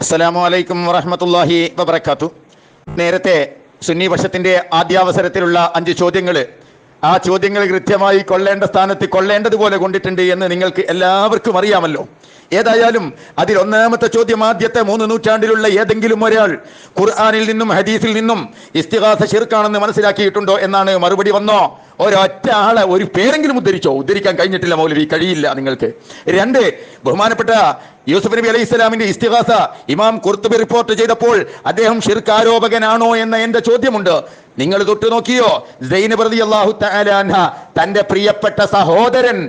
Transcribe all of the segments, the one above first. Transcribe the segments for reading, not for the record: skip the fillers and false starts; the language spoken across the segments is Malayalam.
അസ്സലാമു അലൈക്കും വറഹ്മത്തുള്ളാഹി വബറകാതുഹു. നേരത്തെ സുന്നി പക്ഷത്തിന്റെ ആദ്യാവസരത്തിലുള്ള 5 ചോദ്യങ്ങൾ, ആ ചോദ്യങ്ങൾ കൃത്യമായി കൊള്ളേണ്ട സ്ഥാനത്ത് കൊള്ളേണ്ടതുപോലെ കൊണ്ടിട്ടുണ്ട് എന്ന് നിങ്ങൾക്ക് എല്ലാവർക്കും അറിയാമല്ലോ. ഏതായാലും അതിൽ ഒന്നാമത്തെ ചോദ്യം, ആദ്യത്തെ 3 നൂറ്റാണ്ടിലുള്ള ഏതെങ്കിലും ഒരാൾ ഖുർആനിൽ നിന്നും ഹദീസിൽ നിന്നും ഇസ്തിഗാസ ശിർക്കാണെന്ന് മനസ്സിലാക്കിയിട്ടുണ്ടോ എന്നാണ്. മറുപടി വന്നോ? ഒരൊറ്റ ആളെ ഒരു പേരെങ്കിലും ഉദ്ധരിച്ചോ? ഉദ്ധരിക്കാൻ കഴിഞ്ഞിട്ടില്ല മൗലവി, കഴിയില്ല നിങ്ങൾക്ക്. 2, ബഹുമാനപ്പെട്ട യൂസുഫ് നബി അലൈഹി ഇസ്ലാമിന്റെ ഇസ്തിഗാസ ഇമാം ഖുർത്തുബി റിപ്പോർട്ട് ചെയ്തപ്പോൾ അദ്ദേഹം ശിർക്ക് ആരോപകനാണോ എന്ന എന്റെ ചോദ്യമുണ്ട്. നിങ്ങൾ തൊട്ടു നോക്കിയോ? സൈനബ് റളിയല്ലാഹു തആല അൻഹ തന്റെ പ്രിയപ്പെട്ട സഹോദരൻ,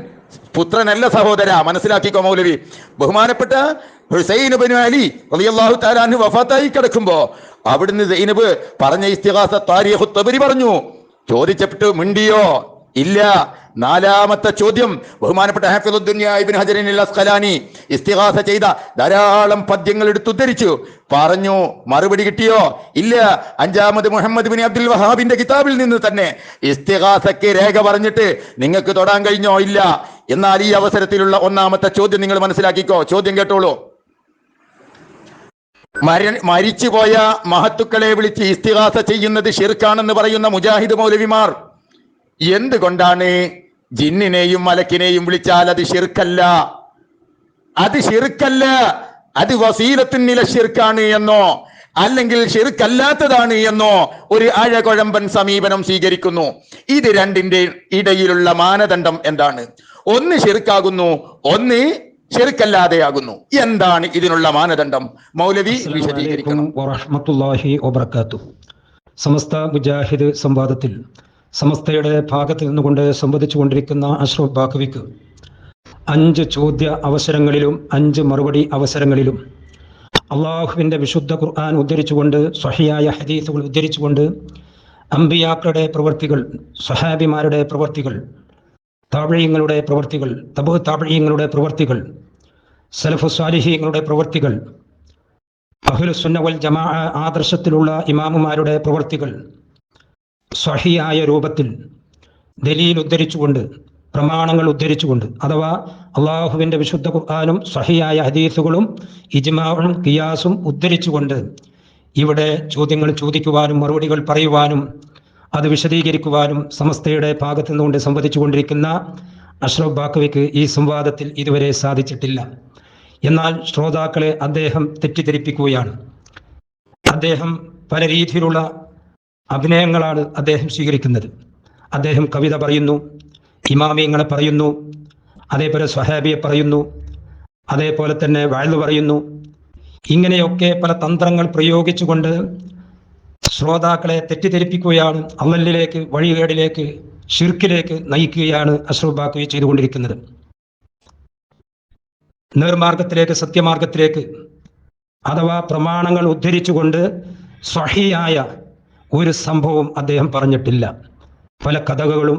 പുത്രനല്ല സഹോദര, മനസ്സിലാക്കിക്കോ മൗലവി, ബഹുമാനപ്പെട്ട ഹുസൈൻ ഇബ്നു അലി റളിയല്ലാഹു തആല അൻഹു വഫാത്തായി കിടക്കുമ്പോ അവിടുന്ന് സൈനബ് പറഞ്ഞ ഇസ്തിഗാസ താരിഖു തബരി പറഞ്ഞു. ചോദിച്ചിട്ട് മിണ്ടിയോ? ഇല്ല. 4ാമത്തെ ചോദ്യം, ബഹുമാനപ്പെട്ട ഹാഫിദുദ്ദുനിയ ഇബ്നു ഹജർ അൽ അസ്ഖലാനി ഇസ്തിഗാസ ചെയ്ത ധാരാളം പദ്യങ്ങൾ എടുത്തുദ്ധരിച്ചു പറഞ്ഞു. മറുപടി കിട്ടിയോ? ഇല്ല. 5ാമത് മുഹമ്മദ് ബിൻ അബ്ദുൽ വഹാബിന്റെ കിതാബിൽ നിന്ന് തന്നെ ഇസ്തിഗാസയ്ക്ക് രേഖ പറഞ്ഞിട്ട് നിങ്ങൾക്ക് തൊടാൻ കഴിഞ്ഞോ? ഇല്ല. എന്നാൽ ഈ അവസരത്തിലുള്ള 1ാമത്തെ ചോദ്യം നിങ്ങൾ മനസ്സിലാക്കിക്കോ. ചോദ്യം കേട്ടോളൂ. മരിച്ചുപോയ മഹത്തുക്കളെ വിളിച്ച് ഇസ്തിഗാസ ചെയ്യുന്നത് ശിർക്കാണെന്ന് പറയുന്ന മുജാഹിദ് മൗലവിമാർ എന്തുകൊണ്ടാണ് ജിന്നിനെയും മലക്കിനെയും വിളിച്ചാൽ അത് ശിർക്കല്ല, അത് ശിർക്കല്ല, അത് വസീലത്തുന്നില ശിർക്കാണ് എന്നോ അല്ലെങ്കിൽ ശിർക്കല്ലാത്തതാണ് എന്നോ ഒരു അഴകുഴമ്പൻ സമീപനം സ്വീകരിക്കുന്നു? ഇത് രണ്ടിന്റെ ഇടയിലുള്ള മാനദണ്ഡം എന്താണ്? ഒന്ന് ശിർക്കാകുന്നു, ഒന്ന് ശിർക്കല്ലാതെയാകുന്നു. എന്താണ് ഇതിനുള്ള മാനദണ്ഡം? മൗലവി വിശദീകരിക്കണം. വറഹ്മത്തുള്ളാഹി വബറകാതുഹു. സമസ്ത മുജാഹിദ് സംവാദത്തിൽ സമസ്തയുടെ ഭാഗത്ത് നിന്നുകൊണ്ട് സംവദിച്ചുകൊണ്ടിരിക്കുന്ന അഷ്റഫ് ബാഖവിക്ക് 5 ചോദ്യ അവസരങ്ങളിലും 5 മറുപടി അവസരങ്ങളിലും അള്ളാഹുവിൻ്റെ വിശുദ്ധ ഖുർആൻ ഉദ്ധരിച്ചുകൊണ്ട്, സ്വഹിയായ ഹദീസുകൾ ഉദ്ധരിച്ചുകൊണ്ട് അമ്പിയാക്കളുടെ പ്രവൃത്തികൾ, സ്വഹാബിമാരുടെ പ്രവൃത്തികൾ, താബഈങ്ങളുടെ പ്രവൃത്തികൾ, തബൂ താബഈങ്ങളുടെ പ്രവൃത്തികൾ, സലഫു സ്വാലിഹീങ്ങളുടെ പ്രവൃത്തികൾ, അഹ്ലുസുന്ന വൽ ജമാഅ ആദർശത്തിലുള്ള ഇമാമുമാരുടെ പ്രവൃത്തികൾ സ്വഹിയായ രൂപത്തിൽ ദലീൽ ഉദ്ധരിച്ചുകൊണ്ട്, പ്രമാണങ്ങൾ ഉദ്ധരിച്ചുകൊണ്ട്, അഥവാ അള്ളാഹുവിൻ്റെ വിശുദ്ധ ഖുർആനും സ്വഹിയായ ഹദീസുകളും ഇജ്മാഉം ഖിയാസും ഉദ്ധരിച്ചുകൊണ്ട് ഇവിടെ ചോദ്യങ്ങൾ ചോദിക്കുവാനും മറുപടികൾ പറയുവാനും അത് വിശദീകരിക്കുവാനും സമസ്തയുടെ ഭാഗത്തു നിന്നുകൊണ്ട് സംവദിച്ചുകൊണ്ടിരിക്കുന്ന അഷ്റഫ് ബാഖവിക്ക് ഈ സംവാദത്തിൽ ഇതുവരെ സാധിച്ചിട്ടില്ല. എന്നാൽ ശ്രോതാക്കളെ അദ്ദേഹം തെറ്റിദ്ധരിപ്പിക്കുകയാണ്. അദ്ദേഹം പല രീതിയിലുള്ള അഭിനയങ്ങളാണ് അദ്ദേഹം സ്വീകരിക്കുന്നത്. അദ്ദേഹം കവിത പറയുന്നു, ഇമാമിയങ്ങളെ പറയുന്നു, അതേപോലെ സ്വഹാബിയെ പറയുന്നു, അതേപോലെ തന്നെ വഅ്ള് പറയുന്നു. ഇങ്ങനെയൊക്കെ പല തന്ത്രങ്ങൾ പ്രയോഗിച്ചുകൊണ്ട് ശ്രോതാക്കളെ തെറ്റിദ്ധരിപ്പിക്കുകയാണ്, അള്ളലിലേക്ക്, വഴികേടിലേക്ക്, ശിർക്കിലേക്ക് നയിക്കുകയാണ് അഷ്റഫ് ബാഖവി ചെയ്തുകൊണ്ടിരിക്കുന്നത്. നേർമാർഗത്തിലേക്ക്, സത്യമാർഗത്തിലേക്ക്, അഥവാ പ്രമാണങ്ങൾ ഉദ്ധരിച്ചുകൊണ്ട് സ്വഹിയായ ഒരു സംഭവം അദ്ദേഹം പറഞ്ഞിട്ടില്ല. പല കഥകളും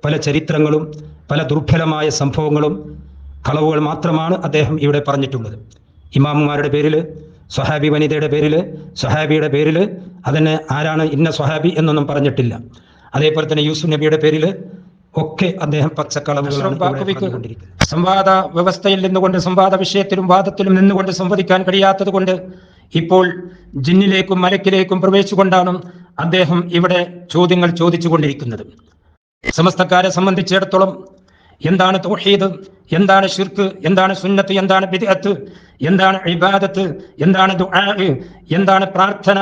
പല ചരിത്രങ്ങളും പല ദുർബലമായ സംഭവങ്ങളും കളവുകൾ മാത്രമാണ് അദ്ദേഹം ഇവിടെ പറഞ്ഞിട്ടുള്ളത്. ഇമാമുമാരുടെ പേരിൽ, സ്വഹാബി വനിതയുടെ പേരിൽ, സ്വഹാബിയുടെ പേരിൽ അതിന് ആരാണ് ഇന്ന സ്വഹാബി എന്നൊന്നും പറഞ്ഞിട്ടില്ല. അതേപോലെ തന്നെ യൂസുഫ് നബിയുടെ പേരിൽ ഒക്കെ അദ്ദേഹം പച്ചക്കളവുകളാണ്. സംവാദ വ്യവസ്ഥയിൽ നിന്നുകൊണ്ട്, സംവാദ വിഷയത്തിലും വാദത്തിലും നിന്നുകൊണ്ട് സംവദിക്കാൻ കഴിയാത്തത് കൊണ്ട് ഇപ്പോൾ ജിന്നിലേക്കും മലക്കിലേക്കും പ്രവേശിച്ചുകൊണ്ടാണ് അദ്ദേഹം ഇവിടെ ചോദ്യങ്ങൾ ചോദിച്ചുകൊണ്ടിരിക്കുന്നത്. സമസ്തക്കാരെ സംബന്ധിച്ചിടത്തോളം എന്താണ് തൗഹീദ്, എന്താണ് ശിർക്ക്, എന്താണ് സുന്നത്ത്, എന്താണ് ബിദ്അത്ത്, എന്താണ് ഇബാദത്ത്, എന്താണ് ദുആ, എന്താണ് പ്രാർത്ഥന,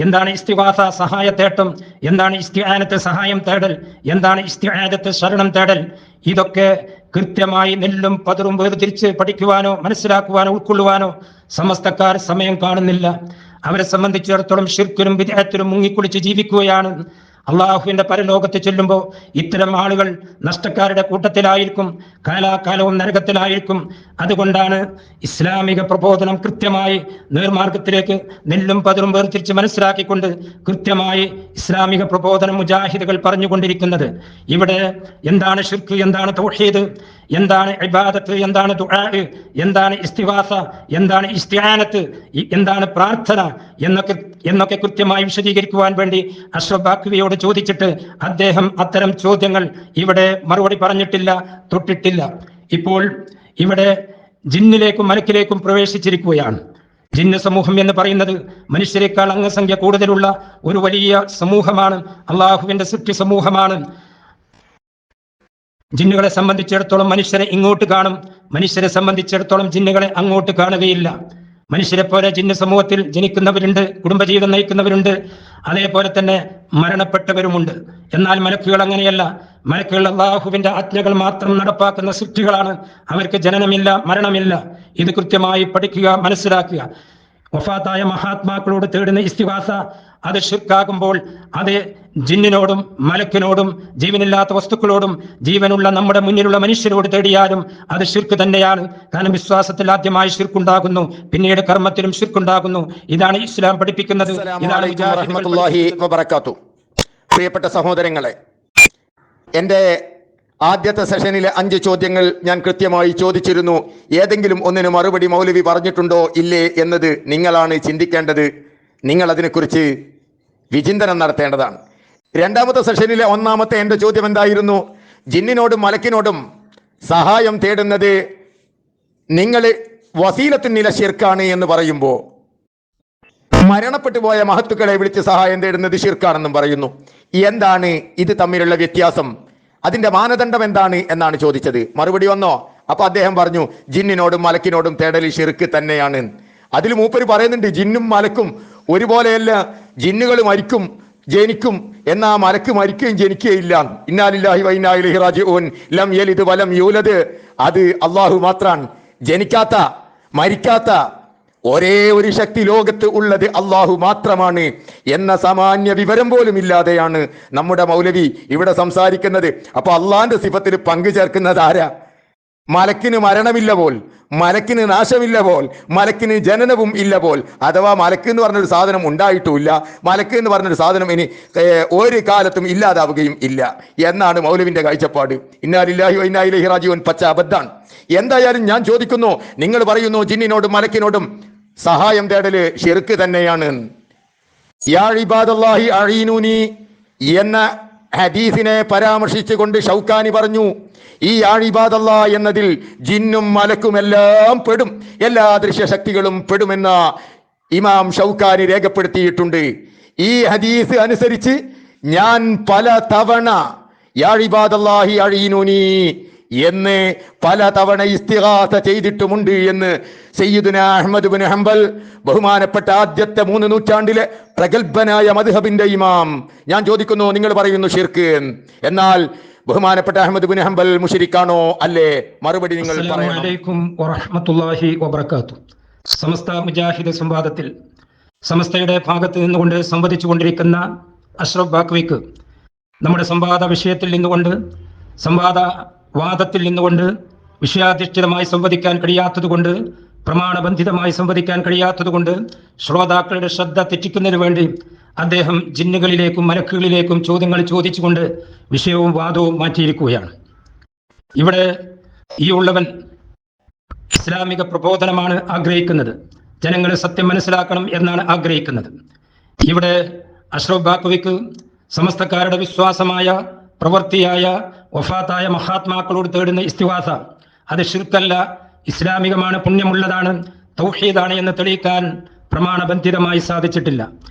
എന്താണ് ഇസ്തിഗാസ സഹായത്തേട്ടം, എന്താണ് ഇസ്തിആനത്ത് സഹായം തേടൽ, എന്താണ് ഇസ്തിആദത്ത് ശരണം തേടൽ, ഇതൊക്കെ കൃത്യമായി നെല്ലും പതറും വേർതിരിച്ച് പഠിക്കുവാനോ മനസ്സിലാക്കുവാനോ ഉൾക്കൊള്ളുവാനോ സമസ്തക്കാർ സമയം കാണുന്നില്ല. അവരെ സംബന്ധിച്ചിടത്തോളം ശിർക്കിലും ബിദ്അത്തിലും മുങ്ങിക്കുളിച്ച് ജീവിക്കുകയാണ്. അള്ളാഹുവിന്റെ പരലോകത്ത് ചെല്ലുമ്പോൾ ഇത്തരം ആളുകൾ നഷ്ടക്കാരുടെ കൂട്ടത്തിലായിരിക്കും, കാലാകാലവും നരകത്തിലായിരിക്കും. അതുകൊണ്ടാണ് ഇസ്ലാമിക പ്രബോധനം കൃത്യമായി നേർമാർഗത്തിലേക്ക് നെല്ലും പതിരും വേർതിരിച്ച് മനസ്സിലാക്കിക്കൊണ്ട് കൃത്യമായി ഇസ്ലാമിക പ്രബോധനം മുജാഹിദുകൾ പറഞ്ഞുകൊണ്ടിരിക്കുന്നത്. ഇവിടെ എന്താണ് ശിർക്ക്, എന്താണ് തൗഹീദ്, എന്താണ് ഇബാദത്ത്, എന്താണ് ദുആ, എന്താണ് ഇസ്തിഗാസ, എന്താണ് ഇസ്തിആനത്ത്, എന്താണ് പ്രാർത്ഥന എന്നൊക്കെ കൃത്യമായി വിശദീകരിക്കുവാൻ വേണ്ടി അഷ്റഫ് ബാഖവിയോട് ചോദിച്ചിട്ട് അദ്ദേഹം അത്തരം ചോദ്യങ്ങൾ ഇവിടെ മറുപടി പറഞ്ഞിട്ടില്ല, തൊട്ടിട്ടില്ല. ഇപ്പോൾ ഇവിടെ ജിന്നിലേക്കും മലക്കിലേക്കും പ്രവേശിച്ചിരിക്കുകയാണ്. ജിന്ന് സമൂഹം എന്ന് പറയുന്നത് മനുഷ്യരെക്കാൾ അംഗസംഖ്യ കൂടുതലുള്ള ഒരു വലിയ സമൂഹമാണ്, അള്ളാഹുവിന്റെ സൃഷ്ടി സമൂഹമാണ്. ജിന്നുകളെ സംബന്ധിച്ചിടത്തോളം മനുഷ്യരെ ഇങ്ങോട്ട് കാണും, മനുഷ്യരെ സംബന്ധിച്ചിടത്തോളം ജിന്നുകളെ അങ്ങോട്ട് കാണുകയില്ല. മനുഷ്യരെ പോലെ ജിന്ന് സമൂഹത്തിൽ ജനിക്കുന്നവരുണ്ട്, കുടുംബജീവിതം നയിക്കുന്നവരുണ്ട്, അതേപോലെ തന്നെ മരണപ്പെട്ടവരുമുണ്ട്. എന്നാൽ മലക്കുകൾ അങ്ങനെയല്ല. മലക്കുകൾ അള്ളാഹുവിന്റെ ആജ്ഞകൾ മാത്രം നടപ്പാക്കുന്ന സൃഷ്ടികളാണ്. അവർക്ക് ജനനമില്ല, മരണമില്ല. ഇത് കൃത്യമായി പഠിക്കുക, മനസ്സിലാക്കുക. വഫാത്തായ മഹാത്മാക്കളോട് തേടുന്ന ഇസ്തിഗാസ അത് ശിർക്കാകുമ്പോൾ അത് ജിന്നിനോടും മലക്കിനോടും ജീവനില്ലാത്ത വസ്തുക്കളോടും ജീവനുള്ള നമ്മുടെ മുന്നിലുള്ള മനുഷ്യരോട് തേടിയാലും അത് ശിർക്ക് തന്നെയാണ്. കാരണം വിശ്വാസത്തിൽ ആദ്യമായി ശിർക്കുണ്ടാകുന്നു, പിന്നീട് കർമ്മത്തിലും ശിർക്കുണ്ടാകുന്നു. ഇതാണ് ഇസ്ലാം പഠിപ്പിക്കുന്നത്. പ്രിയപ്പെട്ട സഹോദരങ്ങളെ, എൻ്റെ ആദ്യത്തെ സെഷനിലെ 5 ചോദ്യങ്ങൾ ഞാൻ കൃത്യമായി ചോദിച്ചിരുന്നു. ഏതെങ്കിലും ഒന്നിന് മറുപടി മൗലവി പറഞ്ഞിട്ടുണ്ടോ ഇല്ലേ എന്നത് നിങ്ങളാണ് ചിന്തിക്കേണ്ടത്. നിങ്ങൾ അതിനെക്കുറിച്ച് വിചിന്തനം നടത്തേണ്ടതാണ്. രണ്ടാമത്തെ സെഷനിലെ ഒന്നാമത്തെ എൻ്റെ ചോദ്യം എന്തായിരുന്നു? ജിന്നിനോടും മലക്കിനോടും സഹായം തേടുന്നത് നിങ്ങൾ വസീലത്തുന്നില ശിർക്കാണ് എന്ന് പറയുമ്പോൾ, മരണപ്പെട്ടു പോയ മഹത്തുക്കളെ വിളിച്ച് സഹായം തേടുന്നത് ശിർക്കാണെന്നും പറയുന്നു. എന്താണ് ഇത് തമ്മിലുള്ള വ്യത്യാസം? അതിന്റെ മാനദണ്ഡം എന്താണ് എന്നാണ് ചോദിച്ചത്. മറുപടി വന്നോ? അപ്പൊ അദ്ദേഹം പറഞ്ഞു ജിന്നിനോടും മലക്കിനോടും തേടൽ ശിർക്ക് തന്നെയാണ്. അതിൽ മൂപ്പര് പറയുന്നുണ്ട് ജിന്നും മലക്കും ഒരുപോലെയല്ല. ജിന്നുകൾ മരിക്കും, ജനിക്കും, എന്നാ മലക്ക് മരിക്കുകയും ജനിക്കുകയില്ല. ഇന്നാ ലില്ലാഹി വ ഇന്നാ ഇലൈഹി റാജിഊൻ. ലം യലിദ് വലം യൂലദ്. അത് അള്ളാഹു മാത്രാണ്. ജനിക്കാത്ത, മരിക്കാത്ത ഒരേ ഒരു ശക്തി ലോകത്ത് ഉള്ളത് അള്ളാഹു മാത്രമാണ് എന്ന സാമാന്യ വിവരം പോലും ഇല്ലാതെയാണ് നമ്മുടെ മൗലവി ഇവിടെ സംസാരിക്കുന്നത്. അപ്പൊ അള്ളാന്റെ സിഫത്തിൽ പങ്കു ചേർക്കുന്നത് ആരാ? മലക്കിന് മരണമില്ല പോൽ, മലക്കിന് നാശമില്ല പോൽ, മലക്കിന് ജനനവും ഇല്ല പോൽ. അഥവാ മലക്ക് എന്ന് പറഞ്ഞൊരു സാധനം ഉണ്ടായിട്ടുമില്ല, മലക്ക് എന്ന് പറഞ്ഞൊരു സാധനം ഇനി ഒരു കാലത്തും ഇല്ലാതാവുകയും ഇല്ല എന്നാണ് മൗലവിന്റെ കാഴ്ചപ്പാട്. ഇന്നാ ലില്ലാഹി വ ഇന്നാ ഇലൈഹി റാജിഊൻ. പച്ച അബദ്ധാണ്. എന്തായാലും ഞാൻ ചോദിക്കുന്നു, നിങ്ങൾ പറയുന്നു ജിന്നിനോടും മലക്കിനോടും സഹായം തേടല് ശിർക്ക് തന്നെയാണ്. യാ ഇബാദല്ലാഹി അഈനൂനി എന്ന ഹദീസിനെ പരാമർശിച്ചുകൊണ്ട് ഷൗക്കാനി പറഞ്ഞു, ഈ യാ ഇബാദല്ലാ എന്നതിൽ ജിന്നും മലക്കും എല്ലാം പെടും, എല്ലാ ദൃശ്യശക്തികളും പെടുമെന്ന ഇമാം ഷൗക്കാനി രേഖപ്പെടുത്തിയിട്ടുണ്ട്. ഈ ഹദീസ് അനുസരിച്ച് ഞാൻ പല തവണ യാ ഇബാദല്ലാഹി അഈനൂനി എന്ന് പല തവണ ഇസ്തിഗാസ ചെയ്തിട്ടുമുണ്ട് എന്ന് സയ്യിദുന അഹ്മദ് ബിൻ ഹംബൽ, ബഹുമാനപ്പെട്ട ആദ്യത്തെ 3 നൂറ്റാണ്ടിലെ പ്രഗൽഭനായ മദ്ഹബിന്റെ ഇമാം. ഞാൻ ചോദിക്കുന്നു, നിങ്ങൾ പറയുന്നു ശിർക്ക്, എന്നാൽ ബഹുമാനപ്പെട്ട അഹ്മദ് ബിൻ ഹംബൽ മുശ്രിക്കാണോ അല്ലേ? മറുപടി നിങ്ങൾ പറയണം. അസ്സലാമു അലൈക്കും വറഹ്മത്തുള്ളാഹി വബറകാതുഹു. സമസ്ത മുജാഹിദ് സംവാദത്തിൽ സമസ്തയുടെ ഭാഗത്ത് നിന്നുകൊണ്ട് സംവദിച്ചു കൊണ്ടിരിക്കുന്ന അഷ്റഫ് ബാക്വിക്ക് നമ്മുടെ സംവാദ വിഷയത്തിൽ നിന്നുകൊണ്ട്, വാദത്തിൽ നിന്നുകൊണ്ട് വിഷയാധിഷ്ഠിതമായി സംവദിക്കാൻ കഴിയാത്തതുകൊണ്ട്, പ്രമാണബന്ധിതമായി സംവദിക്കാൻ കഴിയാത്തതുകൊണ്ട് ശ്രോതാക്കളുടെ ശ്രദ്ധ തെറ്റിക്കുന്നതിന് വേണ്ടി അദ്ദേഹം ജിന്നുകളിലേക്കും മലക്കുകളിലേക്കും ചോദ്യങ്ങൾ ചോദിച്ചുകൊണ്ട് വിഷയവും വാദവും മാറ്റിയിരിക്കുകയാണ്. ഇവിടെ ഈ ഉള്ളവൻ ഇസ്ലാമിക പ്രബോധനമാണ് ആഗ്രഹിക്കുന്നത്, ജനങ്ങൾ സത്യം മനസ്സിലാക്കണം എന്നാണ് ആഗ്രഹിക്കുന്നത്. ഇവിടെ അഷ്റഫ് ബാക്വിക്ക് സമസ്തക്കാരുടെ വിശ്വാസമായ പ്രവൃത്തിയായ വഫാത്തായ മഹാത്മാക്കളോട് തേടുന്ന ഇസ്തിഗാസ അത് ശിർക്കല്ല, ഇസ്ലാമികമാണ്, പുണ്യമുള്ളതാണ്, തൗഹീദാണ് എന്ന് തെളിയിക്കാൻ പ്രമാണബന്ധിതമായി സാധിച്ചിട്ടില്ല.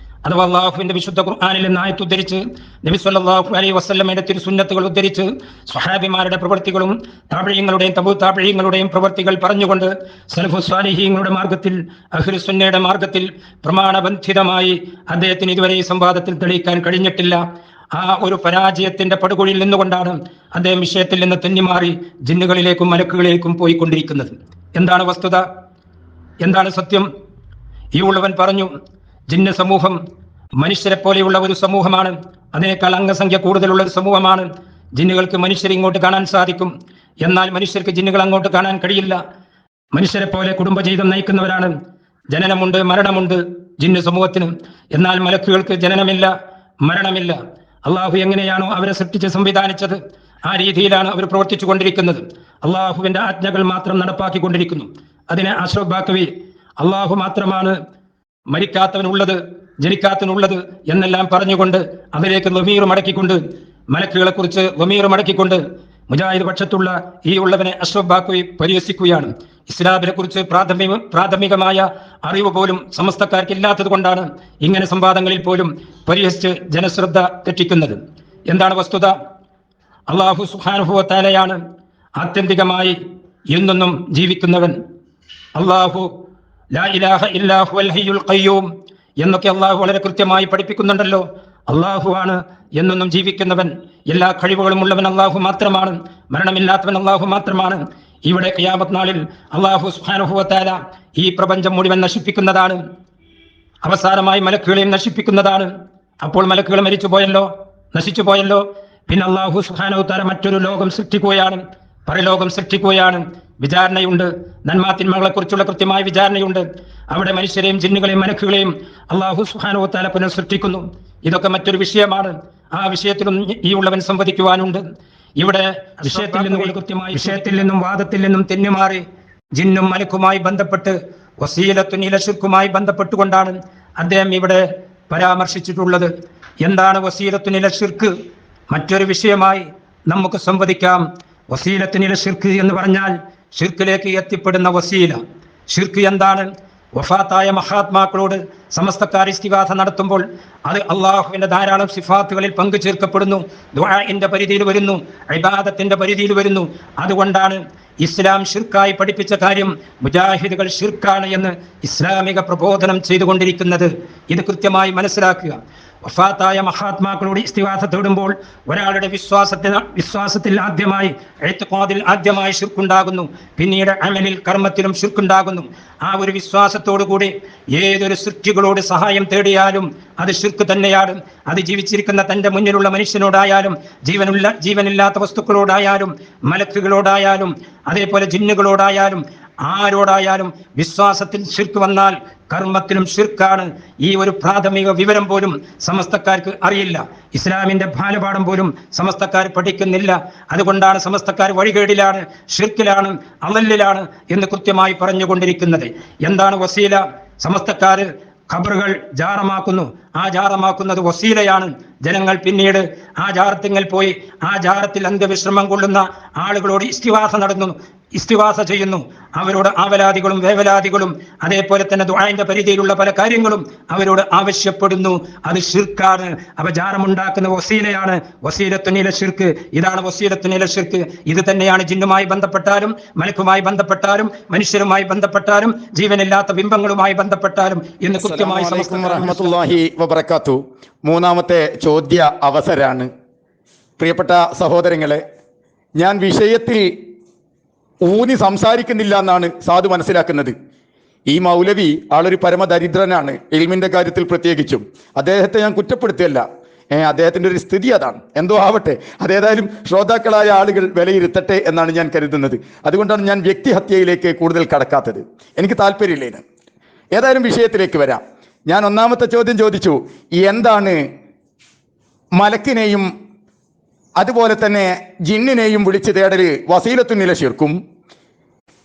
അഥവാ അള്ളാഹുവിന്റെ വിശുദ്ധ ഖുർആനിൽ നിന്ന് ആയത്ത് ഉദ്ധരിച്ച്, നബി സല്ലല്ലാഹു അലൈഹി വസല്ലമയുടെ തിരുസുന്നത്തുകൾ ഉദ്ധരിച്ച്, സ്വഹാബിമാരുടെ പ്രവൃത്തികളും താബിഈങ്ങളുടെയും തബൂ താബിഈങ്ങളുടെയും പ്രവൃത്തികൾ പറഞ്ഞുകൊണ്ട് സലഫു സ്വാലിഹീങ്ങളുടെ മാർഗത്തിൽ, അഹ്ലു സുന്നയുടെ മാർഗത്തിൽ പ്രമാണബന്ധിതമായി അദ്ദേഹത്തിന് ഇതുവരെ ഈ സംവാദത്തിൽ തെളിയിക്കാൻ കഴിഞ്ഞിട്ടില്ല. ആ ഒരു പരാജയത്തിന്റെ പടുകുഴിയിൽ നിന്നുകൊണ്ടാണ് അദ്ദേഹം വിഷയത്തിൽ നിന്ന് തെന്നിമാറി ജിന്നുകളിലേക്കും മലക്കുകളിലേക്കും പോയിക്കൊണ്ടിരിക്കുന്നത്. എന്താണ് വസ്തുത? എന്താണ് സത്യം? ഈ ഉള്ളവൻ പറഞ്ഞു ജിന്ന് സമൂഹം മനുഷ്യരെ പോലെയുള്ള ഒരു സമൂഹമാണ്, അതിനേക്കാൾ അംഗസംഖ്യ കൂടുതലുള്ള ഒരു സമൂഹമാണ്. ജിന്നുകൾക്ക് മനുഷ്യരെ ഇങ്ങോട്ട് കാണാൻ സാധിക്കും, എന്നാൽ മനുഷ്യർക്ക് ജിന്നുകൾ അങ്ങോട്ട് കാണാൻ കഴിയില്ല. മനുഷ്യരെ പോലെ കുടുംബജീവിതം നയിക്കുന്നവരാണ്, ജനനമുണ്ട്, മരണമുണ്ട് ജിന്ന് സമൂഹത്തിന്. എന്നാൽ മലക്കുകൾക്ക് ജനനമില്ല, മരണമില്ല. അള്ളാഹു എങ്ങനെയാണോ അവരെ സൃഷ്ടിച്ച് സംവിധാനിച്ചത് ആ രീതിയിലാണ് അവർ പ്രവർത്തിച്ചു കൊണ്ടിരിക്കുന്നത്. അള്ളാഹുവിന്റെ ആജ്ഞകൾ മാത്രം നടപ്പാക്കിക്കൊണ്ടിരിക്കുന്നു. അതിനെ അഷ്റഫ് ബാക്വി അള്ളാഹു മാത്രമാണ് മരിക്കാത്തവനുള്ളത്, ജനിക്കാത്തവനുള്ളത് എന്നെല്ലാം പറഞ്ഞുകൊണ്ട് അതിലേക്ക് ലമീർ മടക്കിക്കൊണ്ട്, മലക്കുകളെ കുറിച്ച് ലമീർ മടക്കിക്കൊണ്ട് മുജാഹിദ് പക്ഷത്തുള്ള ഈ ഉള്ളവനെ അഷ്റഫ് ബാക്വി പരിഹസിക്കുകയാണ്. ഇസ്ലാമിനെ കുറിച്ച് പ്രാഥമികമായ അറിവ് പോലും സമസ്തക്കാർക്ക് ഇല്ലാത്തത് കൊണ്ടാണ് ഇങ്ങനെ സംവാദങ്ങളിൽ പോലും പരിഹസിച്ച് ജനശ്രദ്ധ തെറ്റിക്കുന്നത്. എന്താണ് വസ്തുത? അല്ലാഹു സുബ്ഹാനഹു വ തആലയാണ് ആത്യന്തികമായി എന്നെന്നും ജീവിക്കുന്നവൻ. അല്ലാഹു ലാ ഇലാഹ ഇല്ലാ ഹുവൽ ഹയ്യുൽ ഖയ്യൂം എന്നൊക്കെ അള്ളാഹു വളരെ കൃത്യമായി പഠിപ്പിക്കുന്നുണ്ടല്ലോ. അള്ളാഹു ആണ് എന്നെന്നും ജീവിക്കുന്നവൻ, എല്ലാ കഴിവുകളും ഉള്ളവൻ അള്ളാഹു മാത്രമാണ്, മരണമില്ലാത്തവൻ അള്ളാഹു മാത്രമാണ്. ഇവിടെ ഖിയാമത്ത് നാളിൽ അള്ളാഹു സുബ്ഹാനഹു വ തആല ഈ പ്രപഞ്ചം മുഴുവൻ നശിപ്പിക്കുന്നതാണ്, അവസാനമായി മലക്കുകളെയും നശിപ്പിക്കുന്നതാണ്. അപ്പോൾ മലക്കുകൾ നശിച്ചു പോയല്ലോ. പിന്നെ അള്ളാഹു സുബ്ഹാനഹു വ തആല മറ്റൊരു ലോകം സൃഷ്ടിക്കുകയാണ്, പരലോകം സൃഷ്ടിക്കുകയാണ്. വിചാരണയുണ്ട്, നന്മാതിന്മകളെ കുറിച്ചുള്ള കൃത്യമായ വിചാരണയുണ്ട്. അവിടെ മനുഷ്യരെയും ജിന്നുകളെയും മലക്കുകളെയും അള്ളാഹു സുബ്ഹാനഹു വ തആല പുനഃസൃഷ്ടിക്കുന്നു. ഇതൊക്കെ മറ്റൊരു വിഷയമാണ്. ആ വിഷയത്തിലും ഈ ഉള്ളവൻ സംവദിക്കുവാനുണ്ട്. ഇവിടെ വിഷയത്തിൽ നിന്നും വാദത്തിൽ നിന്നും തെന്നുമാറി ജിന്നും മലക്കുമായി ബന്ധപ്പെട്ട് വസീലത്തുൻ ഇല ശിർക്കുമായി ബന്ധപ്പെട്ടുകൊണ്ടാണ് അദ്ദേഹം ഇവിടെ പരാമർശിച്ചിട്ടുള്ളത്. എന്താണ് വസീലത്തുൻ ഇല ശിർക്ക്? മറ്റൊരു വിഷയമായി നമുക്ക് സംവദിക്കാം. വസീലത്തുൻ ഇല ശിർക്ക് എന്ന് പറഞ്ഞാൽ ഷിർക്കിലേക്ക് എത്തിപ്പെടുന്ന വസീല. ഷിർക്ക് എന്താണ്? വഫാത്തായ മഹാത്മാക്കളോട് സമസ്തക്കാർ ഇസ്തിഗാഥ നടത്തുമ്പോൾ അത് അള്ളാഹുവിന്റെ ധാരാളം സിഫാത്തുകളിൽ പങ്കു ചേർക്കപ്പെടുന്നു, ദുആഇന്റെ പരിധിയിൽ വരുന്നു, ഇബാദത്തിന്റെ പരിധിയിൽ വരുന്നു. അതുകൊണ്ടാണ് ഇസ്ലാം ഷിർക്കായി പഠിപ്പിച്ച കാര്യം മുജാഹിദുകൾ ഷിർക്കാണ് എന്ന് ഇസ്ലാമിക പ്രബോധനം ചെയ്തുകൊണ്ടിരിക്കുന്നത്. ഇത് കൃത്യമായി മനസ്സിലാക്കുക. വഫാത്തായ മഹാത്മാക്കളോട് ഇസ്തിഗാഥ തേടുമ്പോൾ ഒരാളുടെ വിശ്വാസത്തിൽ ആദ്യമായി ഇഅ്തിഖാദിൽ ആദ്യമായി ഷിർക്കുണ്ടാകുന്നു, പിന്നീട് അമലിൽ കർമ്മത്തിലും ഷിർക്കുണ്ടാകുന്നു. ആ ഒരു വിശ്വാസത്തോടു കൂടി ഏതൊരു സൃഷ്ടികളോട് സഹായം തേടിയാലും അത് ഷിർക്ക് തന്നെയാണ്. അത് ജീവിച്ചിരിക്കുന്ന തൻ്റെ മുന്നിലുള്ള മനുഷ്യനോടായാലും ജീവനില്ലാത്ത വസ്തുക്കളോടായാലും മലക്കുകളോടായാലും അതേപോലെ ജിന്നുകളോടായാലും ആരോടായാലും വിശ്വാസത്തിൽ ഷിർക്ക് വന്നാൽ കർമ്മത്തിലും ഷിർക്കാണ്. ഈ ഒരു പ്രാഥമിക വിവരം പോലും സമസ്തക്കാർക്ക് അറിയില്ല. ഇസ്ലാമിന്റെ ബാലപാഠം പോലും സമസ്തക്കാർ പഠിക്കുന്നില്ല. അതുകൊണ്ടാണ് സമസ്തക്കാർ വഴികേടിലാണ്, ഷിർക്കിലാണ്, അളലിലാണ് എന്ന് കൃത്യമായി പറഞ്ഞുകൊണ്ടിരിക്കുന്നത്. എന്താണ് വസീല? സമസ്തക്കാർ ഖബറുകൾ ജാറമാക്കുന്നു. ആ ജാറമാക്കുന്നത് വസീലയാണ്. ജനങ്ങൾ പിന്നീട് ആ ജാറത്തിങ്ങൽ പോയി ആ ജാറത്തിൽ അന്ത്യവിശ്രമം കൊള്ളുന്ന ആളുകളോട് ഇസ്തിവാസ ചെയ്യുന്നു. അവരോട് ആവലാദികളും വേവലാദികളും അതേപോലെ തന്നെ ദുആഇന്റെ പരിധിയിലുള്ള പല കാര്യങ്ങളും അവരോട് ആവശ്യപ്പെടുന്നു. അത് ഷിർക്കാണ്. അവ ജാറമുണ്ടാക്കുന്ന വസീലയാണ്. വസീലത്തുൻ ഇല ശിർക്ക്. ഇതാണ് വസീലത്തുൻ ഇല ശിർക്ക്. ഇത് തന്നെയാണ് ജിന്നുമായി ബന്ധപ്പെട്ടാലും മലക്കുമായി ബന്ധപ്പെട്ടാലും മനുഷ്യരുമായി ബന്ധപ്പെട്ടാലും ജീവനില്ലാത്ത ബിംബങ്ങളുമായി ബന്ധപ്പെട്ടാലും എന്ന് കൃത്യമായി റഹ്മത്തുള്ളാഹി വബറകാതുഹു. മൂന്നാമത്തെ ചോദ്യ അവസരാണ്. പ്രിയപ്പെട്ട സഹോദരങ്ങളെ, ഞാൻ വിഷയത്തിൽ ഊന്നി സംസാരിക്കുന്നില്ല എന്നാണ് സാധു മനസ്സിലാക്കുന്നത്. ഈ മൗലവി ആളൊരു പരമദരിദ്രനാണ്, ഇൽമിന്റെ കാര്യത്തിൽ പ്രത്യേകിച്ചും. അദ്ദേഹത്തെ ഞാൻ കുറ്റപ്പെടുത്തിയല്ല, അദ്ദേഹത്തിന്റെ ഒരു സ്ഥിതി അതാണ്. എന്തോ ആവട്ടെ, അതേതായാലും ശ്രോതാക്കളായ ആളുകൾ വിലയിരുത്തട്ടെ എന്നാണ് ഞാൻ കരുതുന്നത്. അതുകൊണ്ടാണ് ഞാൻ വ്യക്തിഹത്യയിലേക്ക് കൂടുതൽ കടക്കാത്തത്. എനിക്ക് താല്പര്യമില്ലേന്. ഏതായാലും വിഷയത്തിലേക്ക് വരാം. ഞാൻ ഒന്നാമത്തെ ചോദ്യം ചോദിച്ചു, എന്താണ് മലക്കിനെയും അതുപോലെ തന്നെ ജിന്നിനെയും വിളിച്ച് തേടല് വസീലത്തുൻ ഇല ശിർക്കും,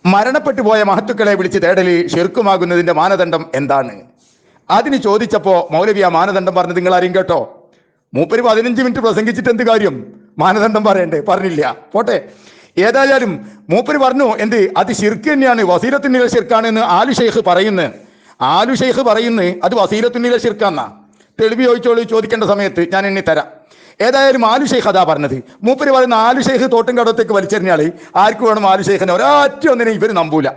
മരണപ്പെട്ടു പോയ മഹത്തുക്കളെ വിളിച്ച് തേടല് ശിർക്കുമാകുന്നതിന്റെ മാനദണ്ഡം എന്താണ്? അതിന് ചോദിച്ചപ്പോ മൗലവി ആ മാനദണ്ഡം പറഞ്ഞത് നിങ്ങൾ ആരും കേട്ടോ? മൂപ്പര് 15 മിനിറ്റ് പ്രസംഗിച്ചിട്ട് എന്ത് കാര്യം? മാനദണ്ഡം പറഞ്ഞില്ല, പോട്ടെ. ഏതായാലും മൂപ്പര് പറഞ്ഞു എന്ത്, അത് ശിർക്ക് തന്നെയാണ്, വസീലത്തുൻ ഇല ശിർക്കാണ് എന്ന് ആലു ഷെയ്ഖ് പറയുന്നു. അത് വസീലത്തുൻ ഇല ശിർക്കാന്നാ. തെളിവ് ചോദിക്കേണ്ട സമയത്ത് ഞാൻ എണ്ണി തരാം. ഏതായാലും ആലു ഷെയ്ഖ് അതാ പറഞ്ഞത്. മൂപ്പര് പറയുന്ന ആലു ഷെയ്ഖ് തോട്ടും കടത്തേക്ക് വലിച്ചെറിഞ്ഞാൽ ആർക്ക് വേണം ആലു ഷെയ്ഖിനെ? ഒരൊറ്റ ഒന്നിനെ ഇവർ നമ്പൂല.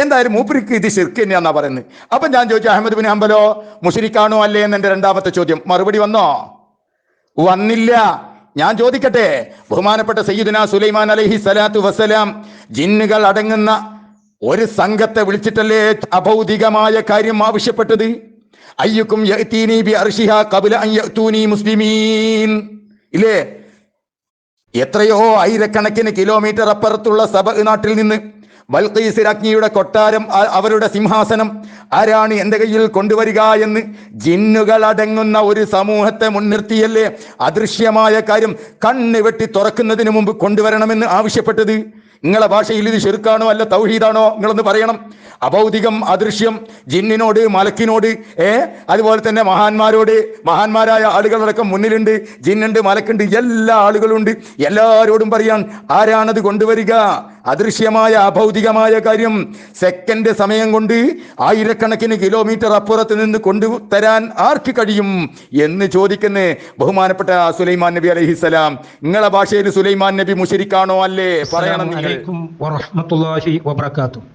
എന്തായാലും മൂപ്പർക്ക് ഇത് ശിർക്ക് തന്നെയാന്നാ പറയുന്നത്. അപ്പം ഞാൻ ചോദിച്ചു, അഹ്മദ് ബിൻ ഹംബലോ മുശ്രിക്കാണോ അല്ലേ എന്ന് എൻ്റെ രണ്ടാമത്തെ ചോദ്യം. മറുപടി വന്നില്ല. ഞാൻ ചോദിക്കട്ടെ, ബഹുമാനപ്പെട്ട സയ്യിദുനാ സുലൈമാൻ അലൈഹി സ്വലാത്തു വസ്സലാം ജിന്നുകൾ അടങ്ങുന്ന ഒരു സംഘത്തെ വിളിച്ചിട്ടല്ലേ അഭൗതികമായ കാര്യം ആവശ്യപ്പെട്ടത്? അയ്യുക്കും യഅ്തീനി ബി അർശിഹാ ഖബ്ല അൻ യഅ്തൂനി മുസ്ലിമീൻ. ഇല്ലേ? എത്രയോ ആയിരക്കണക്കിന് കിലോമീറ്റർ അപ്പുറത്തുള്ള സബ നാട്ടിൽ നിന്ന് ബൽഖീസ് രാജ്ഞിയുടെ കൊട്ടാരം, അവരുടെ സിംഹാസനം ആരാണ് എൻ്റെ കയ്യിൽ കൊണ്ടുവരിക എന്ന് ജിന്നുകൾ അടങ്ങുന്ന ഒരു സമൂഹത്തെ മുൻനിർത്തിയല്ലേ അദൃശ്യമായ കാര്യം കണ്ണ് വെട്ടി തുറക്കുന്നതിന് മുമ്പ് കൊണ്ടുവരണമെന്ന് ആവശ്യപ്പെട്ടത്? നിങ്ങളെ ഭാഷയിൽ ഇത് ശിർക്കാണോ അല്ല തൗഹീദാണോ നിങ്ങളൊന്ന് പറയണം. അഭൗതികം, അദൃശ്യം, ജിന്നിനോട്, മലക്കിനോട്, അതുപോലെ തന്നെ മഹാന്മാരായ ആളുകളടക്കം മുന്നിലുണ്ട്. ജിന്നുണ്ട്, മലക്കുണ്ട്, എല്ലാ ആളുകളും ഉണ്ട്. എല്ലാവരോടും പറയാൻ ആരാണത് കൊണ്ടുവരിക? അദൃശ്യമായ അഭൗതികമായ കാര്യം സെക്കൻഡ് സമയം കൊണ്ട് ആയിരക്കണക്കിന് കിലോമീറ്റർ അപ്പുറത്ത് നിന്ന് കൊണ്ടുതരാൻ ആർക്ക് കഴിയും എന്ന് ചോദിക്കുന്ന ബഹുമാനപ്പെട്ട സുലൈമാൻ നബി അലൈഹിസ്സലാം. നിങ്ങളെ ഭാഷയിൽ സുലൈമാൻ നബി മുശ്രിക്കാണോ അല്ലേ? പറയണം നിങ്ങൾ. വറഹ്മത്തുള്ളാഹി വബറകാതുഹു.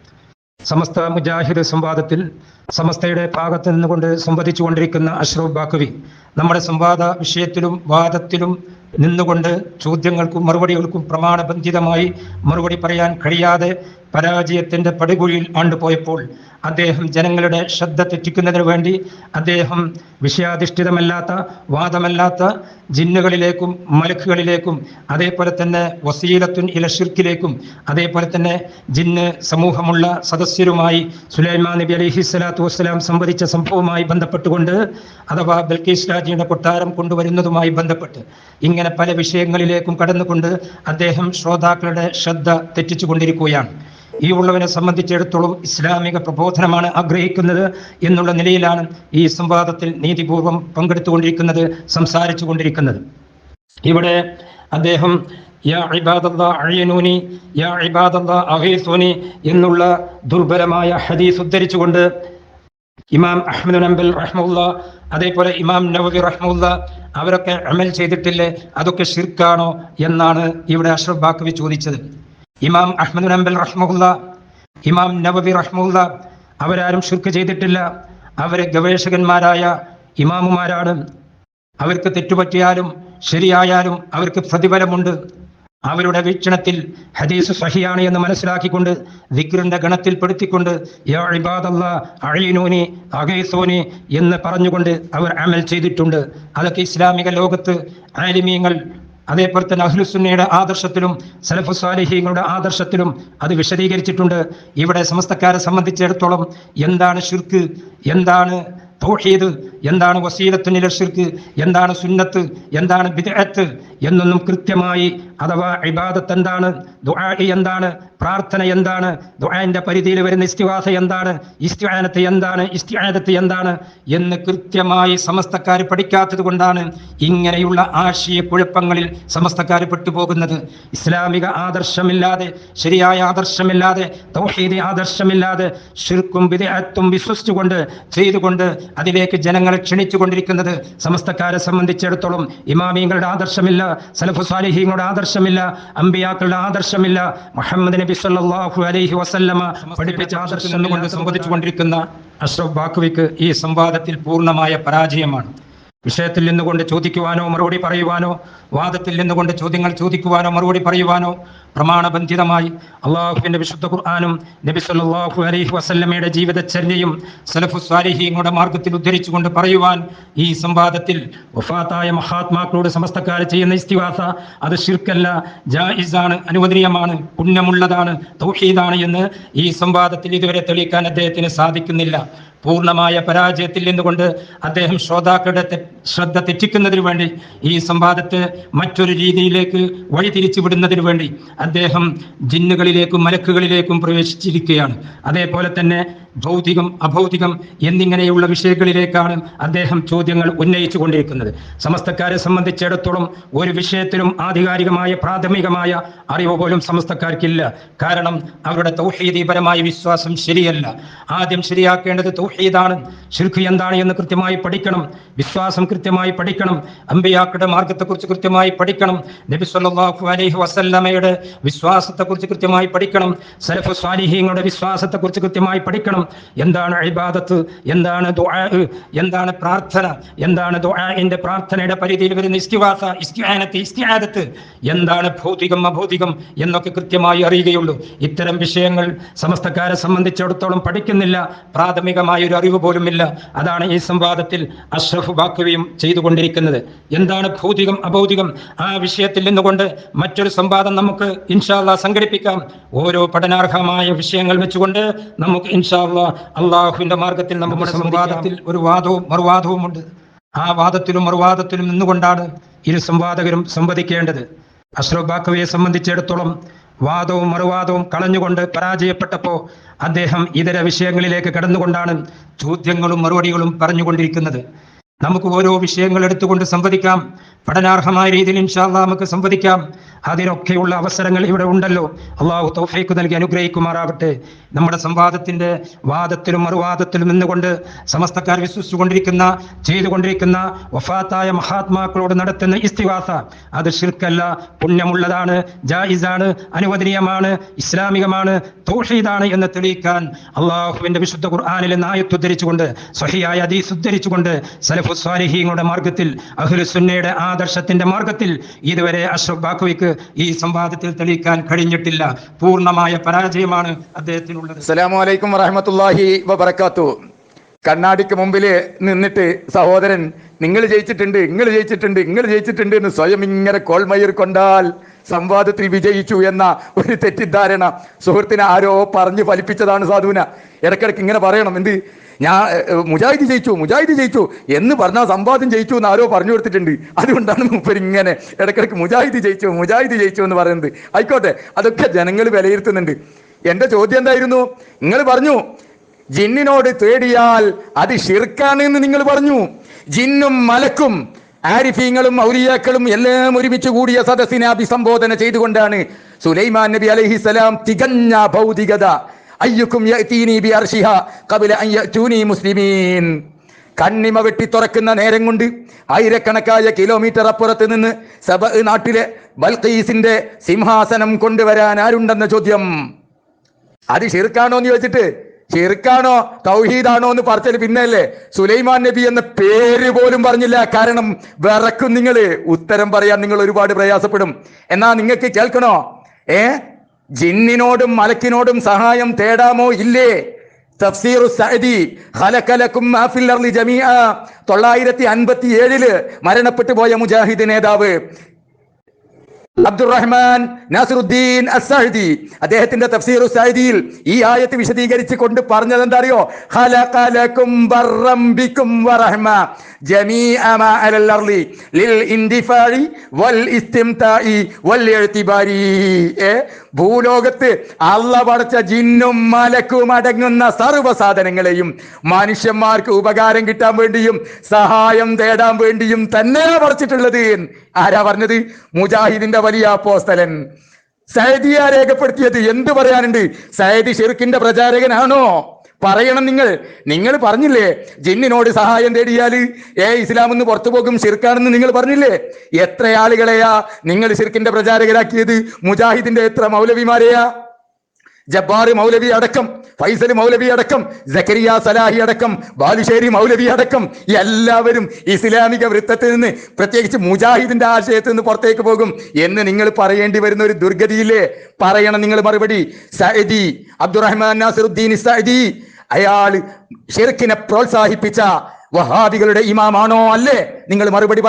സമസ്ത മുജാഹിദ് സംവാദത്തിൽ സമസ്തയുടെ ഭാഗത്ത് നിന്നുകൊണ്ട് സംവദിച്ചു കൊണ്ടിരിക്കുന്ന അഷ്റഫ് ബാക്കവി നമ്മുടെ സംവാദ വിഷയത്തിലും വാദത്തിലും നിന്നുകൊണ്ട് ചോദ്യങ്ങൾക്കും മറുപടികൾക്കും പ്രമാണബന്ധിതമായി മറുപടി പറയാൻ കഴിയാതെ പരാജയത്തിന്റെ പടുകുഴിയിൽ ആണ്ടുപോയപ്പോൾ അദ്ദേഹം ജനങ്ങളുടെ ശ്രദ്ധ തെറ്റിക്കുന്നതിന് വേണ്ടി അദ്ദേഹം വിഷയാധിഷ്ഠിതമല്ലാത്ത, വാദമല്ലാത്ത ജിന്നുകളിലേക്കും മലക്കുകളിലേക്കും അതേപോലെ തന്നെ വസീലത്തുൻ ഇല ഷിർക്കിലേക്കും അതേപോലെ തന്നെ ജിന്ന് സമൂഹമുള്ള സദസ്യരുമായി സുലൈമാൻ നബി അലൈഹിസ്സലാത്തു വസ്സലാം സംവദിച്ച സംഭവവുമായി ബന്ധപ്പെട്ടുകൊണ്ട് അഥവാ ബൽക്കീസ് രാജ്ഞിയുടെ കൊട്ടാരം കൊണ്ടുവരുന്നതുമായി ബന്ധപ്പെട്ട് ഇങ്ങനെ പല വിഷയങ്ങളിലേക്കും കടന്നുകൊണ്ട് അദ്ദേഹം ശ്രോതാക്കളുടെ ശ്രദ്ധ തെറ്റിച്ചുകൊണ്ടിരിക്കുകയാണ്. ഈ ഉള്ളവനെ സംബന്ധിച്ചിടത്തോളം ഇസ്ലാമിക പ്രബോധനമാണ് ആഗ്രഹിക്കുന്നത് എന്നുള്ള നിലയിലാണ് ഈ സംവാദത്തിൽ നീതിപൂർവം പങ്കെടുത്തുകൊണ്ടിരിക്കുന്നത്, സംസാരിച്ചു കൊണ്ടിരിക്കുന്നത്. ഇവിടെ അദ്ദേഹം യാ ഇബാദല്ലാ അഅ്യിനൂനി, യാ ഇബാദല്ലാ അഗീസൂനി എന്നുള്ള ദുർബലമായ ഹദീസ് ഉദ്ധരിച്ചുകൊണ്ട് ഇമാം അഹ്മദ് ഹംബൽ റഹ്മത്തുള്ളാഹ് അതേപോലെ ഇമാം നവവി റഹ്മത്തുള്ളാഹ് അവരൊക്കെ അമൽ ചെയ്തിട്ടില്ലേ, അതൊക്കെ ശിർക്കാണോ എന്നാണ് ഇവിടെ അഷ്റഫ് ബാക്കവി ചോദിച്ചത്. ഇമാം അഹ്മദ് ഹംബൽ റഹ്മത്തുള്ളാഹ്, ഇമാം നവവി റഹ്മത്തുള്ളാഹ് അവരാരും ശിർക്ക് ചെയ്തിട്ടില്ല. അവരെ ഗവേഷകന്മാരായ ഇമാമുമാരാണ്. അവർക്ക് തെറ്റുപറ്റിയാലും ശരിയായാലും അവർക്ക് പ്രതിഫലമുണ്ട്. അവരുടെ വീക്ഷണത്തിൽ ഹദീസ് സഹിയാണ് എന്ന് മനസ്സിലാക്കിക്കൊണ്ട് ദിക്റിന്റെ ഗണത്തിൽ പെടുത്തിക്കൊണ്ട് യാ ഇബാദല്ലാഹ് അഈനൂനി അഗീസൂനി എന്ന് പറഞ്ഞുകൊണ്ട് അവർ അമൽ ചെയ്തിട്ടുണ്ട്. അതൊക്കെ ഇസ്ലാമിക ലോകത്ത് ആലിമീങ്ങൾ അതേപോലെ തന്നെ അഹ്ലുസുന്നയുടെ ആദർശത്തിലും സലഫു സ്വാലിഹീങ്ങളുടെ ആദർശത്തിലും അത് വിശദീകരിച്ചിട്ടുണ്ട്. ഇവിടെ സമസ്തക്കാരെ സംബന്ധിച്ചിടത്തോളം എന്താണ് ശിർക്ക്, എന്താണ് തൗഹീദ്, എന്താണ് വസീലത്തുൻ ഇല ഷിർക്ക്, എന്താണ് സുന്നത്ത്, എന്താണ് ബിദ്അത്ത് എന്നൊന്നും കൃത്യമായി, അഥവാ ഇബാദത്ത് എന്താണ്, ദുആ എന്താണ്, പ്രാർത്ഥന എന്താണ്, ദുആന്റെ പരിധിയിൽ വരുന്ന ഇസ്തിഗാസ എന്താണ്, ഇസ്തിആനത്ത് എന്താണ്, ഇസ്തിആദത്ത് എന്താണ് എന്ന് കൃത്യമായി സമസ്തക്കാർ പഠിക്കാത്തത് കൊണ്ടാണ് ഇങ്ങനെയുള്ള ആശയക്കുഴപ്പങ്ങളിൽ സമസ്തക്കാർ പെട്ടുപോകുന്നത്. ഇസ്ലാമിക ആദർശമില്ലാതെ, ശരിയായ ആദർശമില്ലാതെ, തൗഹീദ് ആദർശമില്ലാതെ ഷിർക്കും ബിദ്അത്തും വിശ്വസിച്ചുകൊണ്ട് ചെയ്തുകൊണ്ട് അതിലേക്ക് ജനങ്ങളെ ക്ഷണിച്ചുകൊണ്ടിരിക്കുന്നത് സമസ്തക്കാരെ സംബന്ധിച്ചിടത്തോളം ഇമാമിങ്ങളുടെ ആദർശമില്ല, സലഫു സ്വാലിഹീങ്ങളുടെ ആദർശമില്ല, അമ്പിയാക്കളുടെ ആദർശമില്ല, മുഹമ്മദ് നബി സല്ലല്ലാഹു അലൈഹി വസല്ലമ പഠിപ്പിച്ച ആദർശം എന്നുകൊണ്ട് സംവദിച്ചുകൊണ്ടിരിക്കുന്ന അഷ്റഫ് ബാക്കവിക്ക് ഈ സംവാദത്തിൽ പൂർണ്ണമായ പരാജയമാണ്. വിഷയത്തിൽ നിന്നുകൊണ്ട് ചോദിക്കുവാനോ മറുപടി പറയുവാനോ, വാദത്തിൽ നിന്നുകൊണ്ട് ചോദ്യങ്ങൾ ചോദിക്കുവാനോ മറുപടി പറയുവാനോ പ്രമാണബന്ധിതമായി അള്ളാഹുവിന്റെ വിശുദ്ധ ഖുർആനും നബി സല്ലല്ലാഹു അലൈഹി വസല്ലമയുടെ ജീവിതചര്യയും സലഫു സ്വാലിഹീങ്ങളുടെ മാർഗത്തിൽ ഉദ്ധരിച്ചുകൊണ്ട് പറയുവാൻ ഈ സംവാദത്തിൽ വഫാത്തായ മഹാത്മാക്കളോട് സമസ്തക്കാർ ചെയ്യുന്ന ഇസ്തിഗാസ അത് ശിർക്കല്ല, ജായിസാണ്, അനുവദനീയമാണ്, പുണ്യമുള്ളതാണ്, തൗഹീദാണ് എന്ന് ഈ സംവാദത്തിൽ ഇതുവരെ തെളിയിക്കാൻ അദ്ദേഹത്തിന് സാധിക്കുന്നില്ല. പൂർണ്ണമായ പരാജയത്തിൽ നിന്നുകൊണ്ട് അദ്ദേഹം ശ്രോതാക്കളുടെ ശ്രദ്ധ തെറ്റിക്കുന്നതിന് വേണ്ടി ഈ സംവാദത്തെ മറ്റൊരു രീതിയിലേക്ക് വഴിതിരിച്ചു വിടുന്നതിന് വേണ്ടി അദ്ദേഹം ജിന്നുകളിലേക്കും മലക്കുകളിലേക്കും പ്രവേശിച്ചിരിക്കുകയാണ്. അതേപോലെ തന്നെ ഭൗതികം അഭൗതികം എന്നിങ്ങനെയുള്ള വിഷയങ്ങളിലേക്കാണ് അദ്ദേഹം ചോദ്യങ്ങൾ ഉന്നയിച്ചു കൊണ്ടിരിക്കുന്നത്. സമസ്തക്കാരെ സംബന്ധിച്ചിടത്തോളം ഒരു വിഷയത്തിലും ആധികാരികമായ പ്രാഥമികമായ അറിവ് പോലും സമസ്തക്കാർക്കില്ല. കാരണം അവരുടെ തൗഹീദീപരമായ വിശ്വാസം ശരിയല്ല. ആദ്യം ശരിയാക്കേണ്ടത് തൗഹീദാണ്. ശിർക്ക് എന്താണ് എന്ന് കൃത്യമായി പഠിക്കണം, വിശ്വാസം കൃത്യമായി പഠിക്കണം, അമ്പിയാക്കളുടെ മാർഗത്തെക്കുറിച്ച് കൃത്യമായി പഠിക്കണം, നബി സല്ലല്ലാഹു അലൈഹി വസല്ലമയുടെ വിശ്വാസത്തെക്കുറിച്ച് കൃത്യമായി പഠിക്കണം, സലഫു സ്വാലിഹീങ്ങളുടെ വിശ്വാസത്തെക്കുറിച്ച് കൃത്യമായി പഠിക്കണം. എന്താണ് ഇബാദത്ത്, എന്താണ് ദുആ, എന്താണ് പ്രാർത്ഥന, എന്താണ് ദുആഇന്റെ പ്രാർത്ഥനയുടെ പരിധിയിൽ വരുന്ന ഇസ്തിഗാസ, ഇസ്തിആനത്ത്, ഇസ്തിആദത്ത്, എന്താണ് ഭൗതികം അഭൗതികം എന്നൊക്കെ കൃത്യമായി അറിയുകയുള്ളൂ. ഇത്തരം വിഷയങ്ങൾ സമസ്തക്കാരെ സംബന്ധിച്ചിടത്തോളം പഠിക്കുന്നില്ല, പ്രാഥമികമായ ഒരു അറിവ് പോലുമില്ല. അതാണ് ഈ സംവാദത്തിൽ അഷ്റഫ് ബാക്കവിയും ചെയ്തുകൊണ്ടിരിക്കുന്നത്. എന്താണ് ഭൗതികം അഭൗതികം, ആ വിഷയത്തിൽ നിന്നുകൊണ്ട് മറ്റൊരു സംവാദം നമുക്ക് ഇൻഷാ അല്ലാഹ് സംഘടിപ്പിക്കാം. ഓരോ പഠനാർഹമായ വിഷയങ്ങൾ വെച്ചുകൊണ്ട് നമുക്ക് ഇൻഷാ അല്ലാഹ് അള്ളാഹുവിന്റെ മാർഗത്തിൽ നമ്മുടെ സംവാദത്തിൽ ഒരു വാദവും മറുവാദവും ഉണ്ട്. ആ വാദത്തിലും മറുവാദത്തിലും നിന്നുകൊണ്ടാണ് ഇരു സംവാദകരും സംവദിക്കേണ്ടത്. അഷ്റഫ് ബാക്കവിയെ സംബന്ധിച്ചിടത്തോളം വാദവും മറുവാദവും കളഞ്ഞുകൊണ്ട് പരാജയപ്പെട്ടപ്പോൾ അദ്ദേഹം ഇതര വിഷയങ്ങളിലേക്ക് കടന്നുകൊണ്ടാണ് ചോദ്യങ്ങളും മറുപടികളും പറഞ്ഞുകൊണ്ടിരിക്കുന്നത്. നമുക്ക് ഓരോ വിഷയങ്ങൾ എടുത്തുകൊണ്ട് സംവദിക്കാം. പഠനാർഹമായ രീതിയിൽ ഇൻഷാ അല്ലാഹ് നമുക്ക് സംവദിക്കാം. അതിനൊക്കെയുള്ള അവസരങ്ങൾ ഇവിടെ ഉണ്ടല്ലോ. അള്ളാഹു തൗഫീഖ് നൽകി അനുഗ്രഹിക്കുമാറാവട്ടെ. നമ്മുടെ സംവാദത്തിന്റെ വാദത്തിലും മറുവാദത്തിലും നിന്നുകൊണ്ട് സമസ്തക്കാർ വിശ്വസിച്ചുകൊണ്ടിരിക്കുന്ന ചെയ്തുകൊണ്ടിരിക്കുന്ന വഫാത്തായ മഹാത്മാക്കളോട് നടത്തുന്ന ഇസ്തിഗാസ അത് ശിർക്കല്ല, പുണ്യമുള്ളതാണ്, ജായിസാണ്, അനുവദനീയമാണ്, ഇസ്ലാമികമാണ്, തൗഹീദാണ് എന്ന് തെളിയിക്കാൻ അള്ളാഹുവിന്റെ വിശുദ്ധ ഖുർആനിൽ നിന്ന് ആയത്ത് ഉദ്ധരിച്ചുകൊണ്ട് സ്വഹീഹായ ഹദീസ് ഉദ്ധരിച്ചുകൊണ്ട് സലഫുസ് സ്വാലിഹീങ്ങളുടെ മാർഗത്തിൽ അഹ്ലുസ് സുന്നയുടെ ആദർശത്തിന്റെ മാർഗത്തിൽ ഇതുവരെ അഷ്റഫ് ബാക്കവിക്ക് ഈ സംവാദത്തിൽ തെളിയിക്കാൻ കഴിഞ്ഞിട്ടില്ല. പൂർണ്ണമായ പരാജയമാണ് അദ്ദേഹത്തിനുള്ളത്. അസ്സലാമു അലൈക്കും വറഹ്മത്തുള്ളാഹി വബറകാതുഹു. കണ്ണാടിക്ക് മുമ്പിൽ നിന്നിട്ട് സഹോദരൻ നിങ്ങൾ ജയിച്ചിട്ടുണ്ട്, നിങ്ങൾ ജയിച്ചിട്ടുണ്ട്, നിങ്ങൾ ജയിച്ചിട്ടുണ്ട് എന്ന് സ്വയം ഇങ്ങനെ കോൾമയിർ കൊണ്ടാൽ സംവാദത്തിൽ വിജയിച്ചു എന്ന ഒരു തെറ്റിദ്ധാരണ സുഹൃത്തിനെ ആരോ പറഞ്ഞ് ഫലിപ്പിച്ചതാണ് സാധുവിന. ഇടയ്ക്കിടയ്ക്ക് ഇങ്ങനെ പറയണം, എന്ത് ഞാൻ മുജാഹിദ് ജയിച്ചു, മുജാഹിദ് ജയിച്ചു എന്ന് പറഞ്ഞാൽ സംവാദം ജയിച്ചു എന്ന് ആരോ പറഞ്ഞു കൊടുത്തിട്ടുണ്ട്. അതുകൊണ്ടാണ് മൂപ്പരിങ്ങനെ ഇടയ്ക്കിടയ്ക്ക് മുജാഹിദ് ജയിച്ചു, മുജാഹിദ് ജയിച്ചു എന്ന് പറയുന്നത്. ആയിക്കോട്ടെ, അതൊക്കെ ജനങ്ങൾ വിലയിരുത്തുന്നുണ്ട്. എൻ്റെ ചോദ്യം എന്തായിരുന്നു? നിങ്ങൾ പറഞ്ഞു ജിന്നിനോട് തേടിയാൽ അത് ഷിർക്കാണ് എന്ന് നിങ്ങൾ പറഞ്ഞു. ജിന്നും മലക്കും ആരിഫീങ്ങളും ഔലിയാക്കളും എല്ലാം ഒരുമിച്ച് കൂടിയ സദസ്സിനെ അഭിസംബോധന ചെയ്തുകൊണ്ടാണ് സുലൈമാൻ നബി അലൈഹിസ്സലാം തികഞ്ഞ ഭൗതികത അയ്യുക്കും യഅ്തീനി ബിഅർശിഹാ ഖബല അൻ യഅ്തൂനി മുസ്ലിമീൻ, കണ്ണിമ വെട്ടി തുറക്കുന്ന നേരം കൊണ്ട് ആയിരക്കണക്കായ കിലോമീറ്റർ അപ്പുറത്ത് നിന്ന് സബഅ നാട്ടിലെ ബൽഖീസിന്റെ സിംഹാസനം കൊണ്ടുവരാൻ ആരുണ്ടെന്ന ചോദ്യം. അത് ഷിർക്കാണോ എന്ന് ചോദിച്ചിട്ട് ഷിർക്കാണോ തൗഹീദാണോ എന്ന് പറച്ചൽ പിന്നല്ലേ സുലൈമാൻ നബി എന്ന പേര് പോലും പറഞ്ഞില്ല. കാരണം വിറക്കും നിങ്ങള്, ഉത്തരം പറയാൻ നിങ്ങൾ ഒരുപാട് പ്രയാസപ്പെടും. എന്നാ നിങ്ങൾക്ക് കേൾക്കണോ? ജിന്നിനോടും മലക്കിനോടും സഹായം തേടാമോ ഇല്ലേ? തഫ്സീറു സഅദി ഖലഖലകും മാ ഫിൽ അർളി ജമീഅ 957 മരണപ്പെട്ടു പോയ മുജാഹിദ് നേതാവ് അബ്ദുറഹ്മാൻ നാസിറുദ്ദീൻ അസ്സഅദി അദ്ദേഹത്തിന്റെ തഫ്സീറു സഅദിയിൽ ഈ ആയത്ത് വിശദീകരിച്ച് കൊണ്ട് പറഞ്ഞത് എന്താ അറിയോ? ഖലഖലകും ബർറം ബികും വറഹ്മ ജമീഅ മാ അലൽ അർളി ലിൽ ഇൻദിഫാഇ വൽ ഇസ്തിംതാഇ വൽ ഇഅ്തിബാരി. ഭൂലോകത്ത് അല്ലാഹ് പടച്ച ജിന്നും മലക്കും അടങ്ങുന്ന സർവ്വ സാധനങ്ങളെയും മനുഷ്യന്മാർക്ക് ഉപകാരം കിട്ടാൻ വേണ്ടിയും സഹായം തേടാൻ വേണ്ടിയും തന്നെയാ പടച്ചിട്ടുള്ളത്. ആരാ പറഞ്ഞത്? മുജാഹിദിന്റെ വലിയ അപ്പോസ്തലൻ സഅദിയ രേഖപ്പെടുത്തിയത്. എന്ത് പറയാനുണ്ട്? സഅദി ശിർക്കിന്റെ പ്രചാരകനാണോ? പറയണം. നിങ്ങൾ പറഞ്ഞില്ലേ ജിന്നിനോട് സഹായം തേടിയാല് ഇസ്ലാം എന്ന് പുറത്തു പോകും, ശിർക്കാണെന്ന് നിങ്ങൾ പറഞ്ഞില്ലേ? എത്ര ആളുകളെയാ നിങ്ങൾ ശിർക്കിന്റെ പ്രചാരകരാക്കിയത്? മുജാഹിദിന്റെ എത്ര മൗലവിമാരെയാ? ജബ്ബാർ മൗലവി അടക്കം, ഫൈസൽ മൗലവി അടക്കം, സക്കരിയ സലാഹി അടക്കം, ബാലുശ്ശേരി മൗലവി അടക്കം എല്ലാവരും ഇസ്ലാമിക വൃത്തത്തിൽ നിന്ന്, പ്രത്യേകിച്ച് മുജാഹിദിന്റെ ആശയത്തിൽ നിന്ന് പുറത്തേക്ക് പോകും എന്ന് നിങ്ങൾ പറയേണ്ടി വരുന്ന ഒരു ദുർഗതിയില്ലേ? പറയണം നിങ്ങൾ മറുപടി. സഅദി അബ്ദുറഹ്മാൻ നാസിറുദ്ദീൻ സഅദി അയാൾ ശിർക്കിനെ പ്രോത്സാഹിപ്പിച്ച വഹാബികളുടെ ഇമാമാണോ അല്ലേ? നിങ്ങൾ മറുപടി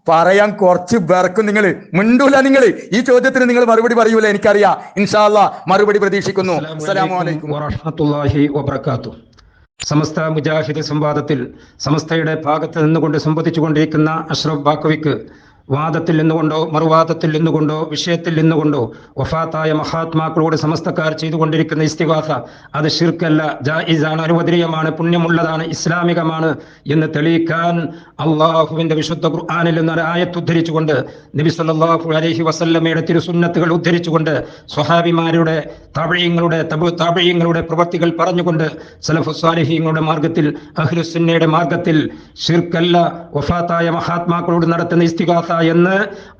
പറയാൻ കുറച്ച് പേർക്കും നിങ്ങൾ മിണ്ടൂല. നിങ്ങൾ ഈ ചോദ്യത്തിന് നിങ്ങൾ മറുപടി പറയൂല, എനിക്കറിയാം. ഇൻഷാ അല്ലാഹ് മറുപടി പ്രതീക്ഷിക്കുന്നു. അസ്സലാമു അലൈക്കും വറഹ്മത്തുള്ളാഹി വബറകാതുഹു. സമസ്ത മുജാഹിദ് സംവാദത്തിൽ സമസ്തയുടെ ഭാഗത്ത് നിന്നുകൊണ്ട് സംവദിച്ചുകൊണ്ടിരിക്കുന്ന അഷ്റഫ് ബാക്കവിക്ക് വാദത്തിൽ നിന്നുകൊണ്ടോ മറുവാദത്തിൽ നിന്നുകൊണ്ടോ വിഷയത്തിൽ നിന്നുകൊണ്ടോ വഫാത്തായ മഹാത്മാക്കളോട് സമസ്തക്കാർ ചെയ്തുകൊണ്ടിരിക്കുന്ന ഇസ്തിഗാസ അത് ശിർക്കല്ല, ജായിസാണ്, അനുവദനീയമാണ്, പുണ്യമുള്ളതാണ്, ഇസ്ലാമികമാണ് എന്ന് തെളിയിക്കാൻ അള്ളാഹുവിന്റെ വിശുദ്ധ ഖുർആനിൽ നിന്ന് ആയത്ത് ഉദ്ധരിച്ചുകൊണ്ട് നബി സല്ലല്ലാഹു അലൈഹി വസല്ലമയുടെ തിരുസുന്നത്തുകൾ ഉദ്ധരിച്ചുകൊണ്ട് സ്വഹാബിമാരുടെ താബഈങ്ങളുടെ പ്രവർത്തികൾ പറഞ്ഞുകൊണ്ട് സലഫുസ് സ്വാലിഹീങ്ങളുടെ മാർഗത്തിൽ അഹ്ലുസ് സുന്നയുടെ മാർഗത്തിൽ ശിർക്കല്ല, വഫാത്തായ മഹാത്മാക്കളോട് നടത്തുന്ന ഇസ്തിഗാസ എന്ന്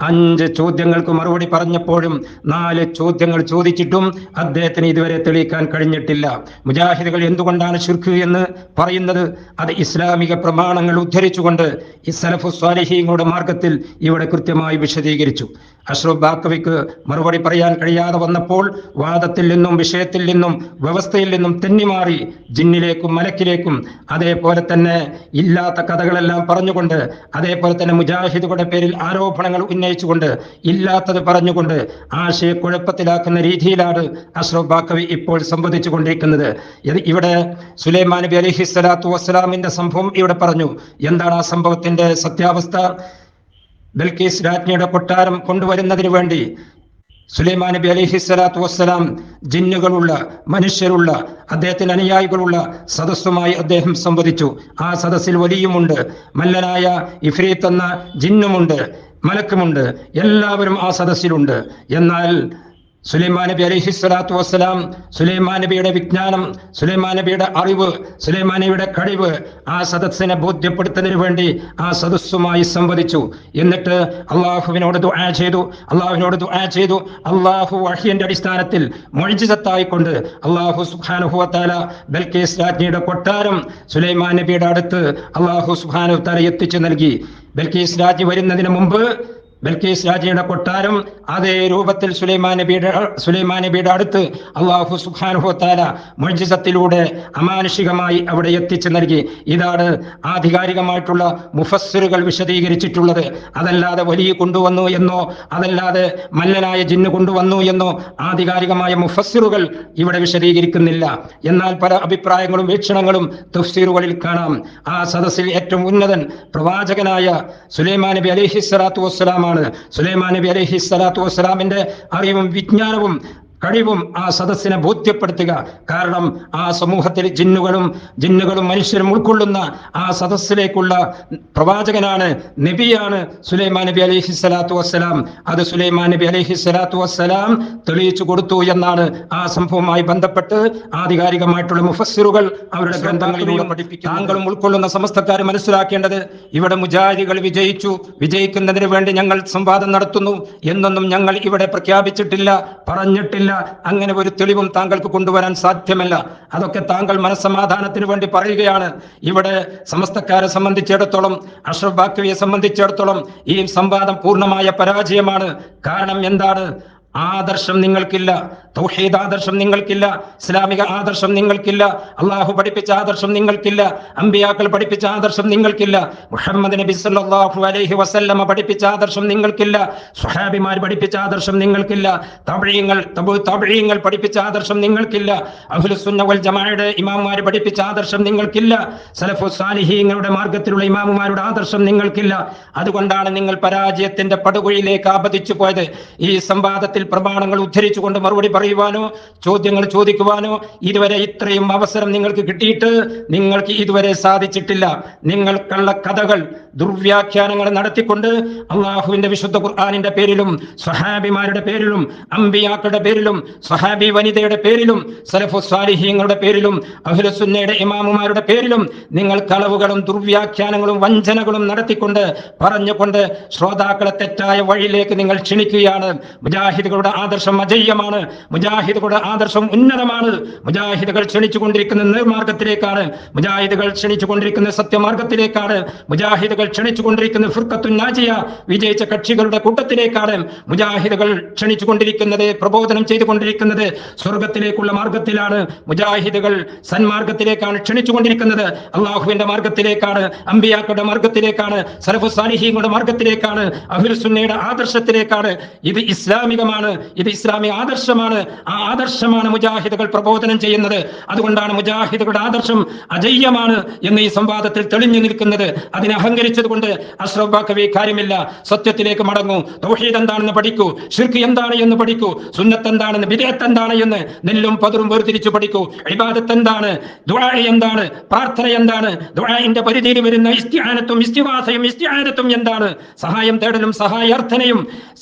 5 ചോദ്യങ്ങൾക്ക് മറുപടി പറഞ്ഞപ്പോഴും 4 ചോദ്യങ്ങൾ ചോദിച്ചിട്ടും അദ്ദേഹത്തിന് ഇതുവരെ തെളിയിക്കാൻ കഴിഞ്ഞിട്ടില്ല. മുജാഹിദുകൾ എന്തുകൊണ്ടാണ് ശിർക്ക് എന്ന് പറയുന്നത്? അത് ഇസ്ലാമിക പ്രമാണങ്ങൾ ഉദ്ധരിച്ചുകൊണ്ട് ഈ സലഫുസ് സ്വാലിഹീങ്ങളുടെ മാർഗത്തിൽ ഇവിടെ കൃത്യമായി വിശദീകരിച്ചു. അഷ്റഫ് ബാക്കവിക്ക് മറുപടി പറയാൻ കഴിയാതെ വന്നപ്പോൾ വാദത്തിൽ നിന്നും വിഷയത്തിൽ നിന്നും വ്യവസ്ഥയിൽ നിന്നും തെന്നിമാറി ജിന്നിലേക്കും മലക്കിലേക്കും അതേപോലെ തന്നെ ഇല്ലാത്ത കഥകളെല്ലാം പറഞ്ഞുകൊണ്ട് അതേപോലെ തന്നെ മുജാഹിദുകളുടെ പേരിൽ ആരോപണങ്ങൾ ഉന്നയിച്ചുകൊണ്ട് ഇല്ലാത്തത് പറഞ്ഞുകൊണ്ട് ആശയക്കുഴപ്പത്തിലാക്കുന്ന രീതിയിലാണ് അഷ്റഫ് ബാക്കവി ഇപ്പോൾ സംവദിച്ചു കൊണ്ടിരിക്കുന്നത്. ഇവിടെ സുലൈമാൻ നബി അലൈഹിസ്സലാത്തു വസ്സലാമിന്റെ സംഭവം ഇവിടെ പറഞ്ഞു. എന്താണ് ആ സംഭവത്തിന്റെ സത്യാവസ്ഥ? ബൽക്കീസ് രാജ്ഞിയുടെ കൊട്ടാരം കൊണ്ടുവരുന്നതിന് വേണ്ടി സുലൈമാൻ നബി അലൈഹിസ്സലാത്തു വസ്സലാം ജിന്നുകളുള്ള മനുഷ്യരുള്ള അദ്ദേഹത്തിന് അനുയായികളുള്ള സദസ്സുമായി അദ്ദേഹം സംവദിച്ചു. ആ സദസ്സിൽ വലിയുമുണ്ട്, മല്ലനായ ഇഫ്രീത്ത് എന്ന ജിന്നുമുണ്ട്, മലക്കുമുണ്ട്, എല്ലാവരും ആ സദസ്സിലുണ്ട്. എന്നാൽ സുലൈമാൻ നബി അലൈഹിസ്സലാത്തു വസ്സലാം സുലൈമാൻ നബിയുടെ വിജ്ഞാനം, സുലൈമാൻ നബിയുടെ അറിവ്, സുലൈമാൻ നബിയുടെ കഴിവ് ആ സദസ്സിനെ ബോധ്യപ്പെടുത്തുന്നതിന് വേണ്ടി ആ സദസ്സുമായി സംവദിച്ചു. എന്നിട്ട് അള്ളാഹുവിനോട് ദുആ ചെയ്തു. അള്ളാഹു വഹ്യിന്റെ അടിസ്ഥാനത്തിൽ മുഅ്ജിസത്തായിക്കൊണ്ട് അള്ളാഹു സുബ്ഹാനഹു വ തആല ബൽഖീസ് രാജ്ഞിയുടെ കൊട്ടാരം സുലൈമാൻ നബിയുടെ അടുത്ത് അള്ളാഹു സുബ്ഹാനഹു വ തആല എത്തിച്ചു നൽകി. ബൽഖീസ് രാജ്ഞി വരുന്നതിന് മുമ്പ് ബൽഖീസ് രാജ്ഞിയുടെ കൊട്ടാരം അതേ രൂപത്തിൽ സുലൈമാൻ നബിയുടെ അടുത്ത് അള്ളാഹു സുബ്ഹാനഹു വ തആല മുഅ്ജിസത്തിലൂടെ അമാനുഷികമായി അവിടെ എത്തിച്ചു നൽകി. ഇതാണ് ആധികാരികമായിട്ടുള്ള മുഫസ്സിറുകൾ വിശദീകരിച്ചിട്ടുള്ളത്. അതല്ലാതെ വലിയ കൊണ്ടുവന്നു എന്നോ അതല്ലാതെ മല്ലനായ ജിന്ന് കൊണ്ടുവന്നു എന്നോ ആധികാരികമായ മുഫസ്സിറുകൾ ഇവിടെ വിശദീകരിക്കുന്നില്ല. എന്നാൽ പല അഭിപ്രായങ്ങളും വീക്ഷണങ്ങളും തഫ്സീറുകളിൽ കാണാം. ആ സദസ്സിൽ ഏറ്റവും ഉന്നതൻ പ്രവാചകനായ സുലൈമാൻ നബി അലൈഹിസ്സലാത്തു വസ്സലാമാണ്. സുലൈമാൻ നബി അലൈഹിസ്സലാത്തു വസ്സലാമിന്റെ അറിവും വിജ്ഞാനവും കഴിവും ആ സദസ്സിനെ ബോധ്യപ്പെടുത്തുക. കാരണം ആ സമൂഹത്തിൽ ജിന്നുകളും മനുഷ്യരും ഉൾക്കൊള്ളുന്ന ആ സദസ്സിലേക്കുള്ള പ്രവാചകനാണ്, നബിയാണ് സുലൈമാൻ നബി അലൈഹിസ്സലാത്തു വസ്സലാം. അത് സുലൈമാൻ നബി അലൈഹിസ്സലാത്തു വസ്സലാം തെളിയിച്ചു കൊടുത്തു എന്നാണ് ആ സംഭവവുമായി ബന്ധപ്പെട്ട് ആധികാരികമായിട്ടുള്ള മുഫസ്സിറുകൾ അവരുടെ ഗ്രന്ഥങ്ങളിലൂടെ പഠിപ്പിക്കും. താങ്കളും ഉൾക്കൊള്ളുന്ന സമസ്തക്കാർ മനസ്സിലാക്കേണ്ടത്, ഇവിടെ മുജാഹിദികൾ വിജയിക്കുന്നതിന് വേണ്ടി ഞങ്ങൾ സംവാദം നടത്തുന്നു എന്നൊന്നും ഞങ്ങൾ ഇവിടെ പ്രഖ്യാപിച്ചിട്ടില്ല, പറഞ്ഞിട്ടില്ല. അങ്ങനെ ഒരു തെളിവും താങ്കൾക്ക് കൊണ്ടുവരാൻ സാധ്യമല്ല. അതൊക്കെ താങ്കൾ മനസ്സമാധാനത്തിന് വേണ്ടി പറയുകയാണ്. ഇവിടെ സമസ്തക്കാരെ സംബന്ധിച്ചിടത്തോളം, അഷ്റഫ് ബാക്കവിയെ സംബന്ധിച്ചിടത്തോളം ഈ സംവാദം പൂർണ്ണമായ പരാജയമാണ്. കാരണം എന്താണ്? ആദർശം നിങ്ങൾക്കില്ല, തൗഹീദ് ആദർശം നിങ്ങൾക്കില്ല, ഇസ്ലാമിക ആദർശം നിങ്ങൾക്കില്ല, അള്ളാഹു പഠിപ്പിച്ച ആദർശം നിങ്ങൾക്കില്ല, അമ്പിയാക്കൾ പഠിപ്പിച്ച ആദർശം നിങ്ങൾക്കില്ല, മുഹമ്മദ് നബി സല്ലല്ലാഹു അലൈഹി വസല്ലമ പഠിപ്പിച്ച ആദർശം നിങ്ങൾക്കില്ല, സ്വഹാബിമാർ പഠിപ്പിച്ച ആദർശം നിങ്ങൾക്കില്ല, തബഈങ്ങൾ പഠിപ്പിച്ച ആദർശം നിങ്ങൾക്കില്ല, അഹ്ലുസ് സുന്ന വൽ ജമാഅയുടെ ഇമാമുമാർ പഠിപ്പിച്ച ആദർശം നിങ്ങൾക്കില്ല, സലഫുസ് സാലിഹീങ്ങളുടെ മാർഗത്തിലുള്ള ഇമാമുമാരുടെ ആദർശം നിങ്ങൾക്കില്ല. അതുകൊണ്ടാണ് നിങ്ങൾ പരാജയത്തിന്റെ പടുകുഴിയിലേക്ക് ആപതിച്ചു പോയത്. ഈ സംവാദത്തിൽ പ്രമാണങ്ങൾ ഉദ്ധരിച്ചുകൊണ്ട് മറുപടി പറയുവാനോ ചോദ്യങ്ങൾ ചോദിക്കുവാനോ ഇതുവരെ ഇത്രയും അവസരം നിങ്ങൾക്ക് കിട്ടിയിട്ട് നിങ്ങൾക്ക് ഇതുവരെ സാധിച്ചിട്ടില്ല. നിങ്ങൾ കള്ളക്കഥകൾ, ദുർവ്യാഖ്യാനങ്ങൾ നടത്തിക്കൊണ്ട് അള്ളാഹുവിന്റെ വിശുദ്ധ ഖുർആനിന്റെ പേരിലും സ്വഹാബിമാരുടെ പേരിലും അമ്പിയാക്കളുടെ പേരിലും സ്വഹാബി വനിതയുടെ പേരിലും സലഫുസ് സാലിഹീങ്ങളുടെ പേരിലും അഹ്ലുസ് സുന്നയുടെ ഇമാമുമാരുടെ പേരിലും നിങ്ങൾ കളവുകളും ദുർവ്യാഖ്യാനങ്ങളും വഞ്ചനകളും നടത്തിക്കൊണ്ട് പറഞ്ഞുകൊണ്ട് ശ്രോതാക്കളെ തെറ്റായ വഴിയിലേക്ക് നിങ്ങൾ ക്ഷണിക്കുകയാണ്. മുജാഹിദുകളുടെ ആദർശം അജയ്യമാണ്, മുജാഹിദുകളുടെ ആദർശം ഉന്നതമാണ്. മുജാഹിദുകൾ ക്ഷണിച്ചുകൊണ്ടിരിക്കുന്ന നേർമാർഗത്തിലേക്കാണ്, മുജാഹിദുകൾ ക്ഷണിച്ചുകൊണ്ടിരിക്കുന്ന സത്യമാർഗത്തിലേക്കാണ്, മുജാഹിദുകൾ ക്ഷണിച്ചുകൊണ്ടിരിക്കുന്ന ഫിർഖത്തുൻ നാജിയ വിജയിച്ച കക്ഷികളുടെ കൂട്ടത്തിലേക്കാണ്. മുജാഹിദുകൾ ക്ഷണിച്ചുകൊണ്ടിരിക്കുന്നത്, പ്രബോധനം ചെയ്തുകൊണ്ടിരിക്കുന്നത് സ്വർഗത്തിലേക്കുള്ള മാർഗത്തിലാണ്. മുജാഹിദുകൾ സന്മാർഗത്തിലേക്കാണ് ക്ഷണിച്ചുകൊണ്ടിരിക്കുന്നത്, അള്ളാഹുവിന്റെ മാർഗത്തിലേക്കാണ്, അമ്പിയാക്കളുടെ മാർഗത്തിലേക്കാണ്, സലഫുസ് സാലിഹീങ്ങളുടെ മാർഗത്തിലേക്കാണ്, അഹ്ലുസ് സുന്നയുടെ ആദർശത്തിലേക്കാണ്. ഇത് ഇസ്ലാമികമാണ്, ഇത് ഇസ്ലാമിക ആദർശമാണ്. ആ ആദർശമാണ് മുജാഹിദുകൾ പ്രബോധനം ചെയ്യുന്നത്. അതുകൊണ്ടാണ് മുജാഹിദുകളുടെ ആദർശം അജയ്യമാണ് എന്ന് ഈ സംവാദത്തിൽ തെളിഞ്ഞു നിൽക്കുന്നത്. അതിനെ അഹങ്കരിച്ചത് കൊണ്ട് അഷ്റഫ് ബാക്കവി കാര്യമില്ല, സത്യത്തിലേക്ക് മടങ്ങൂ, തൗഹീദ് എന്താണെന്ന് പഠിക്കൂ, ശിർക്ക് എന്താണ് എന്ന് പഠിക്കൂ, സുന്നത്ത് എന്താണെന്ന്, ബിദ്അത്ത് എന്താണ് എന്ന് നെല്ലും പതിറും വേർതിരിച്ചു പഠിക്കൂ, ഇബാദത്ത് എന്താണ്, ദുആ എന്താണ്, പ്രാർത്ഥന എന്താണ്, ദുആഇന്റെ പരിധിയിൽ വരുന്ന ഇസ്തിആനത്തും ഇസ്തിഗാസയും ഇസ്തിആനത്തും എന്താണ്, സഹായം തേടലും സഹായാർത്ഥനയും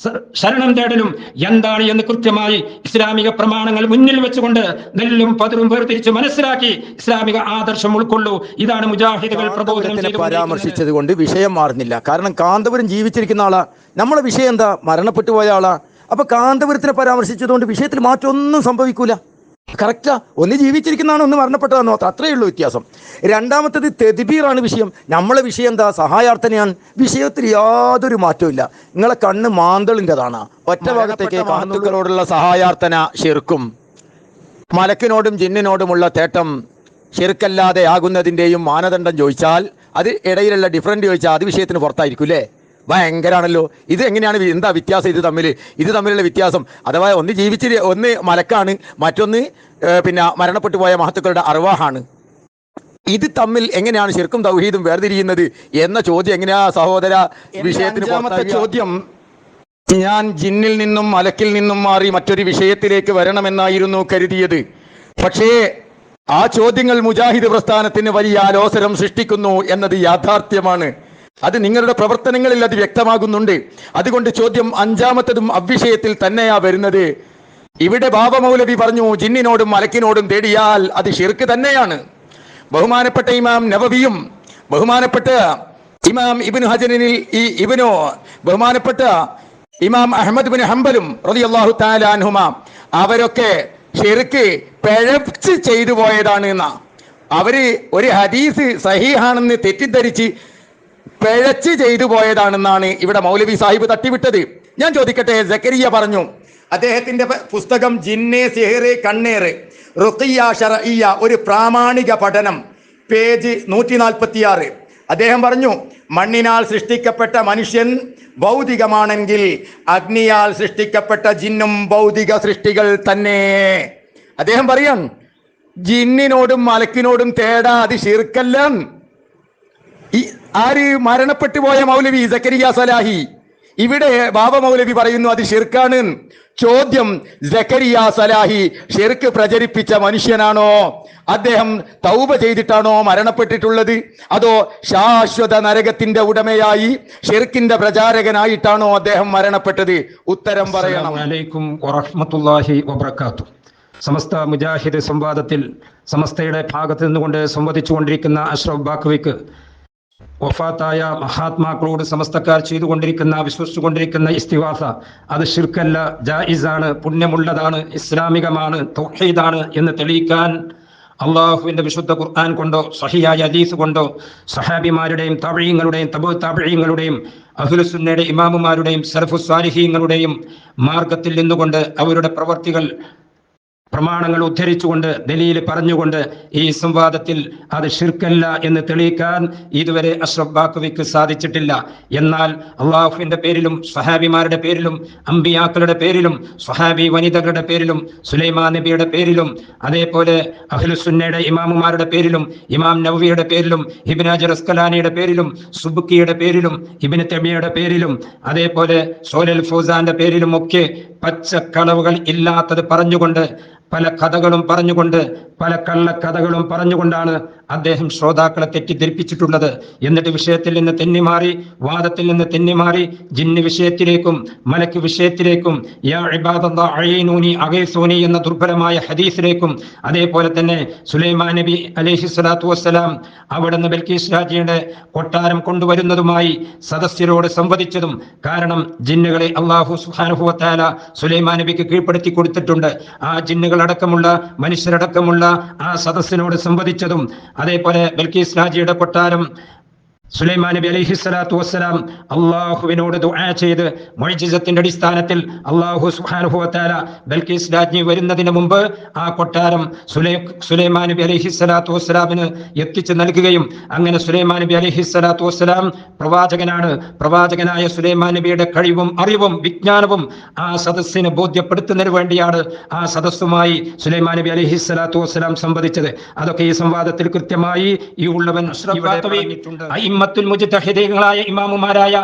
ശരണം തേടലും എന്താണ് എന്ന് കൃത്യമായി ഇസ്ലാമിക പ്രമാണങ്ങൾ മുന്നിൽ വെച്ചുകൊണ്ട് നെല്ലും പതിറും വേർതിരിച്ച് മനസ്സിലാക്കി ഇസ്ലാമിക ആദർശം ഉൾക്കൊള്ളൂ. ഇതാണ് മുജാഹിദുകൾ പ്രബോധനം പരാമർശിച്ചത് കൊണ്ട് വിഷയം മാറുന്നില്ല. കാരണം കാന്തപുരം ജീവിച്ചിരിക്കുന്ന ആളാ, നമ്മളെ വിഷയം എന്താ, മരണപ്പെട്ടു പോയ ആളാ. അപ്പൊ കാന്തപുരത്തിനെ പരാമർശിച്ചതുകൊണ്ട് വിഷയത്തിൽ മാറ്റമൊന്നും സംഭവിക്കൂല. കറക്റ്റാ, ഒന്ന് ജീവിച്ചിരിക്കുന്നതാണ്, ഒന്ന് മരണപ്പെട്ടതാണോ, അത്രയേ ഉള്ളൂ വ്യത്യാസം. രണ്ടാമത്തത് തെദ്ബീറാണ് വിഷയം. നമ്മളെ വിഷയം എന്താ, സഹായാർത്ഥനയാണ്. വിഷയത്തിൽ യാതൊരു മാറ്റവും ഇല്ല. നിങ്ങളെ കണ്ണ് മാന്തളിൻ്റെതാണ്. ഒറ്റ ഭാഗത്തേക്ക് കാന്തകളോടുള്ള സഹായാർത്ഥന ശിർക്കും, മലക്കിനോടും ജിന്നിനോടുമുള്ള തേട്ടം ശിർക്കല്ലാതെ ആകുന്നതിൻ്റെയും മാനദണ്ഡം ചോദിച്ചാൽ, അത് ഇടയിലുള്ള ഡിഫറൻറ്റ് ചോദിച്ചാൽ അത് വിഷയത്തിന് പുറത്തായിരിക്കും അല്ലേ? ഭയങ്കരാണല്ലോ. ഇത് എങ്ങനെയാണ്, എന്താ വ്യത്യാസം ഇത് തമ്മിലുള്ള വ്യത്യാസം? അഥവാ ഒന്ന് മലക്കാണ്, മറ്റൊന്ന് പിന്നെ മരണപ്പെട്ടു പോയ മഹത്തുക്കളുടെ അർവാഹാണ്. ഇത് തമ്മിൽ എങ്ങനെയാണ് ശിർക്കും തൗഹീദും വേർതിരിയുന്നത് എന്ന ചോദ്യം എങ്ങനെയാ സഹോദര വിഷയത്തിന്? ചോദ്യം ഞാൻ ജിന്നിൽ നിന്നും മലക്കിൽ നിന്നും മാറി മറ്റൊരു വിഷയത്തിലേക്ക് വരണമെന്നായിരുന്നു കരുതിയത്. പക്ഷേ ആ ചോദ്യങ്ങൾ മുജാഹിദ് പ്രസ്ഥാനത്തിന് വലിയ ആലോസരം സൃഷ്ടിക്കുന്നു എന്നത് യാഥാർത്ഥ്യമാണ്. അത് നിങ്ങളുടെ പ്രവർത്തനങ്ങളിൽ അത് വ്യക്തമാകുന്നുണ്ട്. അതുകൊണ്ട് ചോദ്യം അഞ്ചാമത്തതും അവിഷയത്തിൽ തന്നെയാ വരുന്നത്. ഇവിടെ ബാബ മൗലവി പറഞ്ഞു ജിന്നിനോടും മലക്കിനോടും തേടിയാൽ അത് ശിർക്ക് തന്നെയാണ്. ബഹുമാനപ്പെട്ട ഇമാം നവവിയും ബഹുമാനപ്പെട്ട ഇമാം ഇബ്നു ഹജറിനിൽ ബഹുമാനപ്പെട്ട ഇമാം അഹ്മദ് ബിൻ ഹംബലും റളിയല്ലാഹു തആല അൻഹുമാ അവരൊക്കെ ശിർക്ക് പിഴച്ച് ചെയ്തു പോയതാണ് എന്നാ. അവര് ഒരു ഹദീസ് സഹീഹാണെന്ന് തെറ്റിദ്ധരിച്ച് പിഴച്ച് ചെയ്തു പോയതാണെന്നാണ് ഇവിടെ മൗലവി സാഹിബ് തട്ടിവിട്ടത്. ഞാൻ ചോദിക്കട്ടെ, സക്കരിയ പറഞ്ഞു അദ്ദേഹത്തിന്റെ പുസ്തകം ജിന്നെ സിഹ്റ് കണ്ണേറ് റുഖിയ ശർഇയ്യ ഒരു പ്രാമാണിക പഠനം പേജ് 146 അദ്ദേഹം പറഞ്ഞു മണ്ണിനാൽ സൃഷ്ടിക്കപ്പെട്ട മനുഷ്യൻ ഭൗതികമാണെങ്കിൽ അഗ്നിയാൽ സൃഷ്ടിക്കപ്പെട്ട ജിന്നും ഭൗതിക സൃഷ്ടികൾ തന്നെ. അദ്ദേഹം പറയാൻ ജിന്നിനോടും മലക്കിനോടും തേടാ അത് ശിർക്കല്ല. ആര് മരണപ്പെട്ടു പോയ മൗലവി സക്കരിയ സലാഹി. ഇവിടെ ബാബ മൗലവി പറയുന്നു അത് ശിർക്കാണ്. ചോദ്യം, സക്കരിയ സലാഹി ഷിർക്ക് പ്രചരിപ്പിച്ച മനുഷ്യനാണോ? അദ്ദേഹം തൗബ ചെയ്തിട്ടാണോ മരണപ്പെട്ടിട്ടുള്ളത്? അതോ ശാശ്വത നരകത്തിന്റെ ഉടമയായി ഷിർക്കിന്റെ പ്രചാരകനായിട്ടാണോ അദ്ദേഹം മരണപ്പെട്ടത്? ഉത്തരം പറയണം. അസ്സലാമു അലൈക്കും വറഹ്മത്തുള്ളാഹി വബറകാതുഹു. സമസ്ത മുജാഹിദ് സംവാദത്തിൽ സമസ്തയുടെ ഭാഗത്ത് നിന്നുകൊണ്ട് സംവദിച്ചുകൊണ്ടിരിക്കുന്ന അഷ്റഫ് ബാഖവിക്ക് വഫാത്തായ മഹാത്മാക്കളോട് സമസ്തക്കാർ ചെയ്തുകൊണ്ടിരിക്കുന്ന വിശ്വസിച്ചുകൊണ്ടിരിക്കുന്ന ഇസ്തിഗാസ അത് ശിർക്കല്ല, ജായിസാണ്, പുണ്യമുള്ളതാണ്, ഇസ്ലാമികമാണ്, തൗഹീദാണ് എന്ന് തെളിയിക്കാൻ അള്ളാഹുവിന്റെ വിശുദ്ധ ഖുർആൻ കൊണ്ടോ സഹിയായ ഹദീസ് കൊണ്ടോ സഹാബിമാരുടെയും താബിഈങ്ങളുടെയും തബഉ താബിഈങ്ങളുടെയും അഹ്ലുസുന്നയുടെ ഇമാമുമാരുടെയും സലഫുസ് സാലിഹീങ്ങളുടെയും മാർഗത്തിൽ നിന്നുകൊണ്ട് അവരുടെ പ്രവർത്തികൾ പ്രമാണങ്ങൾ ഉദ്ധരിച്ചുകൊണ്ട് ദലീൽ പറഞ്ഞുകൊണ്ട് ഈ സംവാദത്തിൽ അത് ശിർക്കല്ല എന്ന് തെളിയിക്കാൻ ഇതുവരെ അഷ്റഫ് ബാഖവിക്ക് സാധിച്ചിട്ടില്ല. എന്നാൽ അള്ളാഹുവിന്റെ പേരിലും സ്വഹാബിമാരുടെ പേരിലും അമ്പിയാക്കളുടെ പേരിലും സ്വഹാബി വനിതകളുടെ പേരിലും സുലൈമാൻ നബിയുടെ പേരിലും അതേപോലെ അഹ്ലുസുന്നയുടെ ഇമാമുമാരുടെ പേരിലും ഇമാം നവവിയുടെ പേരിലും ഇബ്നു ഹജർ അസ്കലാനിയുടെ പേരിലും സുബ്കിയുടെ പേരിലും ഇബ്നു തൈമിയയുടെ പേരിലും അതേപോലെ സോലൽ ഫൗസാന്റെ പേരിലും ഒക്കെ പച്ചക്കളവുകൾ ഇല്ലാത്തത് പറഞ്ഞുകൊണ്ട് പല കഥകളും പറഞ്ഞുകൊണ്ട് പല കള്ളക്കഥകളും പറഞ്ഞുകൊണ്ടാണ് അദ്ദേഹം ശ്രോതാക്കളെ തെറ്റിദ്ധരിപ്പിച്ചിട്ടുള്ളത്. എന്നിട്ട് വിഷയത്തിൽ നിന്ന് തെന്നിമാറി, വാദത്തിൽ നിന്ന് തെന്നിമാറി ജിന്ന് വിഷയത്തിലേക്കും മലക്ക് വിഷയത്തിലേക്കും യാ ഇബാദല്ലാഹ് അഈനൂനി അഗീസൂനി എന്ന ദുർബലമായ ഹദീസിലേക്കും അതേപോലെ തന്നെ സുലൈമാൻ നബി അലൈഹി സ്വലാത്തു വസ്സലാം അവിടുന്ന് ബൽക്കീസ് രാജ്ഞിയുടെ കൊട്ടാരം കൊണ്ടുവരുന്നതുമായി സദസ്യരോട് സംവദിച്ചതും. കാരണം ജിന്നുകളെ അല്ലാഹു സുബ്ഹാനഹു വ തആല സുലൈമാൻ നബിക്ക് കീഴ്പ്പെടുത്തി കൊടുത്തിട്ടുണ്ട്. ആ ജിന്നുകളടക്കമുള്ള മനുഷ്യരടക്കമുള്ള ആ സദസ്സിനോട് സംവദിച്ചതും അതേപോലെ ബൽക്കീസ് രാജ്ഞിയുടെ കൊട്ടാരം സുലൈമാൻ നബി അലൈഹി സ്വലാത്തു വസ്സലാം അള്ളാഹുവിനോട് ദുആ ചെയ്ത് മുഅ്ജിസത്തിന്റെ അടിസ്ഥാനത്തിൽ അള്ളാഹു സുബ്ഹാനഹു വ തആല ബൽക്കീസ് രാജ്ഞി വരുന്നതിന് മുമ്പ് ആ കൊട്ടാരം സുലൈമാൻ നബി അലൈഹി സ്വലാത്തു വസ്സലാമിന് എത്തിച്ചു നൽകുകയും അങ്ങനെ സുലൈമാൻ നബി അലൈഹി സ്വലാത്തു വസ്സലാം പ്രവാചകനാണ്. പ്രവാചകനായ സുലൈമാൻ നബിയുടെ കഴിവും അറിവും വിജ്ഞാനവും ആ സദസ്സിന് ബോധ്യപ്പെടുത്തുന്നതിന് വേണ്ടിയാണ് ആ സദസ്സുമായി സുലൈമാൻ നബി അലൈഹി സ്വലാത്തു വസ്സലാം സംവദിച്ചത്. അതൊക്കെ ഈ സംവാദത്തിൽ കൃത്യമായി ഈ ഉള്ളവൻ മുജ്തഹിദീങ്ങളായ ഇമാമുമാരായ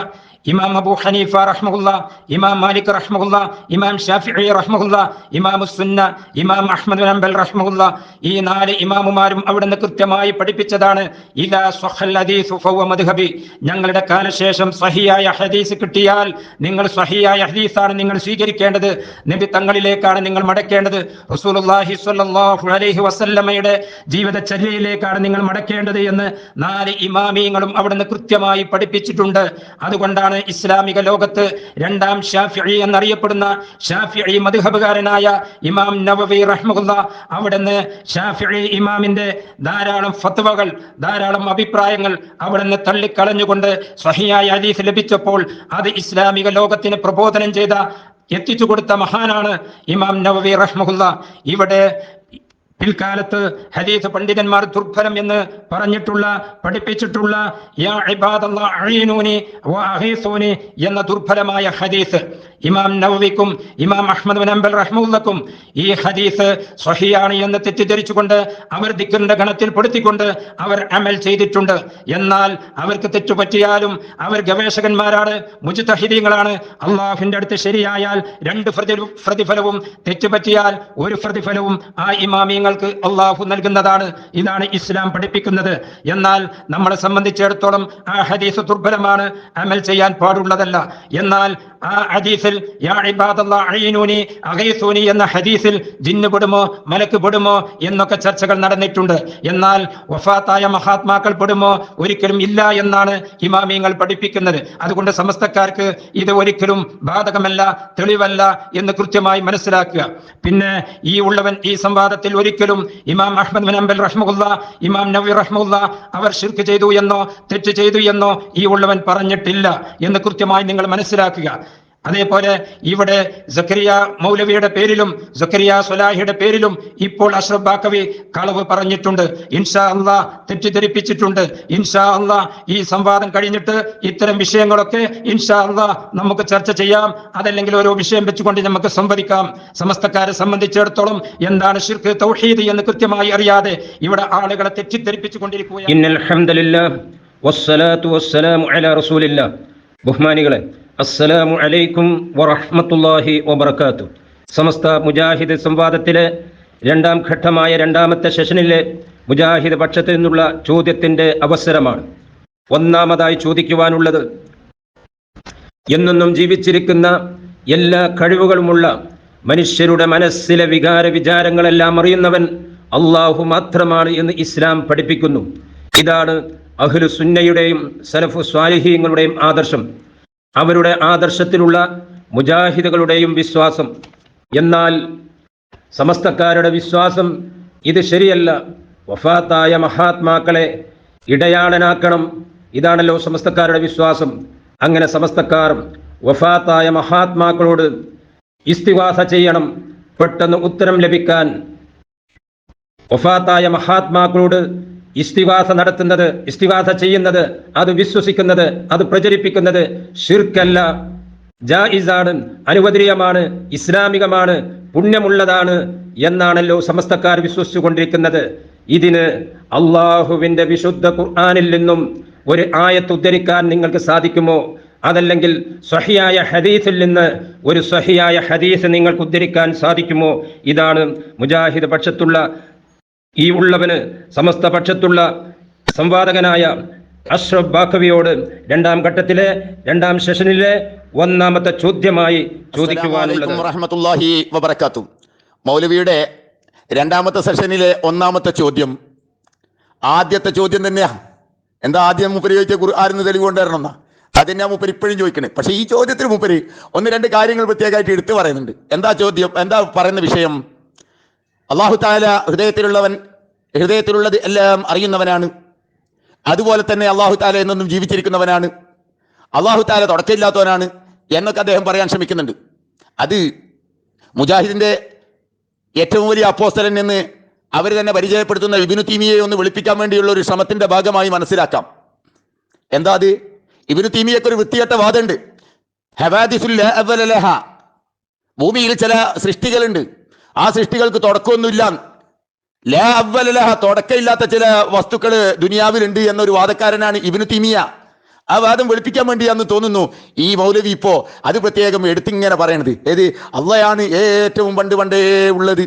ഇമാം അബൂ ഹനീഫ റഹ്മഹുല്ലാ, ഇമാം മാലിക് റഹ്മഹുല്ലാ, ഇമാം ഷാഫിഈ റഹ്മഹുല്ലാ, ഇമാം സുന്ന, ഇമാം അഹ്മദ് ബിൻ ഹംബൽ റഹ്മഹുല്ലാ, ഈ 4 ഇമാമുമാരും അവിടുന്ന് കൃത്യമായി പഠിപ്പിച്ചതാണ് ഇദാ സ്വഹൽ ഹദീസു ഫഹുവ മദ്ഹബി. ഞങ്ങളുടെ കാലശേഷം സ്വഹിയായ ഹദീസ് കിട്ടിയാൽ നിങ്ങൾ സ്വഹിയായ ഹദീസാണ് നിങ്ങൾ സ്വീകരിക്കേണ്ടത്, നബി തങ്ങളിലേക്കാണ് നിങ്ങൾ മടക്കേണ്ടത്, റസൂലുള്ളാഹി സ്വല്ലല്ലാഹു അലൈഹി വസല്ലമയുടെ ജീവിതചര്യയിലേക്കാണ് നിങ്ങൾ മടക്കേണ്ടത് എന്ന് 4 ഇമാമിയങ്ങളും അവിടുന്ന് കൃത്യമായി പഠിപ്പിച്ചിട്ടുണ്ട്. അതുകൊണ്ടാണ് ഇസ്ലാമിക ലോകത്ത് 2ാം ഷാഫിഈ എന്നറിയപ്പെടുന്ന ഷാഫിഈ മദ്ഹബുകാരനായ ഇമാം നവവി റഹ്മഹുല്ലാ അവിടുന്ന് ഷാഫിഈ ഇമാമിന്റെ ധാരാളം ഫത്വകൾ, ധാരാളം അഭിപ്രായങ്ങൾ അവിടുന്ന് തള്ളിക്കളഞ്ഞുകൊണ്ട് സ്വഹിയായ ഹദീസ് ലഭിച്ചപ്പോൾ അത് ഇസ്ലാമിക ലോകത്തിന് പ്രബോധനം ചെയ്ത എത്തിച്ചു കൊടുത്ത മഹാനാണ് ഇമാം നവവി റഹ്മഹുല്ലാ. ഇവിടെ പിൽക്കാലത്ത് ഹദീസ് പണ്ഡിതന്മാർ ദുർബലം എന്ന് പഠിപ്പിച്ചിട്ടുള്ള യാ ഇബാദല്ലാഹ് അഈനൂനി വഅഗീസൂനി എന്ന ദുർബലമായ ഹദീസ് ഇമാം നവവിക്കും ഇമാം അഹ്മദ് ബിൻ ഹംബൽ റഹ്മത്തുള്ളാഹിക്കും ഈ ഹദീസ് സ്വഹീഹാണ് എന്ന് തെറ്റിദ്ധരിച്ചുകൊണ്ട് അവർ ദിക്റിന്റെ ഗണത്തിൽ പെടുത്തിക്കൊണ്ട് അവർ അമൽ ചെയ്തിട്ടുണ്ട്. എന്നാൽ അവർക്ക് തെറ്റുപറ്റിയാലും അവർ ഗവേഷകന്മാരാണ്, മുജ്തഹിദീങ്ങളാണ്. അള്ളാഹുവിന്റെ അടുത്ത് ശരിയായാൽ 2 പ്രതിഫലവും, തെറ്റുപറ്റിയാൽ 1 പ്രതിഫലവും ആ ഇമാമിയങ്ങൾക്ക് അള്ളാഹു നൽകുന്നതാണ്. ഇതാണ് ഇസ്ലാം പഠിപ്പിക്കുന്നത്. എന്നാൽ നമ്മളെ സംബന്ധിച്ചിടത്തോളം ആ ഹദീസ് ദുർബലമാണ്, അമൽ ചെയ്യാൻ പാടുള്ളതല്ല. എന്നാൽ ആ ഹദീസിൽ യാ ഇബാദല്ലാഹ് അഈനൂനി അഗീസൂനി എന്ന ഹദീസിൽ ജിന്ന് പെടുമോ മലക്ക് പെടുമോ എന്നൊക്കെ ചർച്ചകൾ നടന്നിട്ടുണ്ട്. എന്നാൽ വഫാത്തായ മഹാത്മാക്കൾ പെടുമോ? ഒരിക്കലും ഇല്ല എന്നാണ് ഇമാമിയങ്ങൾ പഠിപ്പിക്കുന്നത്. അതുകൊണ്ട് സമസ്തക്കാർക്ക് ഇത് ഒരിക്കലും ബാധകമല്ല, തെളിവല്ല എന്ന് കൃത്യമായി മനസ്സിലാക്കുക. പിന്നെ ഈ ഉള്ളവൻ ഈ സംവാദത്തിൽ ഒരിക്കലും ഇമാം അഹ്മദ് ബിൻ ഹംബൽ റഹ്മത്തുള്ളാഹി, ഇമാം നവവി റഹ്മത്തുള്ളാഹി അവർ ശിർക്ക് ചെയ്തു എന്നോ തെറ്റ് ചെയ്തു എന്നോ ഈ ഉള്ളവൻ പറഞ്ഞിട്ടില്ല എന്ന് കൃത്യമായി നിങ്ങൾ മനസ്സിലാക്കുക. അതേപോലെ ഇവിടെ സക്കരിയ മൗലവിയുടെ പേരിലും സക്കരിയ സ്വലാഹിയുടെ പേരിലും ഇപ്പോൾ അഷ്റഫ് ബാക്കവി കളവ് പറഞ്ഞിട്ടുണ്ട്. ഇൻഷാ അള്ളാഹ് തെറ്റിദ്ധരിപ്പിച്ചിട്ടുണ്ട്. ഇൻഷാ അള്ളാഹ് ഈ സംവാദം കഴിഞ്ഞിട്ട് ഇത്തരം വിഷയങ്ങളൊക്കെ ഇൻഷാ അള്ളാഹ് നമുക്ക് ചർച്ച ചെയ്യാം. അതല്ലെങ്കിൽ ഓരോ വിഷയം വെച്ചുകൊണ്ട് നമുക്ക് സംവദിക്കാം. സമസ്തക്കാരെ സംബന്ധിച്ചിടത്തോളം എന്താണ് ശിർക്ക് തൗഹീദ് എന്ന് കൃത്യമായി അറിയാതെ ഇവിടെ ആളുകളെ തെറ്റിദ്ധരിപ്പിച്ചു കൊണ്ടിരിക്കുകയാണ്. ഇന്നൽ ഹംദലില്ലാഹ് വസ്സലാത്തു വസ്സലാമു അലാ റസൂലില്ലാഹ്. ബഹുമാനികളെ, അസ്സലാമു അലൈക്കും വറഹ്മത്തുള്ളാഹി വബറകാതുഹു. സമസ്ത മുജാഹിദ് സംവാദത്തിലെ 2ാം ഘട്ടമായ 2ാമത്തെ സെഷനിലെ മുജാഹിദ് പക്ഷത്തിൽ നിന്നുള്ള ചോദ്യത്തിന്റെ അവസരമാണ്. ഒന്നാമതായി ചോദിക്കുവാനുള്ളത്, എന്നെന്നും ജീവിച്ചിരിക്കുന്ന എല്ലാ കഴിവുകളുമുള്ള മനുഷ്യരുടെ മനസ്സിലെ വിചാരങ്ങളെല്ലാം അറിയുന്നവൻ അള്ളാഹു മാത്രമാണ് എന്ന് ഇസ്ലാം പഠിപ്പിക്കുന്നു. ഇതാണ് അഹ്ലു സുന്നയുടെയും സലഫു സ്വാലിഹീങ്ങളുടെയും ആദർശം, അവരുടെ ആദർശത്തിലുള്ള മുജാഹിദുകളുടെയും വിശ്വാസം. എന്നാൽ സമസ്തക്കാരുടെ വിശ്വാസം ഇത് ശരിയല്ല. വഫാത്തായ മഹാത്മാക്കളെ ഇടയാളനാക്കണം, ഇതാണല്ലോ സമസ്തക്കാരുടെ വിശ്വാസം. അങ്ങനെ സമസ്തക്കാർ വഫാത്തായ മഹാത്മാക്കളോട് ഇസ്തിഗാസ ചെയ്യണം, പെട്ടെന്ന് ഉത്തരം ലഭിക്കാൻ. വഫാത്തായ മഹാത്മാക്കളോട് ഇസ്തിഗാസ ചെയ്യുന്നത്, അത് വിശ്വസിക്കുന്നത്, അത് പ്രചരിപ്പിക്കുന്നത് ശിർക്കല്ല, ജായിസാണ്, അനുവദനീയമാണ്, ഇസ്ലാമികമാണ്, പുണ്യമുള്ളതാണ് എന്നാണല്ലോ സമസ്തക്കാർ വിശ്വസിച്ചു കൊണ്ടിരിക്കുന്നത്. ഇതിന് അള്ളാഹുവിന്റെ വിശുദ്ധ ഖുർആനിൽ നിന്നും ഒരു ആയത്ത് ഉദ്ധരിക്കാൻ നിങ്ങൾക്ക് സാധിക്കുമോ? അതല്ലെങ്കിൽ സ്വഹിയായ ഹദീസിൽ നിന്ന് ഒരു സ്വഹിയായ ഹദീസ് നിങ്ങൾക്ക് ഉദ്ധരിക്കാൻ സാധിക്കുമോ? ഇതാണ് മുജാഹിദ് പക്ഷത്തുള്ള ഈ ഉള്ളവന് സമസ്ത പക്ഷത്തുള്ള സംവാദകനായ അഷ്റഫ് ബാക്കവിയോട് 2ാം ഘട്ടത്തിലെ 2ാം സെഷനിലെ 1ാമത്തെ ചോദ്യമായി ചോദിക്കുവാനുള്ളത്. റഹ്മത്തുള്ളാഹി വബറകാതുഹു. മൗലവിയുടെ 2ാമത്തെ സെഷനിലെ 1ാമത്തെ ചോദ്യം ആദ്യത്തെ ചോദ്യം തന്നെയാ. എന്താ ആദ്യം മൂപ്പര് ചോദിച്ച ഖുർആനിൽ തെളിവ് കൊണ്ടുവരണം, അതന്നെയാ മൂപ്പര് ഇപ്പോഴും ചോദിക്കണേ. പക്ഷെ ഈ ചോദ്യത്തിന് മൂപ്പര് 1-2 കാര്യങ്ങൾ പ്രത്യേകമായിട്ട് എടുത്തു പറയുന്നുണ്ട്. എന്താ ചോദ്യം, എന്താ പറയുന്ന വിഷയം? അല്ലാഹു തആല ഹൃദയത്തിലുള്ളത് എല്ലാം അറിയുന്നവനാണ്. അതുപോലെ തന്നെ അല്ലാഹു തആല എന്നും ജീവിച്ചിരിക്കുന്നവനാണ്. അല്ലാഹു തആല തുടക്കമില്ലാത്തവനാണ് എന്നൊക്കെ അദ്ദേഹം പറയാൻ ശ്രമിക്കുന്നുണ്ട്. അത് മുജാഹിദിന്റെ ഏറ്റവും വലിയ അപ്പോസ്തലൻ എന്ന് അവർ തന്നെ പരിചയപ്പെടുത്തുന്ന ഇബ്നു തീമിയയെ ഒന്ന് വിളിപ്പിക്കാൻ വേണ്ടിയുള്ള ഒരു ശ്രമത്തിന്റെ ഭാഗമായി മനസ്സിലാക്കാം. എന്താ അത്? ഇബ്നു തീമിയക്ക് ഒരു വൃത്തികെട്ട വാദമുണ്ട്. ഹവാദിസുൽ ലാ അവ്വല ലഹാ, ഭൂമിയിൽ ചില സൃഷ്ടികളുണ്ട്, ആ സൃഷ്ടികൾക്ക് തുടക്കമൊന്നുമില്ല. ലാ അവ്വല ലഹാ, തുടക്കമില്ലാത്ത ചില വസ്തുക്കൾ ദുനിയാവിലുണ്ട് എന്നൊരു വാദക്കാരനാണ് ഇബ്നു തീമിയ. ആ വാദം വെളുപ്പിക്കാൻ വേണ്ടിയാന്ന് തോന്നുന്നു ഈ മൗലവി ഇപ്പോ അത് പ്രത്യേകം എടുത്തിങ്ങനെ പറയണത്. ഏത്? അള്ളയാണ് ഏറ്റവും പണ്ടേ ഉള്ളത്,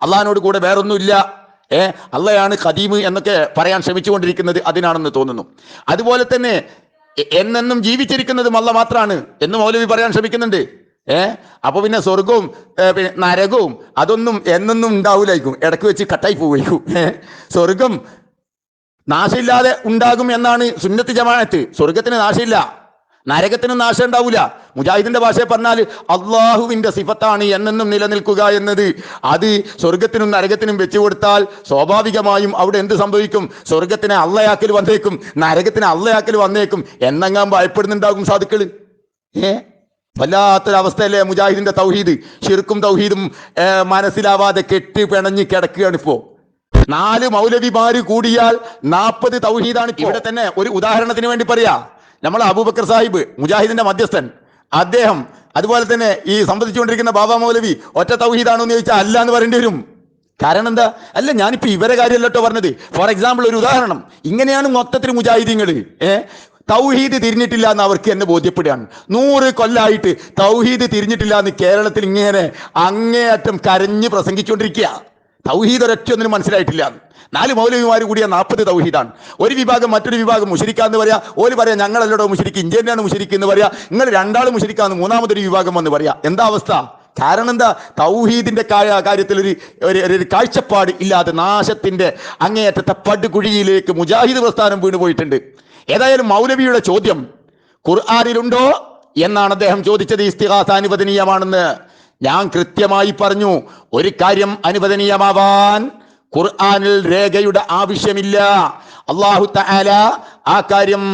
അള്ളഹാനോട് കൂടെ വേറൊന്നുമില്ല, അള്ളയാണ് ഖദീം എന്നൊക്കെ പറയാൻ ശ്രമിച്ചുകൊണ്ടിരിക്കുന്നത് അതിനാണെന്ന് തോന്നുന്നു. അതുപോലെ തന്നെ എന്നെന്നും ജീവിച്ചിരിക്കുന്നതും അള്ള മാത്രമാണ് എന്ന് മൗലവി പറയാൻ ശ്രമിക്കുന്നുണ്ട്. അപ്പൊ പിന്നെ സ്വർഗവും പിന്നെ നരകവും അതൊന്നും എന്നൊന്നും ഉണ്ടാവൂലായിരിക്കും, ഇടയ്ക്ക് വെച്ച് കട്ടായി പോവുകയും. സ്വർഗം നാശമില്ലാതെ ഉണ്ടാകും എന്നാണ് സുന്നത്ത് ജമാഅത്ത്. സ്വർഗത്തിന് നാശമില്ല, നരകത്തിനും നാശം ഉണ്ടാവൂല. മുജാഹിദിന്റെ ഭാഷയെ പറഞ്ഞാൽ അള്ളാഹുവിന്റെ സിഫത്താണ് എന്നെന്നും നിലനിൽക്കുക എന്നത്. അത് സ്വർഗത്തിനും നരകത്തിനും വെച്ചു കൊടുത്താൽ സ്വാഭാവികമായും അവിടെ എന്ത് സംഭവിക്കും? സ്വർഗത്തിനെ അള്ളയാക്കൽ വന്നേക്കും, നരകത്തിനെ അള്ളയാക്കൽ വന്നേക്കും. എന്നെങ്ങാൻ ഭയപ്പെടുന്നുണ്ടാകും സാധുക്കള്. വല്ലാത്തൊരവസ്ഥയല്ലേ മുജാഹിദിന്റെ തൗഹീദ്. ശിർക്കും തൗഹീദും മനസ്സിലാവാതെ കെട്ടി പിണഞ്ഞ് കിടക്കുകയാണ് ഇപ്പോ. 4 മൗലവിമാര് കൂടിയാൽ 40 തൗഹീദാണ്. ഇവിടെ തന്നെ ഒരു ഉദാഹരണത്തിന് വേണ്ടി പറയാ, നമ്മൾ അബൂബക്കർ സാഹിബ് മുജാഹിദിന്റെ മധ്യസ്ഥൻ, അദ്ദേഹം അതുപോലെ തന്നെ ഈ സംവദിച്ചുകൊണ്ടിരിക്കുന്ന ബാബ മൗലവി ഒറ്റ തൗഹീദാണോ എന്ന് ചോദിച്ചാൽ അല്ല എന്ന് പറയേണ്ടി വരും. കാരണം എന്താ? അല്ല, ഞാനിപ്പോ ഇവരെ കാര്യമല്ലോ പറഞ്ഞത്. ഫോർ എക്സാമ്പിൾ ഒരു ഉദാഹരണം, ഇങ്ങനെയാണ് മൊത്തത്തിൽ മുജാഹിദീങ്ങൾ തൗഹീദ് തിരിഞ്ഞിട്ടില്ല എന്ന് അവർക്ക് എന്നെ ബോധ്യപ്പെടുകയാണ്. 100 കൊല്ലായിട്ട് തൗഹീദ് തിരിഞ്ഞിട്ടില്ല എന്ന് കേരളത്തിൽ ഇങ്ങനെ അങ്ങേയറ്റം കരഞ്ഞ് പ്രസംഗിച്ചുകൊണ്ടിരിക്കുക. തൗഹീദ് ഒരൊറ്റൊന്നിനും മനസ്സിലായിട്ടില്ല. 4 മൗലവിമാർ കൂടിയ 40 തൗഹീദാണ്. ഒരു വിഭാഗം മറ്റൊരു വിഭാഗം മുശ്രിക്കാന്ന് പറയാ, ഓര് പറയാ ഞങ്ങളല്ലോ മുശ്രിക്ക്, ഇന്ത്യനാണ് മുശ്രിക്ക് എന്ന് പറയാ, നിങ്ങൾ 2 മുശ്രിക്കാന്ന് മൂന്നാമതൊരു വിഭാഗം വന്ന് പറയാ. എന്താ അവസ്ഥ? കാരണം എന്താ? തൗഹീദിന്റെ കാര്യത്തിൽ ഒരു കാഴ്ചപ്പാട് ഇല്ലാതെ നാശത്തിന്റെ അങ്ങേയറ്റത്തെ പടുകുഴിയിലേക്ക് മുജാഹിദ് പ്രസ്ഥാനം വീണുപോയിട്ടുണ്ട്. ഏതായാലും മൗലവിയുടെ ചോദ്യം ഖുർആനിലുണ്ടോ എന്നാണ് അദ്ദേഹം ചോദിച്ചത്. ഇസ്തിഗാസ അനുവദനീയമാണെന്ന് ഞാൻ കൃത്യമായി പറഞ്ഞു. ഒരു കാര്യം അനുവദനീയമാവാൻ ഖുർആനിൽ രേഖയുടെ ആവശ്യമില്ല. അല്ലാഹു തആല ആ കാര്യം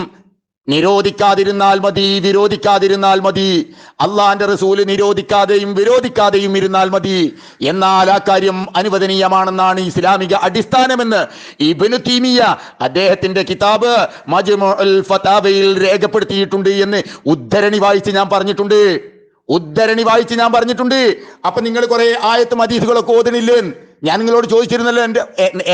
നിരോധിക്കാതിരുന്നാൽ മതി, വിരോധിക്കാതിരുന്നാൽ മതി. അള്ളാന്റെ റസൂല് നിരോധിക്കാതെയും വിരോധിക്കാതെയും ഇരുന്നാൽ മതി. എന്നാൽ ആ കാര്യം അനുവദനീയമാണെന്നാണ് ഇസ്ലാമിക അടിസ്ഥാനമെന്ന് ഇബ്നു തൈമിയ്യ അദ്ദേഹത്തിന്റെ കിതാബ് മജ്മുഉൽ ഫതാവയിൽ രേഖപ്പെടുത്തിയിട്ടുണ്ട് എന്ന് ഉദ്ധരണി വായിച്ച് ഞാൻ പറഞ്ഞിട്ടുണ്ട്. അപ്പൊ നിങ്ങൾ കുറെ ആയത്തും ഹദീസുകളൊക്കെ ഓതണില്ലേ? ഞാൻ നിങ്ങളോട് ചോദിച്ചിരുന്നല്ലോ,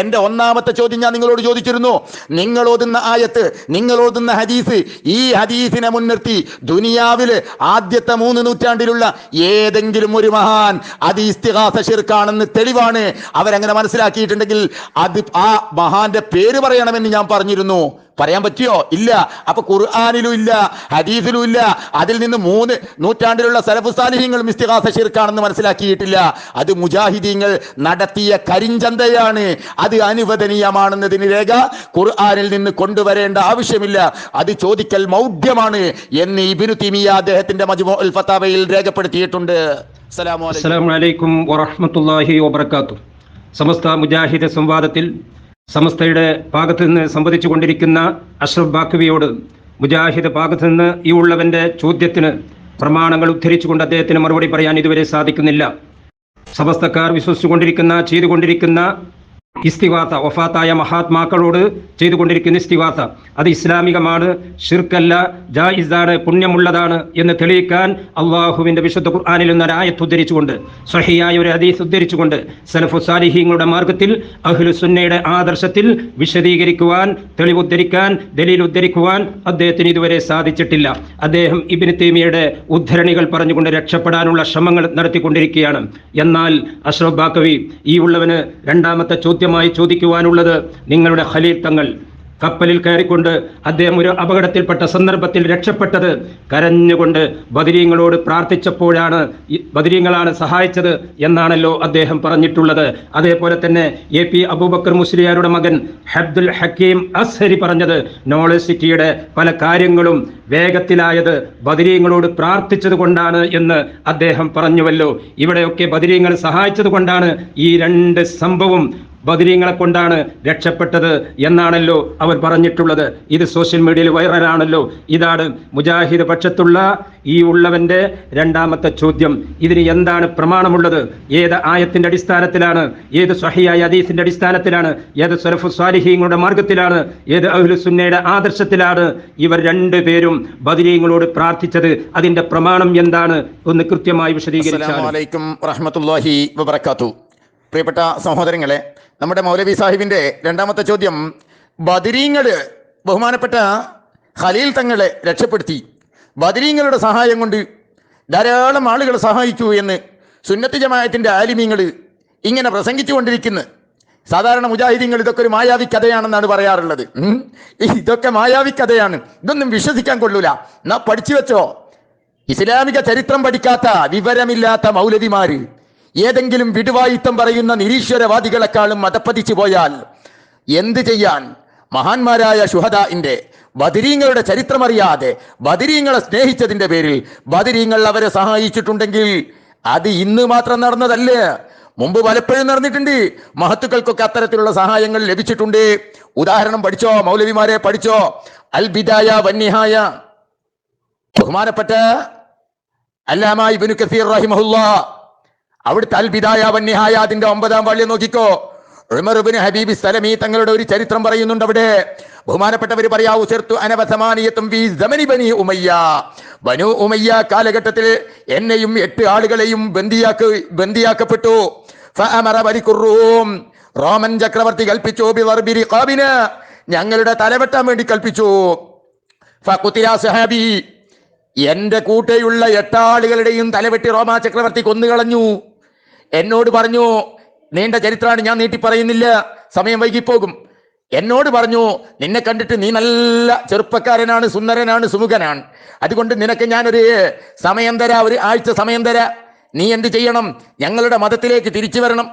എന്റെ ഒന്നാമത്തെ ചോദ്യം ഞാൻ നിങ്ങളോട് ചോദിച്ചിരുന്നു. നിങ്ങൾ ഓതുന്ന ആയത്ത്, നിങ്ങൾ ഓതുന്ന ഹദീസ്, ഈ ഹദീസിനെ മുൻനിർത്തി ദുനിയാവില് ആദ്യത്തെ 3 നൂറ്റാണ്ടിലുള്ള ഏതെങ്കിലും ഒരു മഹാൻ അത് ഇസ്തിഗാസ ശിർക്കാണെന്ന് തെളിവാണ് അവരങ്ങനെ മനസ്സിലാക്കിയിട്ടുണ്ടെങ്കിൽ അത് ആ മഹാന്റെ പേര് പറയണമെന്ന് ഞാൻ പറഞ്ഞിരുന്നു. പറയാൻ പറ്റിയോ? ഇല്ല. അപ്പൊ ഖുർആനിലും ഇല്ല, ഹദീസിലും ഇല്ല. അതിൽ നിന്ന് 3 നൂറ്റാണ്ടിലുള്ള സലഫു സാലിഹീങ്ങളും ഇസ്തിഗാസ ശിർക്കാണെന്ന് മനസ്സിലാക്കിയിട്ടില്ല. അത് മുജാഹിദീങ്ങൾ നടത്തിയ കരിഞ്ചന്തയാണ്. അത് അനുവദനീയമാണെന്നതിന് രേഖ ഖുർആനിൽ നിന്ന് കൊണ്ടുവരേണ്ട ആവശ്യമില്ല, അത് ചോദിക്കൽ മൗഢ്യമാണ് എന്ന് ഇബ്നു തൈമിയ്യ അദ്ദേഹത്തിന്റെ മജ്മുഉൽ ഫതാവയിൽ രേഖപ്പെടുത്തിയിട്ടുണ്ട്. അസ്സലാമു അലൈക്കും വറഹ്മത്തുള്ളാഹി വബറകാതുഹു. സമസ്ത മുജാഹിദ് സംവാദത്തിൽ സമസ്തയുടെ ഭാഗത്ത് നിന്ന് സംവദിച്ചു കൊണ്ടിരിക്കുന്ന അഷ്റഫ് ബാഖവിയോട് മുജാഹിദ് ഭാഗത്ത് നിന്ന് ഈ ഉള്ളവന്റെ ചോദ്യത്തിന് പ്രമാണങ്ങൾ ഉദ്ധരിച്ചുകൊണ്ട് അദ്ദേഹത്തിന് മറുപടി പറയാൻ ഇതുവരെ സാധിക്കുന്നില്ല. സമസ്തക്കാർ ചെയ്തുകൊണ്ടിരിക്കുന്ന ഇസ്തിഗാസ, വഫാത്തായ മഹാത്മാക്കളോട് ചെയ്തുകൊണ്ടിരിക്കുന്ന ഇസ്തിഗാസ അത് ഇസ്ലാമികമാണ്, ഷിർക്കല്ല, ജായിസാണ്, പുണ്യമുള്ളതാണ് എന്ന് തെളിയിക്കാൻ അള്ളാഹുവിന്റെ വിശുദ്ധ ഖുർആനിൽ നിന്ന് ആയത്ത് ഉദ്ധരിച്ചുകൊണ്ട്, സ്വഹീഹായ ഒരു ഹദീസ് ഉദ്ധരിച്ചുകൊണ്ട് സലഫു സാലിഹീങ്ങളുടെ മാർഗത്തിൽ അഹ്ലുസുന്നയുടെ ആദർശത്തിൽ വിശദീകരിക്കുവാൻ, തെളിവുദ്ധരിക്കാൻ, ദലീൽ ഉദ്ധരിക്കുവാൻ അദ്ദേഹത്തിന് ഇതുവരെ സാധിച്ചിട്ടില്ല. അദ്ദേഹം ഇബ്നു തൈമിയ്യയുടെ ഉദ്ധരണികൾ പറഞ്ഞുകൊണ്ട് രക്ഷപ്പെടാനുള്ള ശ്രമങ്ങൾ നടത്തിക്കൊണ്ടിരിക്കുകയാണ്. എന്നാൽ അഷ്റഫ് ബാഖവി, ഈ ഉള്ളവന് രണ്ടാമത്തെ ചോദ്യമായി ചോദിക്കുവാനുള്ളത്, നിങ്ങളുടെ ഖലീൽ തങ്ങൾ കപ്പലിൽ കയറിക്കൊണ്ട് അദ്ദേഹം ഒരു അപകടത്തിൽപ്പെട്ട സന്ദർഭത്തിൽ രക്ഷപ്പെട്ടത് കരഞ്ഞുകൊണ്ട് ബദരീങ്ങളോട് പ്രാർത്ഥിച്ചപ്പോഴാണ്, ബദരീങ്ങളാണ് സഹായിച്ചത് എന്നാണല്ലോ അദ്ദേഹം പറഞ്ഞിട്ടുള്ളത്. അതേപോലെ തന്നെ AP അബൂബക്കർ മുസ്ലിയാരുടെ മകൻ അബ്ദുൽ ഹക്കീം അസ്ഹരി പറഞ്ഞത്, നോളജ് സിറ്റിയുടെ പല കാര്യങ്ങളും വേഗത്തിലായത് ബദരീങ്ങളോട് പ്രാർത്ഥിച്ചത് കൊണ്ടാണ് എന്ന് അദ്ദേഹം പറഞ്ഞുവല്ലോ. ഇവിടെയൊക്കെ ബദരീങ്ങൾ സഹായിച്ചത് കൊണ്ടാണ് ഈ 2 സംഭവം ബദരീങ്ങളെ കൊണ്ടാണ് രക്ഷപ്പെട്ടത് എന്നാണല്ലോ അവർ പറഞ്ഞിട്ടുള്ളത്. ഇത് സോഷ്യൽ മീഡിയയിൽ വൈറലാണല്ലോ. ഇതാണ് മുജാഹിദ് പക്ഷത്തുള്ള ഈ ഉള്ളവന്റെ രണ്ടാമത്തെ ചോദ്യം. ഇതിന് എന്താണ് പ്രമാണമുള്ളത്? ഏത് ആയത്തിന്റെ അടിസ്ഥാനത്തിലാണ്? ഏത് സ്വഹീഹായ ഹദീസിന്റെ അടിസ്ഥാനത്തിലാണ്? ഏത് സലഫു സ്വാലിഹീങ്ങളുടെ മാർഗത്തിലാണ്? ഏത് അഹ്ലുസുന്നയുടെ ആദർശത്തിലാണ് ഇവർ 2 പേരും ബദരീങ്ങളോട് പ്രാർത്ഥിച്ചത്? അതിന്റെ പ്രമാണം എന്താണ്? ഒന്ന് കൃത്യമായി വിശദീകരിച്ചാൽ. അസ്സലാമു അലൈക്കും വറഹ്മത്തുള്ളാഹി വബറകാതുഹു. പ്രിയപ്പെട്ട സഹോദരങ്ങളെ, നമ്മുടെ മൗലവി സാഹിബിന്റെ രണ്ടാമത്തെ ചോദ്യം, ബദരീങ്ങള് ബഹുമാനപ്പെട്ട ഖലീൽ തങ്ങളെ രക്ഷപ്പെടുത്തി, ബദരീങ്ങളുടെ സഹായം കൊണ്ട് ധാരാളം ആളുകളെ സഹായിച്ചു എന്ന് സുന്നത്ത് ജമാഅത്തിന്റെ ആലിമീങ്ങൾ ഇങ്ങനെ പ്രസംഗിച്ചുകൊണ്ടിരിക്കുന്നു. സാധാരണ മുജാഹിദീങ്ങൾ ഇതൊക്കെ ഒരു മായാവി കഥയാണെന്നാണ് പറയാറുള്ളത്. ഇതൊക്കെ മായാവി കഥയാണ്, ഇതൊന്നും വിശ്വസിക്കാൻ കൊള്ളൂല. എന്നാ പഠിച്ചു വെച്ചോ, ഇസ്ലാമിക ചരിത്രം പഠിക്കാത്ത വിവരമില്ലാത്ത മൗലവിമാര് ഏതെങ്കിലും വിടുവായിത്തം പറയുന്ന നിരീശ്വരവാദികളെക്കാളും മതപ്പതിച്ചു പോയാൽ എന്ത് ചെയ്യാൻ? മഹാന്മാരായ ശുഹദാഇന്റെ ബദരീങ്ങളുടെ ചരിത്രമറിയാതെ ബദരീങ്ങളെ സ്നേഹിച്ചതിന്റെ പേരിൽ ബദരീങ്ങൾ അവരെ സഹായിച്ചിട്ടുണ്ടെങ്കിൽ അത് ഇന്ന് മാത്രം നടന്നതല്ല, മുമ്പ് പലപ്പോഴും നടന്നിട്ടുണ്ട്. മഹത്തുക്കൾക്കൊക്കെ അത്തരത്തിലുള്ള സഹായങ്ങൾ ലഭിച്ചിട്ടുണ്ട്. ഉദാഹരണം പഠിച്ചോ മൗലവിമാരെ, പഠിച്ചോ. അൽ ബിദായ വന്നിഹായ, ബഹുമാനപ്പെട്ട അല്ലാമ ഇബ്നു കസീർ റഹിമഹുല്ലാഹ് അവിടുത്തെ അൽ ബിദായ വന്നിഹായ അതിന്റെ 9-ാം വാള്യം നോക്കിക്കോ. ഉമർ ഇബ്നു ഹബീബ് സലമി തങ്ങളുടെ ഒരു ചരിത്രം പറയുന്നുണ്ട്. അവിടെ ബഹുമാനപ്പെട്ടവർ പറയാ, ഉസിർതു അന വസമാനിയത്തും ഫീ സമനി ബനി ഉമയ്യ. ബനു ഉമയ്യ കാലഘട്ടത്തിൽ എന്നെയും 8 ആളുകളെയും ബന്ദിയാക്കപ്പെട്ടു. ഫഅമറ മലിക്കുർ റൂം, റോമൻ ചക്രവർത്തി കൽപ്പിച്ചു, ബിദർബി റിഖാബിന, ഞങ്ങളുടെ തലവെട്ടാൻ വേണ്ടി കൽപ്പിച്ചു. ഫഖുതില സഹാബി, എന്റെ കൂടെയുള്ള 8 ആളുകളുടെയും തലവെട്ടി റോമാ ചക്രവർത്തി കൊന്നുകളഞ്ഞു. എന്നോട് പറഞ്ഞു, നീണ്ട ചരിത്രമാണ്, ഞാൻ നീട്ടി പറയുന്നില്ല, സമയം വൈകിപ്പോകും. എന്നോട് പറഞ്ഞു, നിന്നെ കണ്ടിട്ട് നീ നല്ല ചെറുപ്പക്കാരനാണ്, സുന്ദരനാണ്, സുമുഖനാണ്, അതുകൊണ്ട് നിനക്ക് ഞാനൊരു സമയം തരാ, ഒരു ആഴ്ച സമയം തരാ. നീ എന്ത് ചെയ്യണം? ഞങ്ങളുടെ മതത്തിലേക്ക് തിരിച്ചു വരണം.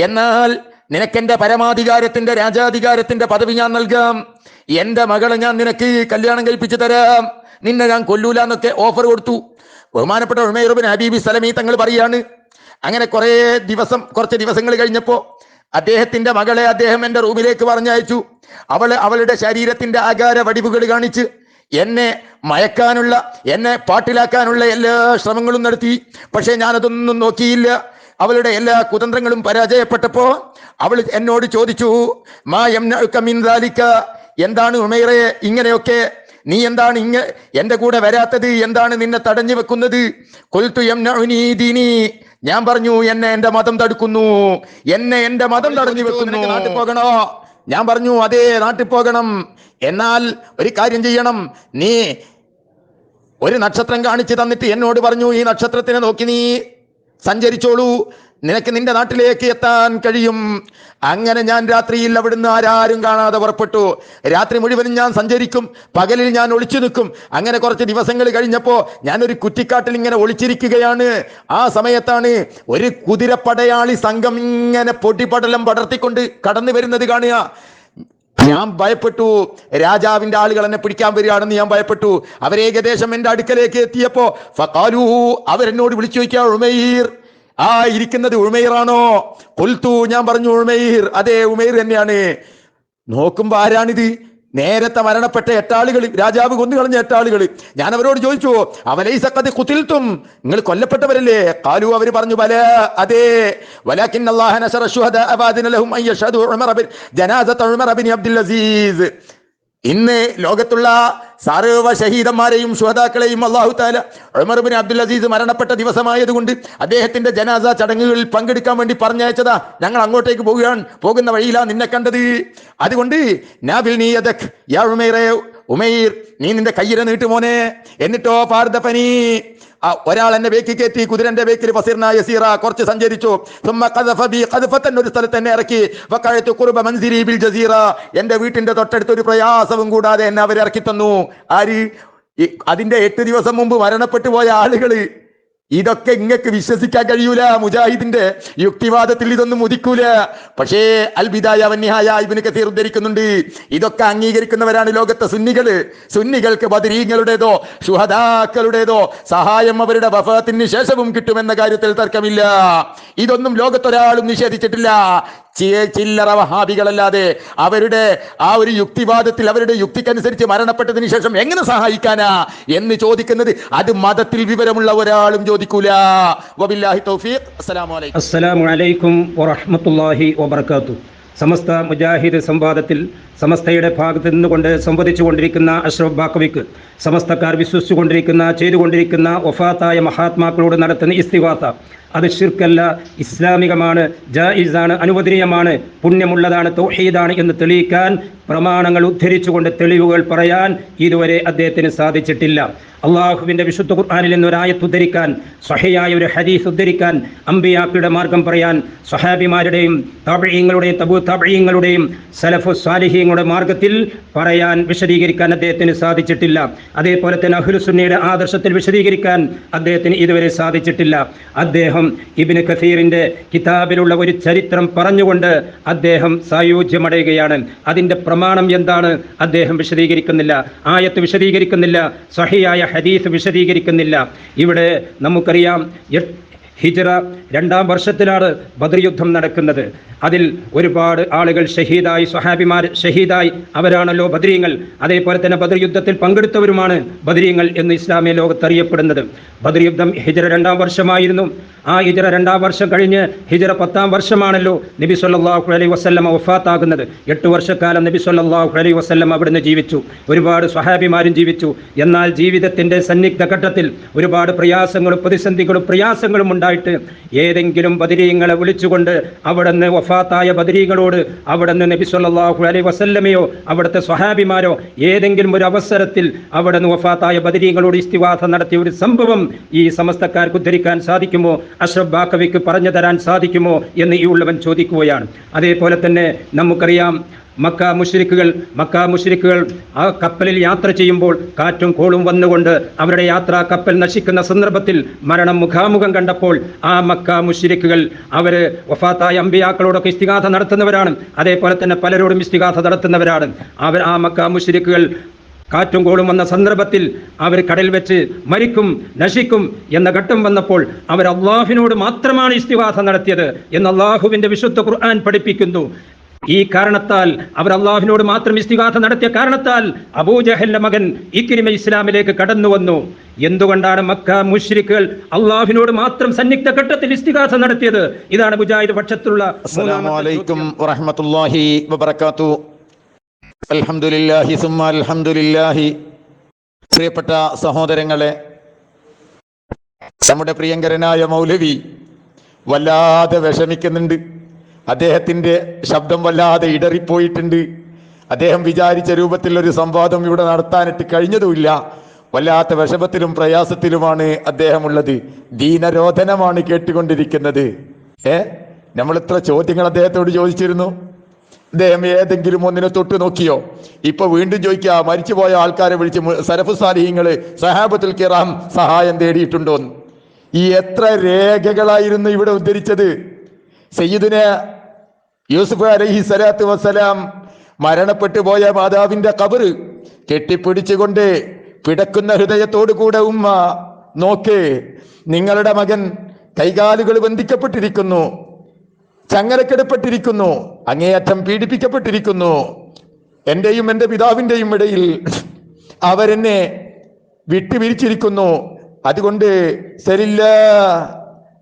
എന്നാൽ നിനക്കെന്റെ പരമാധികാരത്തിന്റെ, രാജാധികാരത്തിന്റെ പദവി ഞാൻ നൽകാം. എന്റെ മകളെ ഞാൻ നിനക്ക് കല്യാണം കഴിപ്പിച്ചു തരാം. നിന്നെ ഞാൻ കൊല്ലൂല എന്നൊക്കെ ഓഫർ കൊടുത്തു. ബഹുമാനപ്പെട്ട ഉമൈർ ഇബ്നു ഹബീബ് സലമി തങ്ങൾ പറയാണ്, അങ്ങനെ കുറച്ച് ദിവസങ്ങൾ കഴിഞ്ഞപ്പോ അദ്ദേഹത്തിന്റെ മകളെ അദ്ദേഹം എന്റെ റൂമിലേക്ക് പറഞ്ഞയച്ചു. അവളുടെ ശരീരത്തിന്റെ ആകാര വടിവുകൾ കാണിച്ച് എന്നെ മയക്കാനുള്ള, എന്നെ പാട്ടിലാക്കാനുള്ള എല്ലാ ശ്രമങ്ങളും നടത്തി. പക്ഷെ ഞാനതൊന്നും നോക്കിയില്ല. അവളുടെ എല്ലാ കുതന്ത്രങ്ങളും പരാജയപ്പെട്ടപ്പോ അവൾ എന്നോട് ചോദിച്ചു, മാ യംനഉക മിൻ ദാലിക, എന്താണ് ഉമൈറെ ഇങ്ങനെയൊക്കെ, നീ എന്താണ് എന്റെ കൂടെ വരാത്തത്, എന്താണ് നിന്നെ തടഞ്ഞു വെക്കുന്നത്? ഖുൽതു യംനഉനി ദീനി, ഞാൻ പറഞ്ഞു, എന്നെ എന്റെ മതം തടുക്കുന്നു, എന്നെ എന്റെ മതം തടഞ്ഞു വെക്കുന്നു. നാട്ടിൽ പോകണോ? ഞാൻ പറഞ്ഞു, അതെ, നാട്ടിൽ പോകണം. എന്നാൽ ഒരു കാര്യം ചെയ്യണം, നീ ഒരു നക്ഷത്രം കാണിച്ചു തന്നിട്ട് എന്നോട് പറഞ്ഞു, ഈ നക്ഷത്രത്തിനെ നോക്കി നീ സഞ്ചരിച്ചോളൂ, നിനക്ക് നിന്റെ നാട്ടിലേക്ക് എത്താൻ കഴിയും. അങ്ങനെ ഞാൻ രാത്രിയിൽ അവിടുന്ന് ആരാരും കാണാതെ പുറപ്പെട്ടു. രാത്രി മുഴുവനും ഞാൻ സഞ്ചരിക്കും, പകലിൽ ഞാൻ ഒളിച്ചു നിൽക്കും. അങ്ങനെ കുറച്ച് ദിവസങ്ങൾ കഴിഞ്ഞപ്പോ ഞാനൊരു കുറ്റിക്കാട്ടിൽ ഇങ്ങനെ ഒളിച്ചിരിക്കുകയാണ്. ആ സമയത്താണ് ഒരു കുതിരപ്പടയാളി സംഘം ഇങ്ങനെ പൊടിപടലം പടർത്തിക്കൊണ്ട് കടന്നു വരുന്നത് കാണുക. ഞാൻ ഭയപ്പെട്ടു. രാജാവിന്റെ ആളുകൾ എന്നെ പിടിക്കാൻ വരികയാണെന്ന് ഞാൻ ഭയപ്പെട്ടു. അവരേകദേശം എന്റെ അടുക്കലേക്ക് എത്തിയപ്പോ ഫഖാലൂ, അവരെന്നോട് വിളിച്ചു ചോദിക്കുക, ഉമൈർ, ആ ഇരിക്കുന്നത് ഉമൈറാണോ? ഖുൽതു, ഞാൻ പറഞ്ഞു, ഉമൈർ, അതെ, ഉമൈർ തന്നെയാണ്. നോക്കുമ്പോ ആരാണിത്? നേരത്തെ മരണപ്പെട്ട 8 ആളുകൾ, രാജാവ് കൊന്നുകളഞ്ഞ 8 ആളുകൾ. ഞാൻ അവരോട് ചോദിച്ചു, അവലൈസ ഖദ് ഖുതിൽതും, നിങ്ങൾ കൊല്ലപ്പെട്ടവരല്ലേ? ഖാലു, അവർ പറഞ്ഞു, ബല, അതെ. വലാകിൻ അല്ലാഹ നസറ ശുഹദാ അബാദിന ലഹും അൻ യഷ്ഹദു ജനാസത ഉമർ ഇബ്നു അബ്ദുൽ അസീസ്. ഇന്ന് ലോകത്തുള്ള സർവ്വ ഷഹീദന്മാരെയും ശുഹദാക്കളെയും അല്ലാഹു തആല ഉമർ ഇബ്നു അബ്ദുൽ അസീസ് മരണപ്പെട്ട ദിവസമായതുകൊണ്ട് അദ്ദേഹത്തിന്റെ ജനാസ ചടങ്ങുകളിൽ പങ്കെടുക്കാൻ വേണ്ടി പറഞ്ഞയച്ചതാ. ഞങ്ങൾ അങ്ങോട്ടേക്ക് പോകുന്ന വഴിയിലാണ് നിന്നെ കണ്ടത്. അതുകൊണ്ട് നാബിൽ നീയദക് യാ ഉമൈറേ, ഉമൈർ, നീ നിന്റെ കയ്യിലെ നീട്ടുമോനെ. എന്നിട്ടോ പാർദഫനി, ഒരാൾ എന്നെ ബേക്കി കയറ്റി, കുതിരന്റെ ബേക്കിൽ ഫസിർനാ യസീറ, കുറച്ച് സഞ്ചരിച്ചു. ഒരു സ്ഥലത്ത് എന്നെ ഇറക്കി. എന്റെ വീട്ടിന്റെ തൊട്ടടുത്ത് ഒരു പ്രയാസവും കൂടാതെ എന്നെ അവർ ഇറക്കി തന്നു. ആര്? അതിന്റെ 8 ദിവസം മുമ്പ് മരണപ്പെട്ടു പോയ ആളുകള്. ഇതൊക്കെ ഇങ്ങക്ക് വിശ്വസിക്കാൻ കഴിയൂല. മുജാഹിദിന്റെ യുക്തിവാദത്തിൽ ഇതൊന്നും ഉദിക്കൂല. പക്ഷേ അൽ ബിദായ വന്നിഹായ ഇബ്നു കസീർ ഉദ്ധരിക്കുന്നുണ്ട്, ഇതൊക്കെ അംഗീകരിക്കുന്നവരാണ് ലോകത്തെ സുന്നികള്. സുന്നികൾക്ക് ബദരീങ്ങളുടേതോ ശുഹദാക്കളുടേതോ സഹായം അവരുടെ വഫാത്തിന് ശേഷവും കിട്ടുമെന്ന കാര്യത്തിൽ തർക്കമില്ല. ഇതൊന്നും ലോകത്തൊരാളും നിഷേധിച്ചിട്ടില്ല. ചില്ലറ വഹാബികളല്ലാതെ അവരുടെ ആ ഒരു യുക്തിവാദത്തിൽ, അവരുടെ യുക്തിക്കനുസരിച്ച് മരണപ്പെട്ടതിന് ശേഷം എങ്ങനെ സഹായിക്കാനാ എന്ന് ചോദിക്കുന്നത് അത് മതത്തിൽ വിവരമുള്ള ഒരാളും ചോദിക്കൂല. വബില്ലാഹി തൗഫീഖ്. അസ്സലാമു അലൈക്കും വറഹ്മത്തുള്ളാഹി വബറകാതുഹു. സമസ്ത മുജാഹിദ് സംവാദത്തിൽ സമസ്തയുടെ ഭാഗത്ത് നിന്നുകൊണ്ട് സംവദിച്ചുകൊണ്ടിരിക്കുന്ന അഷ്റഫ് ബാക്കവിക്ക് സമസ്തക്കാർ വിശ്വസിച്ചുകൊണ്ടിരിക്കുന്ന, ചെയ്തുകൊണ്ടിരിക്കുന്ന വഫാത്തായ മഹാത്മാക്കളോട് നടത്തുന്ന ഇസ്തിഗാസ, അത് ശിർക്കല്ല, ഇസ്ലാമികമാണ്, ജായിസാണ്, അനുവദനീയമാണ്, പുണ്യമുള്ളതാണ്, തൗഹീദാണ് എന്ന് തെളിയിക്കാൻ പ്രമാണങ്ങൾ ഉദ്ധരിച്ചുകൊണ്ട് തെളിവുകൾ പറയാൻ ഇതുവരെ അദ്ദേഹത്തിന് സാധിച്ചിട്ടില്ല. അള്ളാഹുവിൻ്റെ വിശുദ്ധ ഖുർആനിൽ നിന്ന് ഒരായത്ത് ഉദ്ധരിക്കാൻ, സ്വഹീഹായ ഒരു ഹദീസ് ഉദ്ധരിക്കാൻ, അമ്പിയാക്കളുടെ മാർഗം പറയാൻ, സ്വഹാബിമാരുടെയും താബിഈങ്ങളുടെയും തബൂ താബിഈങ്ങളുടെയും സലഫു സ്വാലിഹീങ്ങളുടെ മാർഗത്തിൽ പറയാൻ, വിശദീകരിക്കാൻ അദ്ദേഹത്തിന് സാധിച്ചിട്ടില്ല. അതേപോലെ തന്നെ അഹ്ലുസുന്നയുടെ ആദർശത്തിൽ വിശദീകരിക്കാൻ അദ്ദേഹത്തിന് ഇതുവരെ സാധിച്ചിട്ടില്ല. അദ്ദേഹം ഇബ്നു കസീറിന്റെ കിതാബിലുള്ള ഒരു ചരിത്രം പറഞ്ഞുകൊണ്ട് അദ്ദേഹം സായുജ്യമടയുകയാണ്. അതിന്റെ പ്രമാണം എന്താണ് അദ്ദേഹം വിശദീകരിക്കുന്നില്ല, ആയത്ത് വിശദീകരിക്കുന്നില്ല, സ്വഹീഹായ ഹദീസ് വിശദീകരിക്കുന്നില്ല. ഇവിടെ നമുക്കറിയാം ഹിജ്റ 2-ാം വർഷത്തിലാണ് ബദർ യുദ്ധം നടക്കുന്നത്. അതിൽ ഒരുപാട് ആളുകൾ ഷഹീദായി, സ്വഹാബിമാർ ഷഹീദായി, അവരാണല്ലോ ബദരീങ്ങൾ. അതേപോലെ തന്നെ ബദർ യുദ്ധത്തിൽ പങ്കെടുത്തവരുമാണ് ബദരീങ്ങൾ എന്ന് ഇസ്ലാമിക ലോകത്ത് അറിയപ്പെടുന്നത്. ബദർ യുദ്ധം ഹിജ്റ 2-ാം വർഷമായിരുന്നു. ആ ഹിജ്റ 2-ാം വർഷം കഴിഞ്ഞ് ഹിജ്റ 10-ാം വർഷമാണല്ലോ നബി സല്ലല്ലാഹു അലൈഹി വസല്ലം വഫാത്താകുന്നത്. 8 വർഷക്കാലം നബി സല്ലല്ലാഹു അലൈഹി വസല്ലം അവിടുന്ന് ജീവിച്ചു. ഒരുപാട് സ്വഹാബിമാരും ജീവിച്ചു. എന്നാൽ ജീവിതത്തിന്റെ സന്നിഗ്ധ ഘട്ടത്തിൽ ഒരുപാട് പ്രയാസങ്ങളും പ്രയാസങ്ങളും ഉണ്ടായിട്ട് ഏതെങ്കിലും ബദരീങ്ങളെ വിളിച്ചുകൊണ്ട് അവിടുന്ന് വഫാത്തായ ബദരീങ്ങളോട് അവിടുന്ന് നബി സല്ലല്ലാഹു അലൈഹി വസല്ലമയോ അവിടുത്തെ സ്വഹാബിമാരോ ഏതെങ്കിലും ഒരു അവസരത്തിൽ അവിടുന്ന് വഫാത്തായ ബദരീങ്ങളോട് ഇസ്തിഗാസ നടത്തിയ ഒരു സംഭവം ഈ സമസ്തക്കാർക്ക് ഉദ്ധരിക്കാൻ സാധിക്കുമോ? അഷ്റഫ് ബാക്കവിക്ക് പറഞ്ഞു തരാൻ സാധിക്കുമോ എന്ന് ഈ ഉള്ളവൻ ചോദിക്കുകയാണ്. അതേപോലെ തന്നെ നമുക്കറിയാം, മക്ക മുശ്രിക്കുകൾ ആ കപ്പലിൽ യാത്ര ചെയ്യുമ്പോൾ കാറ്റും കോളും വന്നുകൊണ്ട് അവരുടെ യാത്ര കപ്പൽ നശിക്കുന്ന സന്ദർഭത്തിൽ മരണം മുഖാമുഖം കണ്ടപ്പോൾ ആ മക്ക മുശ്രിക്കുകൾ അവർ വഫാത്തായ അമ്പിയാക്കളോടൊക്കെ ഇസ്തിഗാസ നടത്തുന്നവരാണ്. അതേപോലെ തന്നെ പലരോടും ഇസ്തിഗാസ നടത്തുന്നവരാണ്. ആ മക്ക മുശ്രിക്കുകൾ കാറ്റും കോളും വന്ന സന്ദർഭത്തിൽ അവർ കടൽ വെച്ച് മരിക്കും, നശിക്കും എന്ന ഘട്ടം വന്നപ്പോൾ അവർ അള്ളാഹുവിനോട് മാത്രമാണ് ഇസ്തിഗാസ നടത്തിയത് എന്ന് അള്ളാഹുവിന്റെ വിശുദ്ധ ഖുർആൻ പഠിപ്പിക്കുന്നു. ഈ കാരണത്താൽ അവർ അള്ളാഹുവിനോട് മാത്രം ഇസ്തിഗാസ നടത്തിയ കാരണത്താൽ അബൂജഹലിന്റെ മകൻ ഇക്രിമ ഇസ്ലാമിലേക്ക് കടന്നു വന്നു. എന്തുകൊണ്ടാണ് മക്ക മുശ്രിക്കുകൾ അള്ളാഹുവിനോട് മാത്രം സന്നിഗ്ധ ഘട്ടത്തിൽ ഇസ്തിഗാസ നടത്തിയത്? ഇതാണ് മുജാഹിദ് പക്ഷത്തിലുള്ള. അസ്സലാമു അലൈക്കും വറഹ്മത്തുള്ളാഹി വബറകാതുഹു. അൽഹംദുലില്ലാഹി സുമ്മ അൽഹംദുലില്ലാഹി. പ്രിയപ്പെട്ട സഹോദരങ്ങളെ, നമ്മുടെ പ്രിയങ്കരനായ മൗലവി വല്ലാതെ വിഷമിക്കുന്നുണ്ട്. അദ്ദേഹത്തിൻ്റെ ശബ്ദം വല്ലാതെ ഇടറിപ്പോയിട്ടുണ്ട്. അദ്ദേഹം വിചാരിച്ച രൂപത്തിൽ ഒരു സംവാദം ഇവിടെ നടത്താനായിട്ട് കഴിഞ്ഞതുമില്ല. വല്ലാത്ത വിഷമത്തിലും പ്രയാസത്തിലുമാണ് അദ്ദേഹമുള്ളത്. ദീനരോധനമാണ് കേട്ടുകൊണ്ടിരിക്കുന്നത്. നമ്മൾ ഇത്ര ചോദ്യങ്ങൾ അദ്ദേഹത്തോട് ചോദിച്ചിരുന്നു. അദ്ദേഹം ഏതെങ്കിലും ഒന്നിനെ തൊട്ട് നോക്കിയോ? ഇപ്പൊ വീണ്ടും ചോദിക്കുക, മരിച്ചുപോയ ആൾക്കാരെ വിളിച്ച് സലഫു സാലിഹീങ്ങള് സഹാബത്തുൽ കിറാം സഹായം തേടിയിട്ടുണ്ടോന്ന്. ഈ എത്ര രേഖകളായിരുന്നു ഇവിടെ ഉദ്ധരിച്ചത്. സയ്യിദുന യൂസുഫ് അലൈഹി സ്വലാത്തു വസ്സലാം മരണപ്പെട്ടു പോയ മാതാവിന്റെ ഖബറ് കെട്ടിപ്പിടിച്ചുകൊണ്ട് പിടക്കുന്ന ഹൃദയത്തോടു കൂടെ ഉമ്മ നോക്ക്, നിങ്ങളുടെ മകൻ കൈകാലുകൾ ബന്ധിക്കപ്പെട്ടിരിക്കുന്നു, ചങ്ങലക്കെടപ്പെട്ടിരിക്കുന്നു, അങ്ങേയറ്റം പീഡിപ്പിക്കപ്പെട്ടിരിക്കുന്നു. എന്റെയും എൻ്റെ പിതാവിൻ്റെയും ഇടയിൽ അവരെന്നെ വിട്ടുപിരിച്ചിരിക്കുന്നു. അതുകൊണ്ട് ശരില്ല,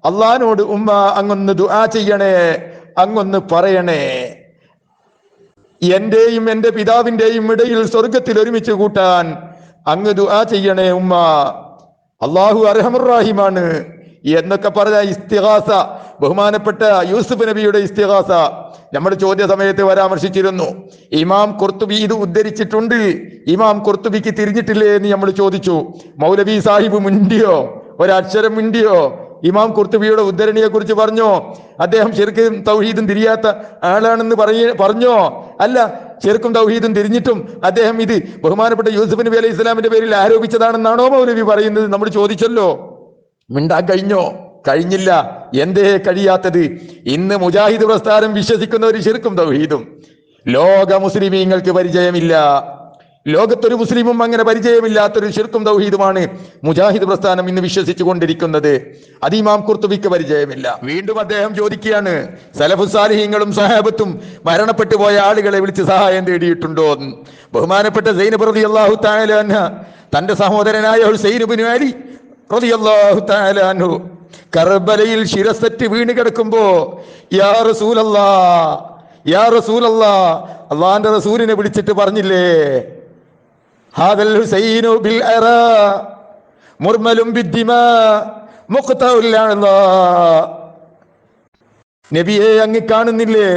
അള്ളാഹിനോട് ഉമ്മ അങ്ങൊന്ന് ദുആ ചെയ്യണേ, അങ്ങൊന്ന് പറയണേ. എന്റെയും എൻ്റെ പിതാവിൻ്റെയും ഇടയിൽ സ്വർഗത്തിൽ ഒരുമിച്ച് കൂട്ടാൻ അങ്ങ് ദുആ ചെയ്യണേ ഉമ്മ. അള്ളാഹു അർഹമുർ റഹീമാണ് എന്നൊക്കെ പറഞ്ഞ ഇസ്തിഗാസ, ബഹുമാനപ്പെട്ട യൂസുഫ് നബിയുടെ ഇസ്തിഗാസ നമ്മൾ ചോദ്യ സമയത്ത് പരാമർശിച്ചിരുന്നു. ഇമാം ഖുർത്തുബി ഇത് ഉദ്ധരിച്ചിട്ടുണ്ട്. ഇമാം ഖുർത്തുബിക്ക് തിരിഞ്ഞിട്ടില്ലേ എന്ന് നമ്മൾ ചോദിച്ചു. മൗലവി സാഹിബ് മിണ്ടിയോ? ഒരക്ഷരം മിണ്ടിയോ? ഇമാം ഖുർത്തുബിയുടെ ഉദ്ധരണിയെ കുറിച്ച് പറഞ്ഞോ? അദ്ദേഹം ശിർക്കും തൗഹീദും തിരിയാത്ത ആളാണെന്ന് പറഞ്ഞോ? അല്ല, ശിർക്കും തൗഹീദും തിരിഞ്ഞിട്ടും അദ്ദേഹം ഇത് ബഹുമാനപ്പെട്ട യൂസുഫ് നബി അലൈഹി ഇസ്ലാമിന്റെ പേരിൽ ആരോപിച്ചതാണെന്നാണോ മൗലവി പറയുന്നത്? നമ്മൾ ചോദിച്ചല്ലോ. മിണ്ടാൻ കഴിഞ്ഞോ? കഴിഞ്ഞില്ല. എന്തേ കഴിയാത്തത്? ഇന്ന് മുജാഹിദ് പ്രസ്ഥാനം വിശ്വസിക്കുന്ന ഒരു ശിർക്കും തൗഹീദും ലോക മുസ്ലിമീങ്ങൾക്ക് പരിചയമില്ല. ലോകത്തൊരു മുസ്ലിമും അങ്ങനെ പരിചയമില്ലാത്തൊരു ശിർക്കും തൗഹീദുമാണ് മുജാഹിദ് പ്രസ്ഥാനം ഇന്ന് വിശ്വസിച്ചു കൊണ്ടിരിക്കുന്നത്. അത് ഇമാം ഖുർത്തുബിക്ക് പരിചയമില്ല. വീണ്ടും അദ്ദേഹം ചോദിക്കുകയാണ്, സലഫു സാലിഹീങ്ങളും സഹാബത്തും മരണപ്പെട്ടു പോയ ആളുകളെ വിളിച്ച് സഹായം തേടിയിട്ടുണ്ടോ? ബഹുമാനപ്പെട്ട സൈനബ് റളിയല്ലാഹു തആല അൻഹ തന്റെ സഹോദരനായ ഹുസൈൻ ഇബ്നു അലി റളിയല്ലാഹു തആല അൻഹു കർബലയിൽ ശിരസറ്റ് വീണ് കിടക്കുമ്പോ യാ റസൂലല്ലാഹ്, യാ റസൂലല്ലാഹ്, അള്ളാന്റെ റസൂലിനെ വിളിച്ചിട്ട് പറഞ്ഞില്ലേ, ഹാദൽ ഹുസൈനു ബിൽ അറാ മുർമലും ബിദ്ദിമാ മുഖ്തഉൽ അഅ്ളാ. നബിയെ, അങ്ങ് കാണുന്നില്ലേ,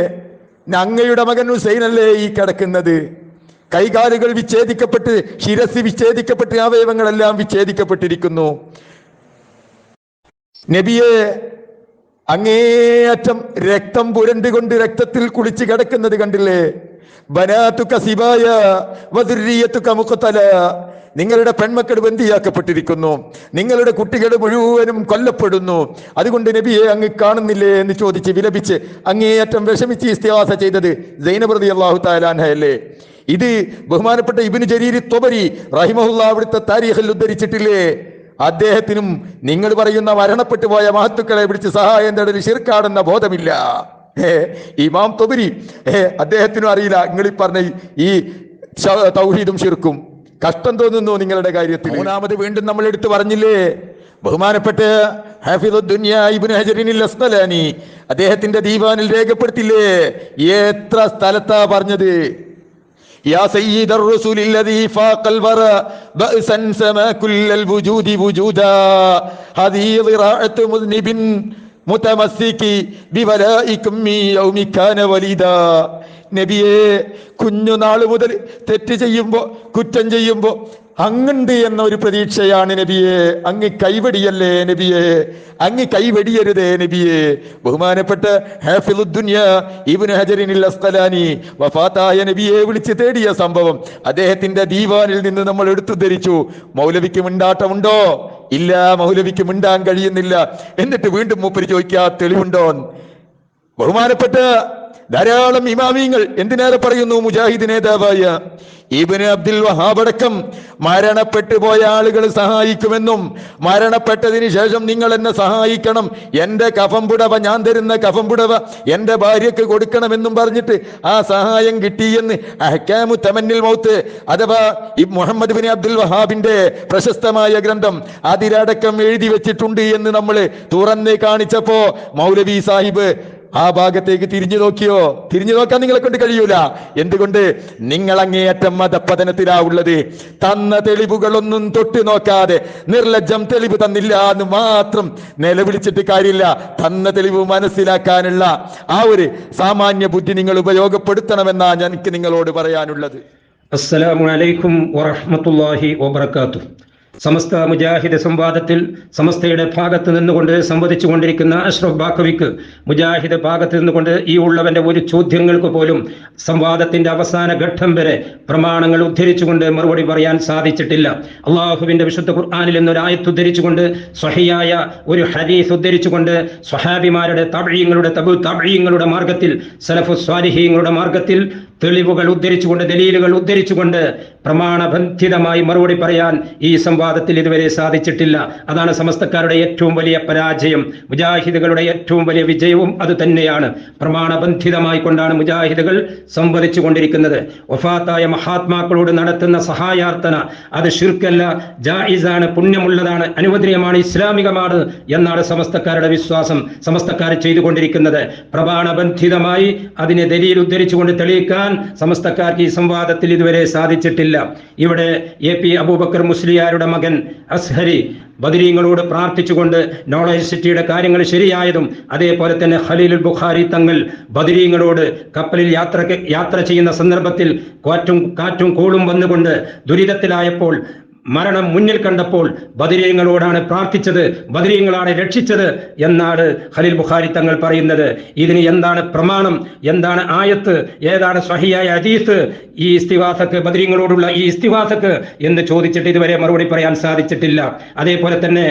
അങ്ങയുടെ മകൻ ഹുസൈനല്ലേ ഈ കിടക്കുന്നത്? കൈകാലുകൾ വിച്ഛേദിക്കപ്പെട്ട്, ശിരസ് വിച്ഛേദിക്കപ്പെട്ട്, അവയവങ്ങളെല്ലാം വിച്ഛേദിക്കപ്പെട്ടിരിക്കുന്നു. നബിയെ, അങ്ങേയറ്റം രക്തം പുരണ്ടുകൊണ്ട് രക്തത്തിൽ കുളിച്ച് കിടക്കുന്നത് കണ്ടില്ലേ? ബനാതുക സിബായ വദുരിയതുക മുഖ്തല. നിങ്ങളുടെ പെൺമക്കൾ ബന്ദിയാക്കപ്പെട്ടിരിക്കുന്നു, നിങ്ങളുടെ കുട്ടികൾ മുഴുവനും കൊല്ലപ്പെടുന്നു. അതുകൊണ്ട് നബിയെ, അങ്ങ് കാണുന്നില്ലേ എന്ന് ചോദിച്ച് വിലപിച്ച് അങ്ങേയറ്റം വിഷമിച്ച് ഇസ്തിഗാസ ചെയ്തത് സൈനബ് റളിയല്ലാഹു തആല അൻഹയല്ലേ? ഇത് ബഹുമാനപ്പെട്ട ഇബ്നു ജരീർ ത്വബരി റഹിമഹുല്ലാഹ് അവിടുത്തെ താരീഖിൽ ഉദ്ധരിച്ചിട്ടില്ലേ? അദ്ദേഹത്തിനും നിങ്ങൾ പറയുന്ന മരണപ്പെട്ടു പോയ മഹത്തുക്കളെ വിളിച്ച് സഹായം തേടൽ ശിർക്കാണെന്ന ബോധമില്ല. ഇമാം തൊബരി അദ്ദേഹത്തിനും അറിയില്ല നിങ്ങൾ ഈ പറഞ്ഞ ഈ തൗഹീദും ശിർക്കും. കഷ്ടം തോന്നുന്നു നിങ്ങളുടെ കാര്യത്തിൽ. മൂന്നാമത് വീണ്ടും നമ്മൾ എടുത്തു പറഞ്ഞില്ലേ, ബഹുമാനപ്പെട്ട ഹാഫിദുദ്ദുനിയ ഇബ്നു ഹജറിനിൽ അസ്ഖലാനി അദ്ദേഹത്തിന്റെ ദീവാനിൽ രേഖപ്പെടുത്തില്ലേ, എത്ര സ്ഥലത്താ പറഞ്ഞത്? യാ സയ്യിദർ റസൂലില്ലദീ ഫാഖൽ വറ ബഅസൻ സമാ കുല്ലൽ വുജൂദി വുജൂദാ ഹദീ ദിറാഅത്തു മുസ്നിബിൻ മുതമസ്സികി ബിവലായികും മി യൗമി കാന വലീദാ. നബിയെ, കുഞ്ഞുനാൾ മുതൽ തെറ്റ് ചെയ്യുമ്പോ കുറ്റം ചെയ്യുമ്പോ അങ്ങുണ്ട് എന്ന ഒരു പ്രതീക്ഷയാണ് നബിയെ. അങ്ങ് കൈവടിയല്ലേ നബിയെ, അങ്ങ് കൈവടിയരുതേ നബിയെ. ബഹുമാനപ്പെട്ട ഹാഫിദുദ്ദുനിയ ഇബ്നു ഹജറിനിൽ അസ്ഖലാനി വഫാത്തായ നബിയെ വിളിച്ച് തേടിയ സംഭവം അദ്ദേഹത്തിന്റെ ദീവാനിൽ നിന്ന് നമ്മൾ എടുത്തു ധരിച്ചു. മൗലവിക്ക് മിണ്ടാട്ടമുണ്ടോ? ഇല്ല, മൗലവിക്ക് മിണ്ടാൻ കഴിയുന്നില്ല. എന്നിട്ട് വീണ്ടും മൂപ്പര് ചോദിക്കാ തെളിവുണ്ടോ? ബഹുമാനപ്പെട്ട ധാരാളം ഇമാമിങ്ങൾ, എന്തിനേറെ പറയുന്നു മുജാഹിദ് നേതാവായ ഇബ്നു അബ്ദുൽ വഹാബ് അടക്കം മരണപ്പെട്ടു പോയ ആളുകൾ സഹായിക്കുമെന്നും മരണപ്പെട്ടതിന് ശേഷം നിങ്ങൾ എന്നെ സഹായിക്കണം, എന്റെ കഫംപുടവ, ഞാൻ തരുന്ന കഫംപുടവ എന്റെ ഭാര്യക്ക് കൊടുക്കണമെന്നും പറഞ്ഞിട്ട് ആ സഹായം കിട്ടിയെന്ന് അഹ്കാമു തമന്നിൽ മൗത്ത് അഥവാ മുഹമ്മദ് ബിൻ അബ്ദുൽ വഹാബിന്റെ പ്രശസ്തമായ ഗ്രന്ഥം അതിലടക്കം എഴുതി വെച്ചിട്ടുണ്ട് എന്ന് നമ്മൾ തുറന്ന് കാണിച്ചപ്പോ മൗലവി സാഹിബ് ആ ഭാഗത്തേക്ക് തിരിഞ്ഞു നോക്കിയോ? തിരിഞ്ഞു നോക്കാൻ നിങ്ങളെ കൊണ്ട് കഴിയൂല. എന്തുകൊണ്ട്? നിങ്ങൾ അങ്ങേയറ്റം മതപതനത്തിലാ ഉള്ളത്. തന്ന തെളിവുകളൊന്നും തൊട്ട് നോക്കാതെ നിർലജ്ജം തെളിവ് തന്നില്ല എന്ന് മാത്രം നിലവിളിച്ചിട്ട് കാര്യമില്ല. തന്ന തെളിവ് മനസ്സിലാക്കാനുള്ള ആ ഒരു സാമാന്യ ബുദ്ധി നിങ്ങൾ ഉപയോഗപ്പെടുത്തണമെന്നാണ് എനിക്ക് നിങ്ങളോട് പറയാനുള്ളത്. അസ്സലാമു അലൈക്കും വറഹ്മത്തുള്ളാഹി വബറകാതുഹു. സമസ്ത മുജാഹിദ് സംവാദത്തിൽ സമസ്തയുടെ ഭാഗത്ത് നിന്നുകൊണ്ട് സംവദിച്ചു കൊണ്ടിരിക്കുന്ന അഷ്റഫ് ബാക്കവിക്ക് മുജാഹിദ് ഭാഗത്ത് നിന്നുകൊണ്ട് ഈ ഉള്ളവന്റെ ഒരു ചോദ്യങ്ങൾക്ക് പോലും സംവാദത്തിന്റെ അവസാന ഘട്ടം വരെ പ്രമാണങ്ങൾ ഉദ്ധരിച്ചുകൊണ്ട് മറുപടി പറയാൻ സാധിച്ചിട്ടില്ല. അള്ളാഹുവിന്റെ വിശുദ്ധ ഖുർആനിൽ നിന്നൊരു ആയത്ത് ഉദ്ധരിച്ചുകൊണ്ട് സ്വഹിയായ ഒരു ഹദീസ് ഉദ്ധരിച്ചുകൊണ്ട് സ്വഹാബിമാരുടെ തബഈങ്ങളുടെ മാർഗത്തിൽ സലഫു സ്വാലിഹീങ്ങളുടെ മാർഗത്തിൽ തെളിവുകൾ ഉദ്ധരിച്ചുകൊണ്ട് ദലീലുകൾ ഉദ്ധരിച്ചുകൊണ്ട് പ്രമാണബന്ധിതമായി മറുപടി പറയാൻ ഈ സംവാദത്തിൽ ഇതുവരെ സാധിച്ചിട്ടില്ല. അതാണ് സമസ്തക്കാരുടെ ഏറ്റവും വലിയ പരാജയം. മുജാഹിദുകളുടെ ഏറ്റവും വലിയ വിജയവും അത് തന്നെയാണ്. പ്രമാണബന്ധിതമായി കൊണ്ടാണ് മുജാഹിദുകൾ സംവദിച്ചു കൊണ്ടിരിക്കുന്നത്. വഫാത്തായ മഹാത്മാക്കളോട് നടത്തുന്ന സഹായാർത്ഥന അത് ശിർക്കല്ല, ജായിസാണ്, പുണ്യമുള്ളതാണ്, അനുവദനീയമാണ്, ഇസ്ലാമികമാണ് എന്നാണ് സമസ്തക്കാരുടെ വിശ്വാസം. സമസ്തക്കാർ ചെയ്തുകൊണ്ടിരിക്കുന്നത് പ്രമാണബന്ധിതമായി അതിനെ ദലീൽ ഉദ്ധരിച്ചുകൊണ്ട് തെളിയിക്കാൻ സമസ്തക്കാർക്ക് ഈ സംവാദത്തിൽ ഇതുവരെ സാധിച്ചിട്ടില്ല. ഇവിടെ AP അബൂബക്കർ മുസ്ലിയാരുടെ മകൻ അസ്ഹരി ബദരീങ്ങളോട് പ്രാർത്ഥിച്ചുകൊണ്ട് നോളജ് സിറ്റിയുടെ കാര്യങ്ങൾ ശരിയായതും അതേപോലെ തന്നെ ഖലീലുൽ ബുഖാരി തങ്ങൾ ബദരീങ്ങളോട് കപ്പലിൽ യാത്ര ചെയ്യുന്ന സന്ദർഭത്തിൽ കാറ്റും കോളും വന്നുകൊണ്ട് ദുരിതത്തിലായപ്പോൾ മരണം മുന്നിൽ കണ്ടപ്പോൾ ബദരീങ്ങളോടാണ് പ്രാർത്ഥിച്ചത്, ബദരീങ്ങളാണ് രക്ഷിച്ചത് എന്നാണ് ഖലീൽ ബുഖാരി തങ്ങൾ പറയുന്നത്. ഇതിന് എന്താണ് പ്രമാണം, എന്താണ് ആയത്ത്, ഏതാണ് സ്വഹിയായ ഹദീസ് ഈ ഇസ്തിഗാസക്ക്, ബദരീങ്ങളോടുള്ള ഈ ഇസ്തിഗാസക്ക് എന്ന് ചോദിച്ചിട്ട് ഇതുവരെ മറുപടി പറയാൻ സാധിച്ചിട്ടില്ല. അതേപോലെ തന്നെ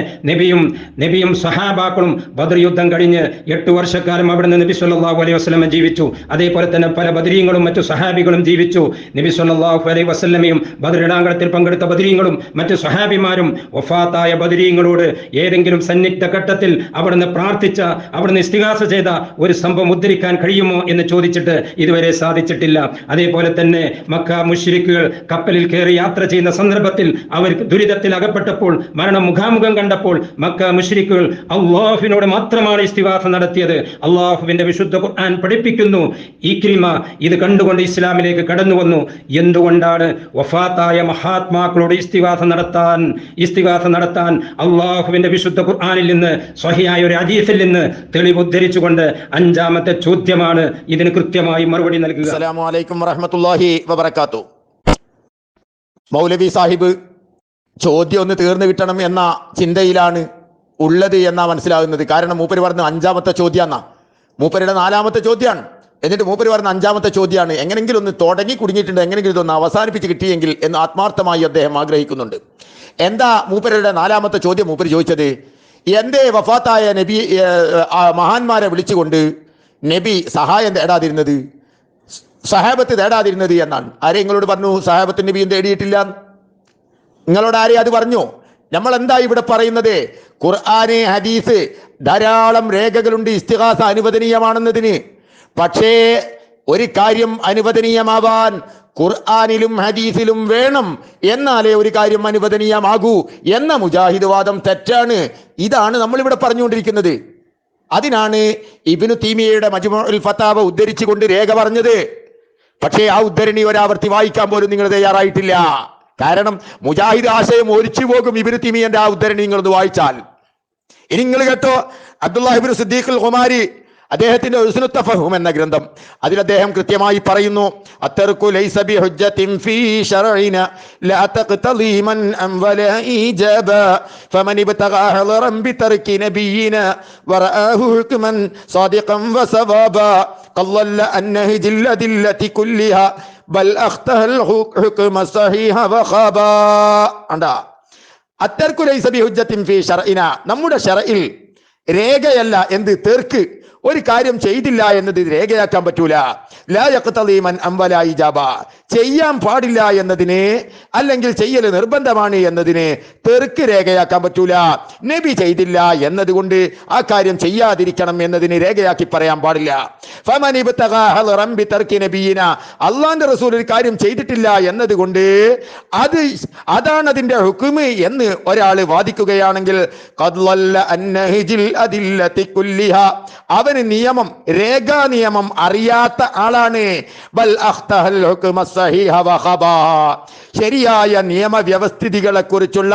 നബിയും സഹാബാക്കളും ബദർ യുദ്ധം കഴിഞ്ഞ് 8 വർഷക്കാലം അവിടെ നിന്ന് നബി സല്ലല്ലാഹു അലൈഹി വസല്ലം ജീവിച്ചു. അതേപോലെ തന്നെ പല ബദരീങ്ങളും മറ്റു സഹാബികളും ജീവിച്ചു. നബി സല്ലല്ലാഹു അലൈഹി വസല്ലമയും ബദർ രണാങ്കണത്തിൽ പങ്കെടുത്ത ബദരീങ്ങളും മറ്റു സ്വഹാബിമാരും വഫാത്തായ ബദരീങ്ങളോട് ഏതെങ്കിലും സന്നിഗ്ധ ഘട്ടത്തിൽ അവിടുന്ന് പ്രാർത്ഥിച്ച, അവിടുന്ന് ഇസ്തിഗാസ ചെയ്ത ഒരു സംഭവം ഉദ്ധരിക്കാൻ കഴിയുമോ എന്ന് ചോദിച്ചിട്ട് ഇതുവരെ സാധിച്ചിട്ടില്ല. അതേപോലെ തന്നെ മക്ക മുശ്രിക്കുകൾ കപ്പലിൽ കയറി യാത്ര ചെയ്യുന്ന സന്ദർഭത്തിൽ അവർ ദുരിതത്തിൽ അകപ്പെട്ടപ്പോൾ, മരണം മുഖാമുഖം കണ്ടപ്പോൾ മക്ക മുശ്രിക്കുകൾ അള്ളാഹുവിനോട് മാത്രമാണ് ഇസ്തിഗാസ നടത്തിയത്. അള്ളാഹുവിന്റെ വിശുദ്ധ ഖുർആൻ പഠിപ്പിക്കുന്നു, ഇക്രിമ ഇത് കണ്ടുകൊണ്ട് ഇസ്ലാമിലേക്ക് കടന്നു വന്നു. എന്തുകൊണ്ടാണ് വഫാത്തായ മഹാത്മാക്കളോട് ഇസ്തിഗാസ നടത്താൻ അള്ളാഹുവിന്റെ വിശുദ്ധ ഖുർആനിൽ നിന്ന് സ്വഹിയായ ഒരു ഹദീസിൽ നിന്ന് തെളിവ് ഉദ്ധരിച്ചുകൊണ്ട് 5ാമത്തെ ചോദ്യമാണ് ഇതിന് കൃത്യമായി മറുപടി നൽകുക. അസ്സലാമു അലൈക്കും വറഹ്മത്തുള്ളാഹി വബറകാതുഹു. മൗലവി സാഹിബ് ചോദ്യം ഒന്ന് തീർന്നു കിട്ടണം എന്ന ചിന്തയിലാണ് ഉള്ളത് എന്നാ മനസ്സിലാകുന്നത്. കാരണം മൂപ്പര് പറഞ്ഞ 5ാമത്തെ ചോദ്യമാണ്, മൂപ്പരുടെ 4ാമത്തെ ചോദ്യമാണ്. എന്നിട്ട് മൂപ്പര് പറഞ്ഞ 5ാമത്തെ ചോദ്യമാണ്. എങ്ങനെങ്കിലും ഒന്ന് തുടങ്ങി കുടുങ്ങിയിട്ടുണ്ട്, എങ്ങനെങ്കിലും ഇതൊന്ന് അവസാനിപ്പിച്ച് കിട്ടിയെങ്കിൽ എന്ന് ആത്മാർത്ഥമായി അദ്ദേഹം ആഗ്രഹിക്കുന്നുണ്ട്. എന്താ മൂപ്പരുടെ 4ാമത്തെ ചോദ്യം? മൂപ്പര് ചോദിച്ചത്, എന്തേ വഫാത്തായ നബി മഹാന്മാരെ വിളിച്ചുകൊണ്ട് നബി സഹായം തേടാതിരുന്നത്, സഹാബത്ത് തേടാതിരുന്നത് എന്നാണ്. ആരെ നിങ്ങളോട് പറഞ്ഞു സഹാബത്ത് നബിയും തേടിയിട്ടില്ല? നിങ്ങളോട് ആരെയും അത് പറഞ്ഞു? നമ്മൾ എന്താ ഇവിടെ പറയുന്നത്? ഖുർആന് ഹദീസ് ധാരാളം രേഖകളുണ്ട് ഇസ്തിഗാസ അനുവദനീയമാണെന്നതിന്. പക്ഷേ ഒരു കാര്യം അനുവദനീയമാവാൻ ഖുർആനിലും ഹദീസിലും വേണം, എന്നാലേ ഒരു കാര്യം അനുവദനീയമാകൂ എന്ന മുജാഹിദ് വാദം തെറ്റാണ്. ഇതാണ് നമ്മളിവിടെ പറഞ്ഞുകൊണ്ടിരിക്കുന്നത്. അതിനാണ് ഇബ്നു തൈമിയ്യയുടെ മജ്മുഉൽ ഫതാവ ഉദ്ധരിച്ചുകൊണ്ട് രേഖ പറഞ്ഞത്. പക്ഷേ ആ ഉദ്ധരണി ഒരാവർത്തി വായിക്കാൻ പോലും നിങ്ങൾ തയ്യാറായിട്ടില്ല. കാരണം മുജാഹിദ് ആശയം ഒലിച്ചു പോകും ഇബ്നു തൈമിയ്യന്റെ ആ ഉദ്ധരണി നിങ്ങളൊന്ന് വായിച്ചാൽ. ഇനി നിങ്ങൾ കേട്ടോ, അബ്ദുല്ലാഹി ഇബ്നു സിദ്ദീഖ് ഖുമാരി അദ്ദേഹത്തിന്റെ ഉസ്നുൽ തഫഹും എന്ന ഗ്രന്ഥം, അതിൽ അദ്ദേഹം കൃത്യമായി പറയുന്നു, അത്തർക്കു ലൈസ ബിഹുജ്ജത്തിൻ ഫീ ശർഇന ലാ തഖ്തളി മൻ അംവല ഈജബ ഫമൻ ഇബ്തഗാ ഹളറൻ ബിതർക്കി നബിയിന വറആഹു ഹുക്മൻ സാദിഖൻ വസവാബ ഖല്ലല്ല അന്നഹജിൽ അദില്ലതി കുല്ലിഹാ ബൽ അഖ്തഹൽ ഹുക്മ സഹീഹ വഖബ. അണ്ടാ, അത്തർക്കു ലൈസ ബിഹുജ്ജത്തിൻ ഫീ ശർഇന, നമ്മുടെ ശർഇൽ രേഖയല്ല എന്ത്, തെർക്ക്. ഒരു കാര്യം ചെയ്തില്ല എന്നത് രേഖയാക്കാൻ പറ്റൂല. ലാ യഖ്തളി മൻ അംവല ഇജാബ, ചെയ്യാൻ പാടില്ല എന്നതിന് അല്ലെങ്കിൽ ചെയ്യൽ നിർബന്ധമാണ് എന്നതിന് തെർക്ക് രേഖയാക്കാൻ പറ്റൂല. നബി ചെയ്തില്ല എന്നതുകൊണ്ട് ആ കാര്യം ചെയ്യാതിരിക്കണം എന്നതിന് രേഖയാക്കി പറയാൻ പാടില്ല. ഫമൻ ഇബ്തഗാ ഹളറൻ ബിതർക്കി നബിയിന, അല്ലാഹുവിന്റെ റസൂൽ ഒരു കാര്യം ചെയ്തിട്ടില്ല എന്നതുകൊണ്ട് അതാണ് അതിന്റെ ഹുക്മ് എന്ന് ഒരാൾ വാദിക്കുകയാണെങ്കിൽ ഖദ്ലല്ല അന്നഹജിൽ അദില്ലതി കുല്ലിഹാ, അവന് നിയമം, രേഖാ നിയമം അറിയാത്ത ആളാണ്. ബൽ അഖ്തഹൽ ഹുക്മ സഹീഹ വഖബ, ശരിയായ നിയമവ്യവസ്ഥിതികളെ കുറിച്ചുള്ള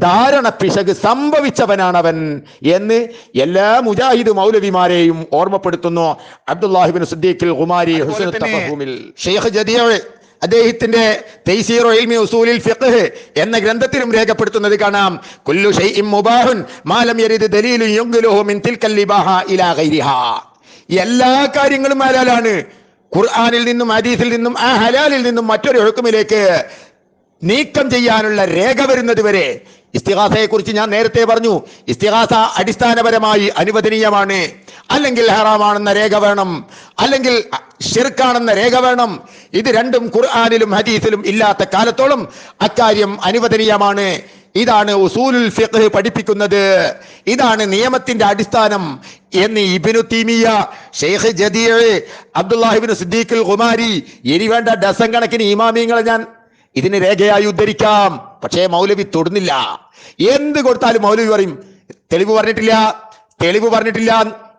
ധാരണ പിശക് സംഭവിച്ചവനാണവൻ എന്ന് എല്ലാ മുജാഹിദ് മൗലവിമാരെയും ഓർമ്മപ്പെടുത്തുന്നു അബ്ദുല്ലാഹി ഇബ്നു സിദ്ദീഖ് ഖുമാരി ഹുസ്നുൽ തഫഹുമിൽ. ഷെയ്ഖ് ജദിയ അദ്ദേഹത്തിന്റെ തൈസീറു ഇൽമി ഉസൂലിൽ ഫിഖ്ഹ് എന്ന ഗ്രന്ഥത്തിലും രേഖപ്പെടുത്തുന്നത് കാണാം, കുല്ലു ഷൈഇൻ മുബാഹുൻ മാ ലം യരിദ് ദലീലുൻ യുഗ്ലുഹു മിൻ തിൽക്കൽ ലിബാഹ ഇലാ ഗൈരിഹാ, എല്ലാ കാര്യങ്ങളും ഹലാലാണ്. ഖുർആനിൽ നിന്നും ഹദീസിൽ നിന്നും ആ ഹലാലിൽ നിന്നും മറ്റൊരു ഹുക്മിലേക്ക് നീക്കം ചെയ്യാനുള്ള രേഖ വരുന്നത് വരെ. ഇസ്തിഗാസയെ കുറിച്ച് ഞാൻ നേരത്തെ പറഞ്ഞു, ഇസ്തിഗാസ അടിസ്ഥാനപരമായി അനുവദനീയമാണ്, അല്ലെങ്കിൽ ഹറാമാണെന്ന രേഖ വേണം, അല്ലെങ്കിൽ ശിർക്കാണെന്ന രേഖ വേണം. ഇത് രണ്ടും ഖുർആനിലും ഹദീസിലും ഇല്ലാത്ത കാലത്തോളം അക്കാര്യം അനുവദനീയമാണ്. ഇതാണ് ഉസൂലുൽ ഫിഖ്ഹ് പഠിപ്പിക്കുന്നത്, ഇതാണ് നിയമത്തിന്റെ അടിസ്ഥാനം എന്ന് ഇബ്നു തൈമിയ്യ, ഷെയ്ഖ് ജദിയ, അബ്ദുല്ലാഹി ഇബ്നു സിദ്ദീഖ് ഖുമാരി, ഇനി വേണ്ട ഡസൻ കണക്കിന് ഇമാമിയങ്ങളെ ഞാൻ ഇതിന് രേഖയായി ഉദ്ധരിക്കാം. പക്ഷേ മൗലവി തൊടുന്നില്ല. എന്ത് കൊടുത്താലും മൗലവി പറയും തെളിവ് പറഞ്ഞിട്ടില്ല, തെളിവ് പറഞ്ഞിട്ടില്ല.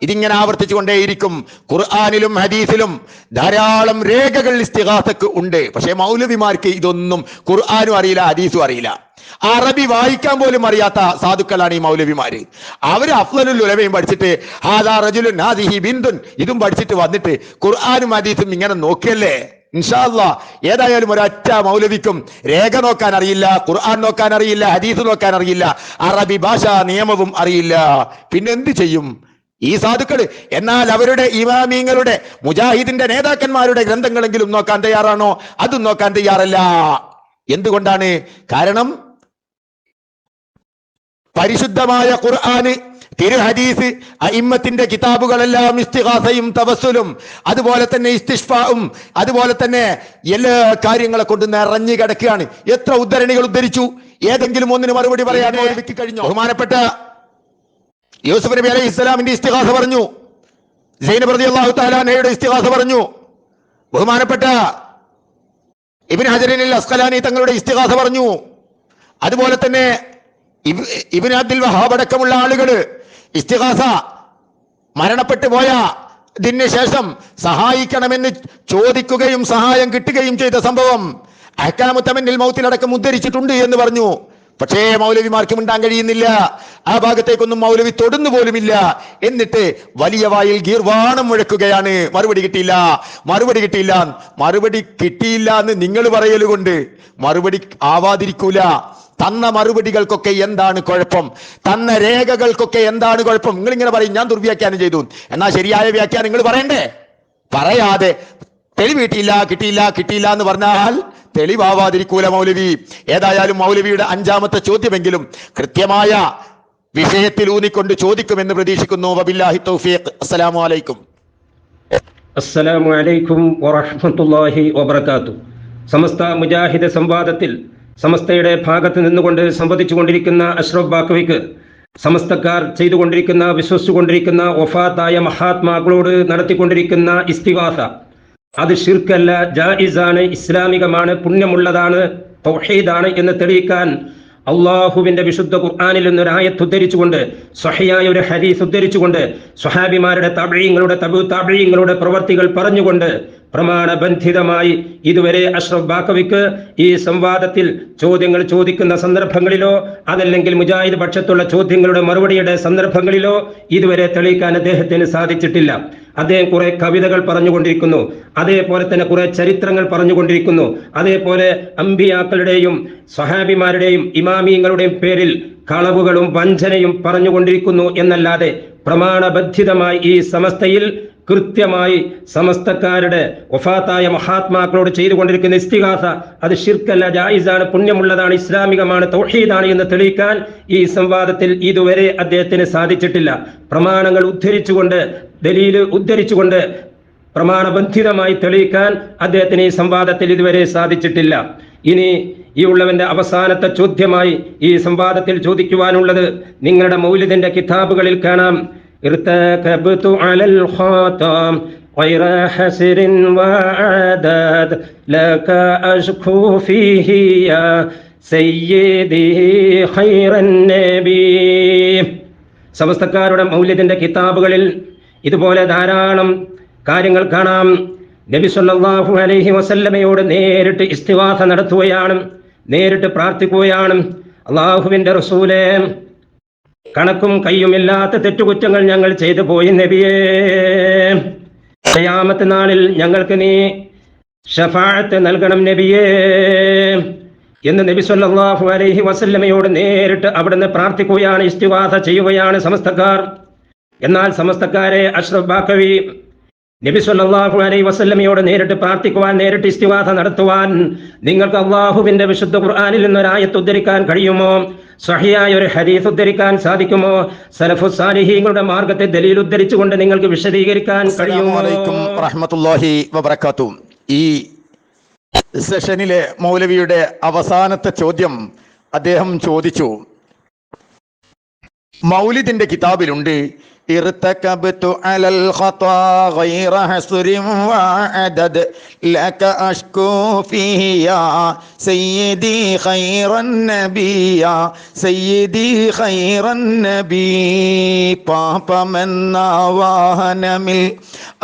ഇതിങ്ങനെ ആവർത്തിച്ചു കൊണ്ടേയിരിക്കും. ഖുർആനിലും ഹദീസിലും ധാരാളം രേഖകൾ ഇസ്തിഗാസക്ക് ഉണ്ട്. പക്ഷേ മൗലവിമാർക്ക് ഇതൊന്നും ഖുർആനും അറിയില്ല, ഹദീസും അറിയില്ല. അറബി വായിക്കാൻ പോലും അറിയാത്ത സാധുക്കളാണ് ഈ മൗലവിമാര്. അവര് അഫ്ളലുൽ ഉലമയും പഠിച്ചിട്ട് ഹാദാ റജുലുൻ ഹാദിഹി ബിന്തുൻ ഇതും പഠിച്ചിട്ട് വന്നിട്ട് ഖുർആനും ഹദീസും ഇങ്ങനെ നോക്കിയല്ലേ. ഇൻഷാ അല്ലാഹ് ഏതായാലും ഒരൊറ്റ മൗലവിക്കും രേഖ നോക്കാൻ അറിയില്ല, ഖുർആൻ നോക്കാൻ അറിയില്ല, ഹദീസ് നോക്കാൻ അറിയില്ല, അറബി ഭാഷാ നിയമവും അറിയില്ല. പിന്നെന്ത് ചെയ്യും ഈ സാധുക്കള്? എന്നാൽ അവരുടെ ഇമാമിങ്ങളുടെ മുജാഹിദിന്റെ നേതാക്കന്മാരുടെ ഗ്രന്ഥങ്ങളെങ്കിലും നോക്കാൻ തയ്യാറാണോ? അതും നോക്കാൻ തയ്യാറല്ല. എന്തുകൊണ്ടാണ്? കാരണം പരിശുദ്ധമായ ഖുർആന്, തിരു ഹദീസ്, അഇമ്മത്തിന്റെ കിതാബുകളെല്ലാം ഇസ്തിഗാസയും തവസ്സുലും അതുപോലെ തന്നെ ഇസ്തിഷ്ഫാഉം അതുപോലെ തന്നെ എല്ലാ കാര്യങ്ങളെ കൊണ്ട് നിറഞ്ഞു കിടക്കുകയാണ്. എത്ര ഉദ്ധരണികൾ ഉദ്ധരിച്ചു? ഏതെങ്കിലും ഒന്നിന് മറുപടി പറയാൻ മൗലവിക്ക് കഴിഞ്ഞോ? ബഹുമാനപ്പെട്ട യൂസുഫ് നബി അലൈഹി ഇസ്ലാമിന്റെ ഇസ്തിഗാസ പറഞ്ഞു, സൈനബ് റളിയല്ലാഹു തആല അൻഹയുടെ ഇസ്തിഗാസ പറഞ്ഞു, ബഹുമാനപ്പെട്ട ഇബ്നു ഹജറിൻ അൽ അസ്ഖലാനി തങ്ങളുടെ ഇസ്തിഗാസ പറഞ്ഞു, അതുപോലെ തന്നെ ഇബ്നു അബ്ദുൽ വഹാബ് അടക്കമുള്ള ആളുകള് ഇസ്തിഗാസ മരണപ്പെട്ടു പോയ ഇതിന് ശേഷം സഹായിക്കണമെന്ന് ചോദിക്കുകയും സഹായം കിട്ടുകയും ചെയ്ത സംഭവം അഹ്കാമു തമന്നിൽ മൗത്തിലടക്കം ഉദ്ധരിച്ചിട്ടുണ്ട് എന്ന് പറഞ്ഞു. പക്ഷേ മൗലവിമാർക്ക് മിണ്ടാൻ കഴിയുന്നില്ല. ആ ഭാഗത്തേക്കൊന്നും മൗലവി തൊടുന്നു പോലുമില്ല. എന്നിട്ട് വലിയ വായിൽ ഗീർവാണം മുഴക്കുകയാണ്. മറുപടി കിട്ടിയില്ല, മറുപടി കിട്ടിയില്ല. മറുപടി കിട്ടിയില്ല എന്ന് നിങ്ങൾ പറയലുകൊണ്ട് മറുപടി ആവാതിരിക്കൂല. തന്ന മറുപടികൾക്കൊക്കെ എന്താണ് കുഴപ്പം? തന്ന രേഖകൾക്കൊക്കെ എന്താണ് കുഴപ്പം? നിങ്ങൾ ഇങ്ങനെ പറയും ഞാൻ ദുർവ്യാഖ്യാനം ചെയ്തു, എന്നാൽ ശരിയായ വ്യാഖ്യാനം നിങ്ങൾ പറയണ്ടേ? പറയാതെ തെളിവ് കിട്ടിയില്ല കിട്ടിയില്ല കിട്ടിയില്ല എന്ന് പറഞ്ഞാൽ തെളിവാവാതിരിക്കൂല മൗലവി. ഏതായാലും മൗലവിയുടെ അഞ്ചാമത്തെ ചോദ്യമെങ്കിലും കൃത്യമായ വിഷയത്തിൽ ഊന്നിക്കൊണ്ട് ചോദിക്കുമെന്ന് പ്രതീക്ഷിക്കുന്നു. വബില്ലാഹി തൗഫീഖ്. അസ്സലാമു അലൈക്കും. അസ്സലാമു അലൈക്കും വറഹ്മത്തുള്ളാഹി വബറകാതുഹു. സമസ്ത മുജാഹിദ് സംവാദത്തിൽ സമസ്തയുടെ ഭാഗത്ത് നിന്നുകൊണ്ട് സംവദിച്ചു കൊണ്ടിരിക്കുന്ന അഷ്റഫ് ബാക്കവിക്ക് സമസ്തക്കാർ ചെയ്തുകൊണ്ടിരിക്കുന്ന വിശ്വസിച്ചുകൊണ്ടിരിക്കുന്ന വഫാത്തായ മഹാത്മാക്കളോട് നടത്തിക്കൊണ്ടിരിക്കുന്ന ഇസ്തിഗാസ അത് ഷിർക്കല്ല, ജായിസാണ്, ഇസ്ലാമികമാണ്, പുണ്യമുള്ളതാണ്, തൗഹീദാണ് എന്ന് തെളിയിക്കാൻ അള്ളാഹുവിന്റെ വിശുദ്ധ ഖുർആനിൽ നിന്നൊരു ആയത്ത് ഉദ്ധരിച്ചുകൊണ്ട്, സ്വഹിയായ ഒരു ഹദീസ് ഉദ്ധരിച്ചുകൊണ്ട്, സ്വഹാബിമാരുടെ താബഈങ്ങളുടെ പ്രവർത്തികൾ പറഞ്ഞുകൊണ്ട് പ്രമാണബന്ധിതമായി ഇതുവരെ അഷ്റഫ് ബാക്കവിക്ക് ഈ സംവാദത്തിൽ ചോദ്യങ്ങൾ ചോദിക്കുന്ന സന്ദർഭങ്ങളിലോ അതല്ലെങ്കിൽ മുജാഹിദ് പക്ഷത്തുള്ള ചോദ്യങ്ങളുടെ മറുപടിയുടെ സന്ദർഭങ്ങളിലോ ഇതുവരെ തെളിയിക്കാൻ അദ്ദേഹത്തിന് സാധിച്ചിട്ടില്ല. അദ്ദേഹം കുറെ കവിതകൾ പറഞ്ഞുകൊണ്ടിരിക്കുന്നു, അതേപോലെ തന്നെ കുറെ ചരിത്രങ്ങൾ പറഞ്ഞുകൊണ്ടിരിക്കുന്നു, അതേപോലെ അമ്പിയാക്കളുടെയും സ്വഹാബിമാരുടെയും ഇമാമിയങ്ങളുടെയും പേരിൽ കളവുകളും വഞ്ചനയും പറഞ്ഞുകൊണ്ടിരിക്കുന്നു എന്നല്ലാതെ പ്രമാണബദ്ധിതമായി ഈ സമസ്തയിൽ കൃത്യമായി സമസ്തക്കാരുടെ വഫാത്തായ മഹാത്മാക്കളോട് ചെയ്തുകൊണ്ടിരിക്കുന്ന ഇസ്തിഗാസ അത് ഷിർക്കല്ല, ജായിസാണ്, പുണ്യമുള്ളതാണ്, ഇസ്ലാമികമാണ്, തൗഹീദാണ് എന്ന് തെളിയിക്കാൻ ഈ സംവാദത്തിൽ ഇതുവരെ അദ്ദേഹത്തിന് സാധിച്ചിട്ടില്ല. പ്രമാണങ്ങൾ ഉദ്ധരിച്ചുകൊണ്ട്, ദലീല് ഉദ്ധരിച്ചുകൊണ്ട് പ്രമാണബന്ധിതമായി തെളിയിക്കാൻ അദ്ദേഹത്തിന് ഈ സംവാദത്തിൽ ഇതുവരെ സാധിച്ചിട്ടില്ല. ഇനി ഈ ഉള്ളവന്റെ അവസാനത്തെ ചോദ്യമായി ഈ സംവാദത്തിൽ ചോദിക്കുവാനുള്ളത് നിങ്ങളുടെ മൗലിദിന്റെ കിതാബുകളിൽ കാണാം. ارتكبت على الخطا غير حسر وعدد لك أشكو فيه يا سيدي خير النبي. സമസ്തക്കാരുടെ മൗലിദിന്റെ കിതാബുകളിൽ ഇതുപോലെ ധാരാളം കാര്യങ്ങൾ കാണാം. നബി സല്ലല്ലാഹു അലൈഹി വസല്ലമയോട് നേരിട്ട് ഇസ്തിഗാസ നടത്തുകയാണ്, നേരിട്ട് പ്രാർത്ഥിക്കുകയാണ്. അല്ലാഹുവിന്റെ റസൂലേ, കണക്കും കയ്യുമില്ലാത്ത തെറ്റുകുറ്റങ്ങൾ ഞങ്ങൾ ചെയ്തു പോയി നബിയേ, ഖിയാമത്ത് നാളിൽ ഞങ്ങൾക്ക് നീ ശഫാഅത്ത് നൽകണം നബിയേ എന്ന് നബി സല്ലല്ലാഹു അലൈഹി വസല്ലമയോട് നേരിട്ട് അവിടുന്ന് പ്രാർത്ഥിക്കുകയാണ്, ഇസ്തിഗാസ ചെയ്യുകയാണ് സമസ്തക്കാർ. എന്നാൽ സമസ്തക്കാരെ അഷ്റഫ് ബാക്കവി നബി സല്ലല്ലാഹു അലൈഹി വസല്ലമയോട് നേരിട്ട് പ്രാർത്ഥിക്കുവാൻ, നേരിട്ട് ഇസ്തിഗാസ നടത്തുവാൻ നിങ്ങൾക്ക് അല്ലാഹുവിന്റെ വിശുദ്ധ ഖുർആനിൽ നിന്ന് ഒരു ആയത്ത് ഉദ്ധരിക്കാൻ കഴിയുമോ? സ്വഹിയായ ഒരു ഹദീസ് ഉദ്ധരിക്കാൻ സാധിക്കുമോ? സലഫു സാലിഹീങ്ങളുടെ മാർഗത്തെ ദലീൽ ഉദ്ധരിച്ചുകൊണ്ട് നിങ്ങൾക്ക് വിശദീകരിക്കാൻ കഴിയുമോ? അസ്സലാമു അലൈക്കും വറഹ്മത്തുള്ളാഹി വബറകാതുഹു. ഈ സെഷനിലെ മൗലവിയുടെ അവസാനത്തെ ചോദ്യം അദ്ദേഹം ചോദിച്ചു. മൗലിദിന്റെ കിതാബിലുണ്ട് ارتكبت على الخطا غير حصر وعدد لك أشكو فيه يا سيدي خير النبي يا سيدي خير النبي പാപമെന്ന വാഹനമിൽ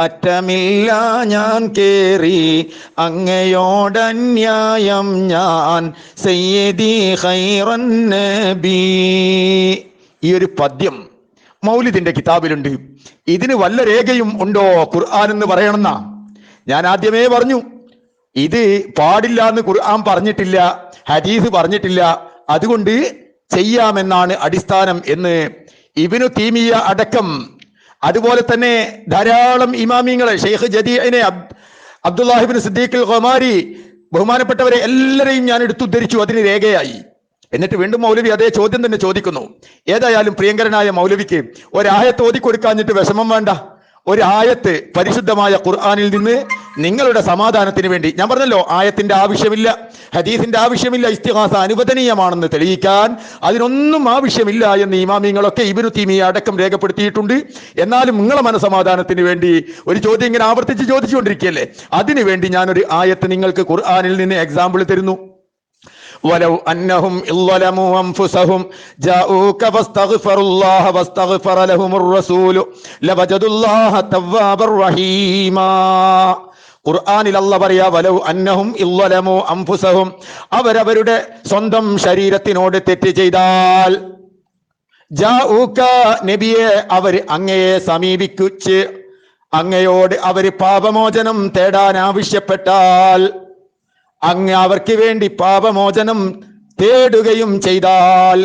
അറ്റമില്ല ഞാൻ കേറി അങ്ങയോടന്യായം ഞാൻ സയ്യിദി ഖൈറൻ നബി. ഈ ഒരു പദ്യം മൗലിദിന്റെ കിതാബിലുണ്ട്. ഇതിന് വല്ല രേഖയും ഉണ്ടോ ഖുർആൻ എന്ന് പറയണമെന്നാ ഞാൻ ആദ്യമേ പറഞ്ഞു. ഇത് പാടില്ല എന്ന് ഖുർആൻ പറഞ്ഞിട്ടില്ല, ഹദീസ് പറഞ്ഞിട്ടില്ല, അതുകൊണ്ട് ചെയ്യാമെന്നാണ് അടിസ്ഥാനം എന്ന് ഇബ്നു തീമിയ അടക്കം, അതുപോലെ തന്നെ ധാരാളം ഇമാമിങ്ങളെ, ഷെയ്ഖ് ജദീഇനെ, അബ്ദുല്ലാഹിബ്നു സിദ്ദീഖ് അൽ ഖമാരി, ബഹുമാനപ്പെട്ടവരെ എല്ലാവരെയും ഞാൻ എടുത്തുദ്ധരിച്ചു അതിന് രേഖയായി. എന്നിട്ട് വീണ്ടും മൗലവി അതേ ചോദ്യം തന്നെ ചോദിക്കുന്നു. ഏതായാലും പ്രിയങ്കരനായ മൗലവിക്ക് ഒരായത്ത് ഓതിക്കൊടുക്കാഞ്ഞിട്ട് വിഷമം വേണ്ട. ഒരായത്ത് പരിശുദ്ധമായ ഖുർആനിൽ നിന്ന് നിങ്ങളുടെ സമാധാനത്തിന് വേണ്ടി, ഞാൻ പറഞ്ഞല്ലോ ആയത്തിന്റെ ആവശ്യമില്ല, ഹദീസിന്റെ ആവശ്യമില്ല, ഇസ്തിഗാസ അനുവദനീയമാണെന്ന് തെളിയിക്കാൻ അതിനൊന്നും ആവശ്യമില്ല എന്ന് ഇമാമിങ്ങളൊക്കെ ഇബ്നു തീമിയ അടക്കം രേഖപ്പെടുത്തിയിട്ടുണ്ട്. എന്നാലും നിങ്ങളെ മനസമാധാനത്തിന് വേണ്ടി ഒരു ചോദ്യം ഇങ്ങനെ ആവർത്തിച്ച് ചോദിച്ചുകൊണ്ടിരിക്കുകയല്ലേ, അതിനു വേണ്ടി ഞാനൊരു ആയത്ത് നിങ്ങൾക്ക് ഖുർആനിൽ നിന്ന് എക്സാമ്പിൾ തരുന്നു. ولو أنهم ظلموا أنفسهم جاءوك فاستغفروا الله واستغفر لهم الرسول لوجدوا الله توابا رحيما. ഖുർആനിൽ അല്ലാഹു പറയാ വലൗ അന്നഹും ഇല്ലമു അൻഫുസഹും, അവരവരുടെ സ്വന്തം ശരീരത്തിനോട് തെറ്റ് ചെയ്താൽ, ജാഊക നബിയെ അവർ അങ്ങയെ സമീപിക്കുച്ച് അങ്ങയോട് അവർ പാപമോചനം തേടാൻ ആവശ്യപ്പെട്ടാൽ, അങ്ങ് അവർക്ക് വേണ്ടി പാപമോചനം തേടുകയും ചെയ്താൽ,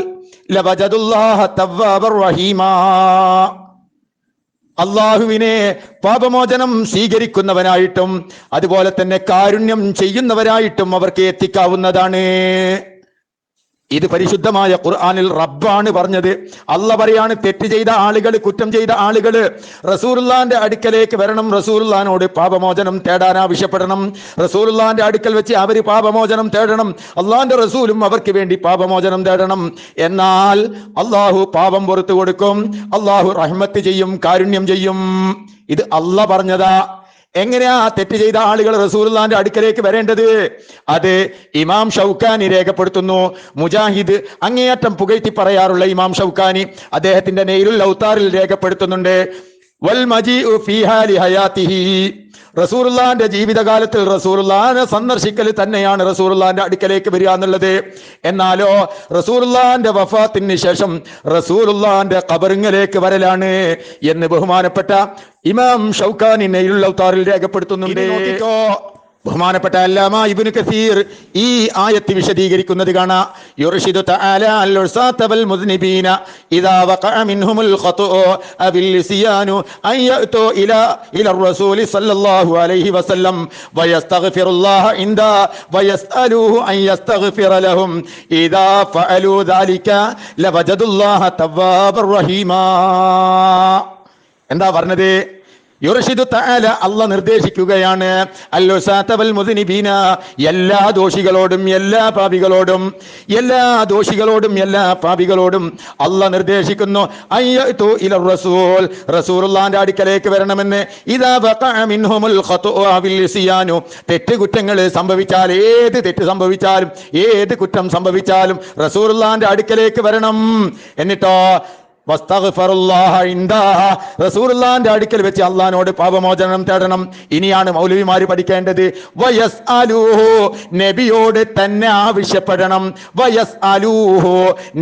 ലവജദുല്ലാഹ തവ്വാബർ റഹീമാ, അള്ളാഹുവിനെ പാപമോചനം സ്വീകരിക്കുന്നവനായിട്ടും അതുപോലെ തന്നെ കാരുണ്യം ചെയ്യുന്നവരായിട്ടും അവർക്ക് എത്തിക്കാവുന്നതാണ് ഇത് പരിശുദ്ധമായ ഖുർആനിൽ റബ്ബാണ് പറഞ്ഞത്. അല്ല പറയാണ്, തെറ്റ് ചെയ്ത ആളുകൾ, കുറ്റം ചെയ്ത ആളുകൾ റസൂലുള്ളാന്റെ അടുക്കലേക്ക് വരണം, റസൂലുള്ളാനോട് പാപമോചനം തേടാൻ ആവശ്യപ്പെടണം, റസൂലുള്ളാന്റെ അടുക്കൽ വെച്ച് അവർ പാപമോചനം തേടണം, അള്ളാന്റെ റസൂലും അവർക്ക് വേണ്ടി പാപമോചനം തേടണം. എന്നാൽ അള്ളാഹു പാപം പുറത്തു കൊടുക്കും, അള്ളാഹു റഹ്മത്ത് ചെയ്യും, കാരുണ്യം ചെയ്യും. ഇത് അല്ല പറഞ്ഞതാ. എങ്ങനെയാ തെറ്റ് ചെയ്ത ആളുകൾ റസൂലുള്ളാന്റെ അടുക്കലേക്ക് വരേണ്ടത്? അത് ഇമാം ഷൗക്കാനി രേഖപ്പെടുത്തുന്നു. മുജാഹിദ് അങ്ങേയറ്റം പുകഴ്ത്തി പറയാറുള്ള ഇമാം ഷൗക്കാനി അദ്ദേഹത്തിന്റെ നെയ്ലുൽ ഔത്താറിൽ രേഖപ്പെടുത്തുന്നുണ്ട്, വൽ മജീഉ ഫീ ഹാലി ഹയാത്തിഹി, റസൂലുള്ളാന്റെ ജീവിതകാലത്തിൽ റസൂലുള്ളാനെ സന്ദർശിക്കൽ തന്നെയാണ് റസൂലുള്ളാന്റെ അടുക്കലേക്ക് വരിക എന്നുള്ളത്. എന്നാലോ റസൂലുള്ളാന്റെ വഫാത്തിന് ശേഷം റസൂലുള്ളാന്റെ ഖബറിലേക്ക് വരലാണ് എന്ന് ബഹുമാനപ്പെട്ട ഇമാം ഷൗക്കാനി നെയ്ലുൽ ഔത്താറിൽ രേഖപ്പെടുത്തുന്നുണ്ട്. ബഹുമാനപ്പെട്ട അല്ലാമ ഇബ്നു കസീർ ഈ ആയത്ത് വിശദീകരിക്കുന്നത് കാണാം. യുർഷിദു തആല അൽ-ഉസാത വൽ മുദ്നിബീന ഇദാ വഖഅ മിൻഹുൽ ഖതുഉ അബിൽ ലിസ്യാനു അൻ യഅതു ഇലാ റസൂലി സ്വല്ലല്ലാഹു അലൈഹി വസല്ലം വയസ്തഗ്ഫിറുല്ലാഹ ഇൻദാ വയസ്അലുഹു അൻ യസ്തഗ്ഫിറ ലഹും ഇദാ ഫഅലു ദാലിക ലവജദുല്ലാഹ തവ്വാബർ റഹീമാ. എന്താ പറഞ്ഞത്? യുർഷിദു തആല, അല്ലാഹ് നിർദ്ദേശിക്കുകയാണ്, അൽ-ഉസാത വൽ മുദ്നിബീന, എല്ലാ ദോഷികളോടും എല്ലാ പാപികളോടും എല്ലാ പാപികളോടും അല്ലാഹ് നിർദ്ദേശിക്കുന്നു, അയ്യതു ഇല റസൂൽ, റസൂലുള്ളാഹിന്റെ അടുക്കലേക്ക് വരണമെന്ന്. ഇദാ വഖഅ മിൻഹുൽ ഖതുഉ അവിൽ ലിസ്യാനു, തെറ്റുകുറ്റങ്ങൾ സംഭവിച്ചാൽ, ഏത് തെറ്റ് സംഭവിച്ചാലും ഏത് കുറ്റം സംഭവിച്ചാലും റസൂലുള്ളാഹിന്റെ അടുക്കലേക്ക് വരണം. എന്നിട്ടോ റസൂലുള്ളാഹിന്റെ അടുക്കൽ വെച്ച് അള്ളാഹിനോട് പാപമോചനം തേടണം. ഇനിയാണ് മൗലവിമാര് പഠിക്കേണ്ടത്. വയസ്അലൂഹു, നബിയോട് തന്നെ ആവശ്യപ്പെടണം. വയസ്അലൂഹു,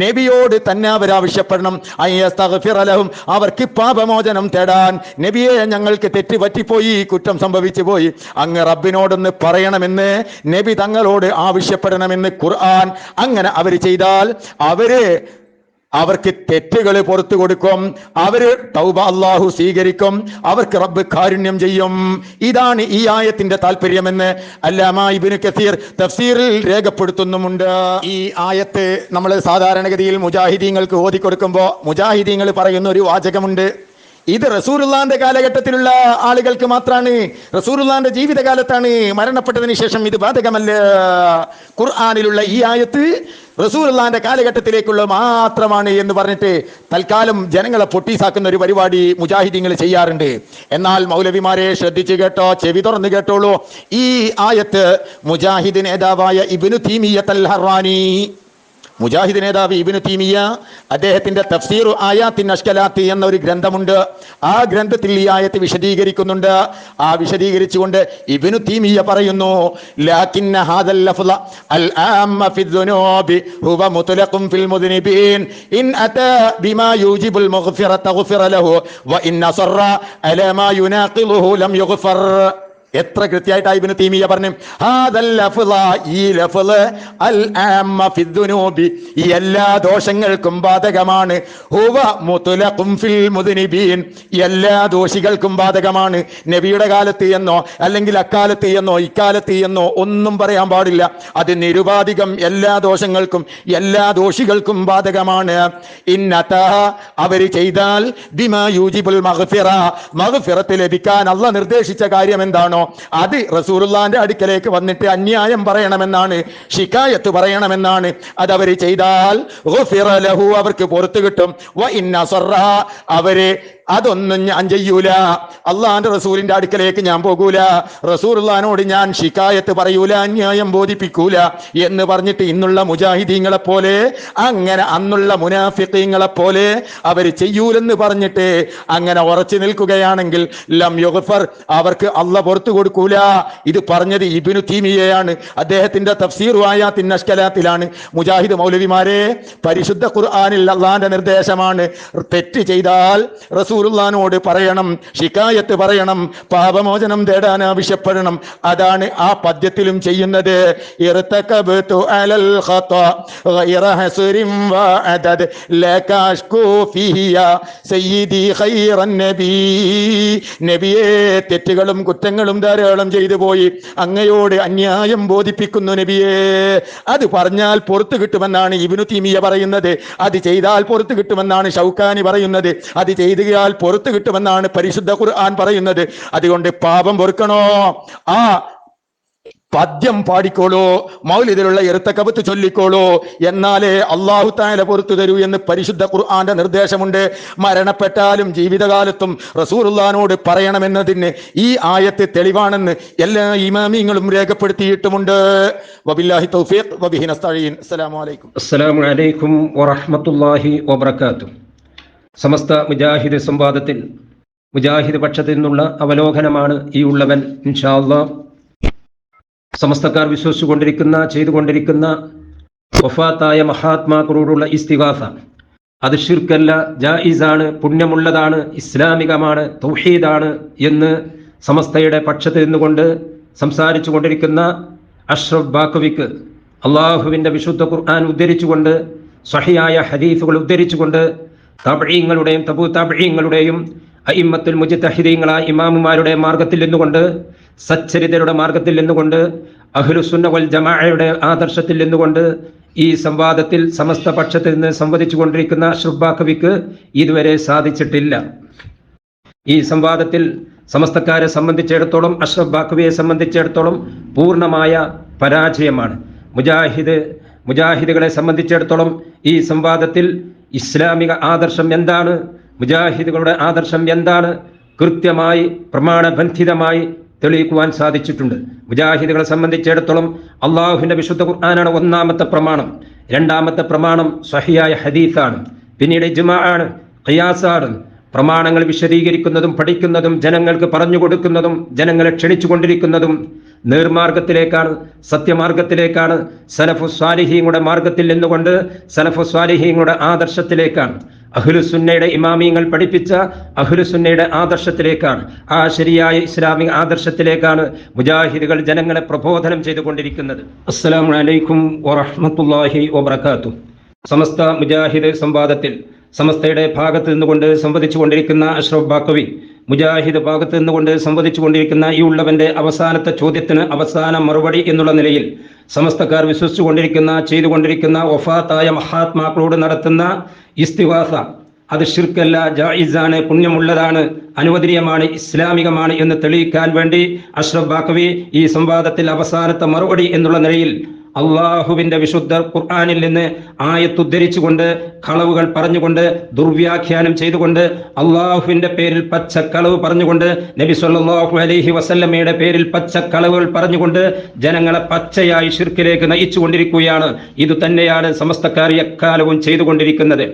നബിയോട് തന്നെ അവരാവശ്യപ്പെടണം. അയ്യസ്തഗ്ഫിറ ലഹും, അവർക്ക് പാപമോചനം തേടാൻ. നബിയെ, ഞങ്ങൾക്ക് തെറ്റ് പറ്റിപ്പോയി, കുറ്റം സംഭവിച്ചു പോയി, അങ്ങ് റബ്ബിനോടൊന്ന് പറയണമെന്ന് നബി തങ്ങളോട് ആവശ്യപ്പെടണമെന്ന് ഖുർആൻ. അങ്ങനെ അവർ ചെയ്താൽ അവർക്ക് തെറ്റുകൾ പുറത്തു കൊടുക്കും, അവര് തൗബ അല്ലാഹു സ്വീകരിക്കും, അവർക്ക് റബ്ബ് കാരുണ്യം ചെയ്യും. ഇതാണ് ഈ ആയത്തിന്റെ താല്പര്യമെന്ന് അല്ലാമ ഇബ്നു കസീർ തഫ്സീറിൽ രേഖപ്പെടുത്തുന്നുമുണ്ട്. ഈ ആയത്ത് നമ്മൾ സാധാരണഗതിയിൽ മുജാഹിദീങ്ങൾക്ക് ഓതിക്കൊടുക്കുമ്പോൾ മുജാഹിദീങ്ങൾ പറയുന്ന ഒരു വാചകമുണ്ട്, ഇത് റസൂലുള്ളാഹിന്റെ കാലഘട്ടത്തിലുള്ള ആളുകൾക്ക് മാത്രമാണ്, റസൂലുള്ളാഹിന്റെ ജീവിതകാലത്താണ്, മരണപ്പെട്ടതിന് ശേഷം ഇത് ബാധകമല്ല. ഖുർആനിലുള്ള ഈ ആയത്ത് റസൂലുള്ളാഹിന്റെ കാലഘട്ടത്തിലേക്കുള്ള മാത്രമാണ് എന്ന് പറഞ്ഞിട്ട് തൽക്കാലം ജനങ്ങളെ പൊട്ടീസാക്കുന്ന ഒരു പരിപാടി മുജാഹിദീങ്ങൾ ചെയ്യാറുണ്ട്. എന്നാൽ മൗലവിമാരെ ശ്രദ്ധിച്ചു കേട്ടോ, ചെവി തുറന്ന് കേട്ടോളൂ. ഈ ആയത്ത് മുജാഹിദ് നേതാവായ ഇബ്നു തീമിയ്യത്തുൽ ഹറാനി, മുജാഹിദ് നേതാവ് ഇബ്നു തീമിയ, അദ്ദേഹത്തിന്റെ തഫ്സീറു ആയാത്തിൻ അഷ്കലാത്തി എന്ന ഒരു ഗ്രന്ഥമുണ്ട്. ആ ഗ്രന്ഥത്തിൽ ഈ ആയത്ത് വിശദീകരിക്കുന്നുണ്ട്. ആ വിശദീകരിച്ചുകൊണ്ട് ഇബ്നു തീമിയ പറയുന്നു, ലാകിന്ന ഹാദൽ ലഫ്ള അൽ ആമ്മ ഫിദ്ദുനൂബി ഹുവ മുത്ലഖുൻ ഫിൽ മുദ്നിബീൻ ഇൻ അതാ ബിമാ യൂജിബുൽ മഗ്ഫിറത ഗുഫിറ ലഹു വ ഇൻ അസറ അലാ മാ യുനാഖിലുഹു ലം യുഗ്ഫർ. എത്ര കൃത്യമായിട്ടാണ് ഇബ്നു തീമിയ പറഞ്ഞു. ഹാദൽ ലഫ്ള, ഈ ലഫ്ള് അൽ ആമ്മ ഫിദ്ദുനൂബി, ഈ എല്ലാ ദോഷങ്ങൾക്കും ബാധകമാണ്. ഹുവ മുത്ലഖുൻ ഫിൽ മുദ്നിബീൻ, എല്ലാ ദോഷികൾക്കും ബാധകമാണ്. നബിയുടെ കാലത്ത് എന്നോ അല്ലെങ്കിൽ അക്കാലത്ത് എന്നോ ഇക്കാലത്ത് എന്നോ ഒന്നും പറയാൻ പാടില്ല. അത് നിരുപാധികം എല്ലാ ദോഷങ്ങൾക്കും എല്ലാ ദോഷികൾക്കും ബാധകമാണ്. ഇന്നതാ, അവർ ചെയ്താൽ ബിമാ യൂജിബുൽ മഗ്ഫിറ, മഗ്ഫിറത്ത് ലഭിക്കാൻ അല്ലാഹ് നിർദ്ദേശിച്ച കാര്യം എന്താണോ അത് റസൂലുള്ളാഹിന്റെ അടുക്കലേക്ക് വന്നിട്ട് അന്യായം പറയണമെന്നാണ്, ശികായത്ത് പറയണമെന്നാണ്. അതവർ ചെയ്താൽ ഗുഫിറ ലഹു, അവർക്ക് പുറത്തു കിട്ടും. വ ഇൻ അസറ, അവര് അതൊന്നും ഞാൻ ചെയ്യൂല, അള്ളാഹിന്റെ റസൂലിന്റെ അടുക്കലേക്ക് ഞാൻ പോകൂല, റസൂലുള്ളാഹിനോട് ഞാൻ ശികായത്ത് പറയൂല, അന്യായം ബോധിപ്പിക്കൂല എന്ന് പറഞ്ഞിട്ട് ഇന്നുള്ള മുജാഹിദീങ്ങളെ പോലെ, അങ്ങനെ അന്നുള്ള മുനാഫിഖീങ്ങളെ പോലെ അവർ ചെയ്യൂലെന്ന് പറഞ്ഞിട്ട് അങ്ങനെ ഉറച്ചു നിൽക്കുകയാണെങ്കിൽ ലം യുഗ്ഫർ, അവർക്ക് അള്ളാഹ് പുറത്തു കൊടുക്കൂല. ഇത് പറഞ്ഞത് ഇബ്നു തീമിയയാണ്. അദ്ദേഹത്തിന്റെ തഫ്സീറു ആയാത്തിൻ അഷ്കലാത്തിലാണ്. മുജാഹിദ് മൗലവിമാരെ, പരിശുദ്ധ ഖുർആനിൽ അള്ളാഹിന്റെ നിർദ്ദേശമാണ്, തെറ്റ് ചെയ്താൽ റസൂൽ റസൂലുള്ളാഹിനോട് പറയണം, ശികായത്ത് പറയണം, പാപമോചനം തേടാൻ ആവശ്യപ്പെടണം. അതാണ് ആ പദ്യത്തിലും ചെയ്യുന്നത്. ഇർതകബതു അലൽ ഖതാ ഗൈറ ഹസ്രിൻ വഅദദ് ലക അഷ്കൂ ഫീഹി യാ സയ്യിദി ഖൈറൻ നബി. നബിയെ, തെറ്റുകളും കുറ്റങ്ങളും ധാരാളം ചെയ്തു പോയി, അങ്ങയോട് അന്യായം ബോധിപ്പിക്കുന്നു നബിയെ. അത് പറഞ്ഞാൽ പുറത്തു കിട്ടുമെന്നാണ് ഇബ്നു തൈമിയ്യ പറയുന്നത്. അത് ചെയ്താൽ പുറത്തു കിട്ടുമെന്നാണ് ഷൗക്കാനി പറയുന്നത്. അത് ചെയ്താൽ പുറത്തു കിട്ടുമെന്നാണ് പരിശുദ്ധ ഖുർആൻ പറയുന്നത്. അതുകൊണ്ട് പാപം പൊറുക്കണോ, ആ പദ്യം പാടിക്കോളൂ, മൗലിദിലുള്ള ഇർതകബത്ത് ചൊല്ലിക്കോളൂ, എന്നാലേ അല്ലാഹു തആല പുറത്തു തരൂ എന്ന് പരിശുദ്ധ ഖുർആന്റെ നിർദ്ദേശമുണ്ട്. മരണപ്പെട്ടാലും ജീവിതകാലത്തും റസൂലുള്ളാഹിനോട് പറയണമെന്നതിന് ഈ ആയത്ത് തെളിവാണെന്ന് എല്ലാ ഇമാമിങ്ങളും രേഖപ്പെടുത്തിയിട്ടുമുണ്ട്. വബില്ലാഹി തൗഫീഖ് വബിഹി നസ്തഈൻ. അസ്സലാമു അലൈക്കും. അസ്സലാമു അലൈക്കും വറഹ്മത്തുള്ളാഹി വബറകാതുഹു. സമസ്ത മുജാഹിദ് സംവാദത്തിൽ മുജാഹിദ് പക്ഷത്തിൽ നിന്നുള്ള അവലോകനമാണ് ഈ ഉള്ളവൻ. ഇൻഷാ അല്ലാഹ് സമസ്തക്കാർ വിശ്വസിച്ചുകൊണ്ടിരിക്കുന്ന ചെയ്തുകൊണ്ടിരിക്കുന്ന വഫാത്തായ മഹാത്മാക്കളോടുള്ള ഇസ്തിഗാസ, അത് ഷിർക്കല്ല, ജായിസാണ്, പുണ്യമുള്ളതാണ്, ഇസ്ലാമികമാണ്, തൗഹീദാണ് എന്ന് സമസ്തയുടെ പക്ഷത്ത് നിന്നുകൊണ്ട് സംസാരിച്ചു കൊണ്ടിരിക്കുന്ന അഷ്റഫ് ബാക്കവിക്ക് അള്ളാഹുവിൻ്റെ വിശുദ്ധ ഖുർആൻ ഉദ്ധരിച്ചുകൊണ്ട്, സ്വഹിയായ ഹദീസുകൾ ഉദ്ധരിച്ചുകൊണ്ട്, തബ്ഈങ്ങളുടെയും തബൂ തബ്ഈങ്ങളുടെയും അഇമ്മത്തുൽ മുജ്തഹിദീങ്ങളായ ഇമാമുമാരുടെ മാർഗത്തിൽ നിന്നുകൊണ്ട്, സച്ചരിതരുടെ മാർഗത്തിൽ നിന്നുകൊണ്ട്, അഹ്ലുസുന്ന വൽ ജമാഅയുടെ ആദർശത്തിൽ നിന്നുകൊണ്ട് ഈ സംവാദത്തിൽ സമസ്ത പക്ഷത്തിൽ നിന്ന് സംവദിച്ചു കൊണ്ടിരിക്കുന്ന അഷ്റഫ് ബാക്കവിക്ക് ഇതുവരെ സാധിച്ചിട്ടില്ല. ഈ സംവാദത്തിൽ സമസ്തക്കാരെ സംബന്ധിച്ചിടത്തോളം, അഷ്റഫ് ബാക്കവിയെ സംബന്ധിച്ചിടത്തോളം പൂർണ്ണമായ പരാജയമാണ്. മുജാഹിദുകളെ സംബന്ധിച്ചിടത്തോളം ഈ സംവാദത്തിൽ ഇസ്ലാമിക ആദർശം എന്താണ്, മുജാഹിദുകളുടെ ആദർശം എന്താണ്, കൃത്യമായി പ്രമാണബന്ധിതമായി തെളിയിക്കുവാൻ സാധിച്ചിട്ടുണ്ട്. മുജാഹിദുകളെ സംബന്ധിച്ചിടത്തോളം അള്ളാഹുവിൻ്റെ വിശുദ്ധ ഖുർആനാണ് ഒന്നാമത്തെ പ്രമാണം. രണ്ടാമത്തെ പ്രമാണം സ്വഹിയായ ഹദീസാണ്. പിന്നീട് ഇജ്മാ ആണ്, ഖിയാസാണ്. പ്രമാണങ്ങൾ വിശദീകരിക്കുന്നതും പഠിക്കുന്നതും ജനങ്ങൾക്ക് പറഞ്ഞു കൊടുക്കുന്നതും ജനങ്ങളെ ക്ഷണിച്ചുകൊണ്ടിരിക്കുന്നതും നേർമാർഗത്തിലേക്കാണ്, സത്യമാർഗത്തിലേക്കാണ്, സലഫു സ്വാലിഹീങ്ങളുടെ മാർഗത്തിൽ നിന്നുകൊണ്ട് സലഫു സ്വാലിഹീങ്ങളുടെ ആദർശത്തിലേക്കാണ്, അഹ്ലുസുന്നയുടെ ഇമാമിയങ്ങൾ പഠിപ്പിച്ച അഹ്ലുസുന്നയുടെ ആദർശത്തിലേക്കാണ്, ആ ശരിയായ ഇസ്ലാമിക ആദർശത്തിലേക്കാണ് മുജാഹിദുകൾ ജനങ്ങളെ പ്രബോധനം ചെയ്തുകൊണ്ടിരിക്കുന്നത്. അസ്സലാമു അലൈക്കും വറഹ്മത്തുള്ളാഹി വബറകാതുഹു. സമസ്ത മുജാഹിദ് സംവാദത്തിൽ സമസ്തയുടെ ഭാഗത്ത് നിന്നുകൊണ്ട് സംവദിച്ചു കൊണ്ടിരിക്കുന്ന അഷ്റഫ് ബാക്കവി, മുജാഹിദ് ഭാഗത്ത് നിന്നുകൊണ്ട് സംവദിച്ചു കൊണ്ടിരിക്കുന്ന ഈ ഉള്ളവന്റെ അവസാനത്തെ ചോദ്യത്തിന് അവസാന മറുപടി എന്നുള്ള നിലയിൽ സമസ്തക്കാർ വിശ്വസിച്ചു കൊണ്ടിരിക്കുന്ന ചെയ്തുകൊണ്ടിരിക്കുന്ന വഫാത്തായ മഹാത്മാക്കളോട് നടത്തുന്ന ഇസ്തിഗാസ, അത് ഷിർക്കല്ല, ജായിസാണ്, പുണ്യമുള്ളതാണ്, അനുവദനീയമാണ്, ഇസ്ലാമികമാണ് എന്ന് തെളിയിക്കാൻ വേണ്ടി അഷ്റഫ് ബാക്കവി ഈ സംവാദത്തിൽ അവസാനത്തെ മറുപടി എന്നുള്ള നിലയിൽ അള്ളാഹുവിന്റെ വിശുദ്ധ ഖുർആനിൽ നിന്ന് ആയത്തുദ്ധരിച്ചുകൊണ്ട്, കളവുകൾ പറഞ്ഞുകൊണ്ട്, ദുർവ്യാഖ്യാനം ചെയ്തുകൊണ്ട്, അള്ളാഹുവിന്റെ പേരിൽ പച്ചക്കളവ് പറഞ്ഞുകൊണ്ട്, നബി സല്ലല്ലാഹു അലൈഹി വസല്ലമയുടെ പേരിൽ പച്ചക്കളവുകൾ പറഞ്ഞുകൊണ്ട് ജനങ്ങളെ പച്ചയായി ശിർക്കിലേക്ക് നയിച്ചുകൊണ്ടിരിക്കുകയാണ്. ഇത് തന്നെയാണ് സമസ്തക്കാർ എക്കാലവും ചെയ്തുകൊണ്ടിരിക്കുന്നത്.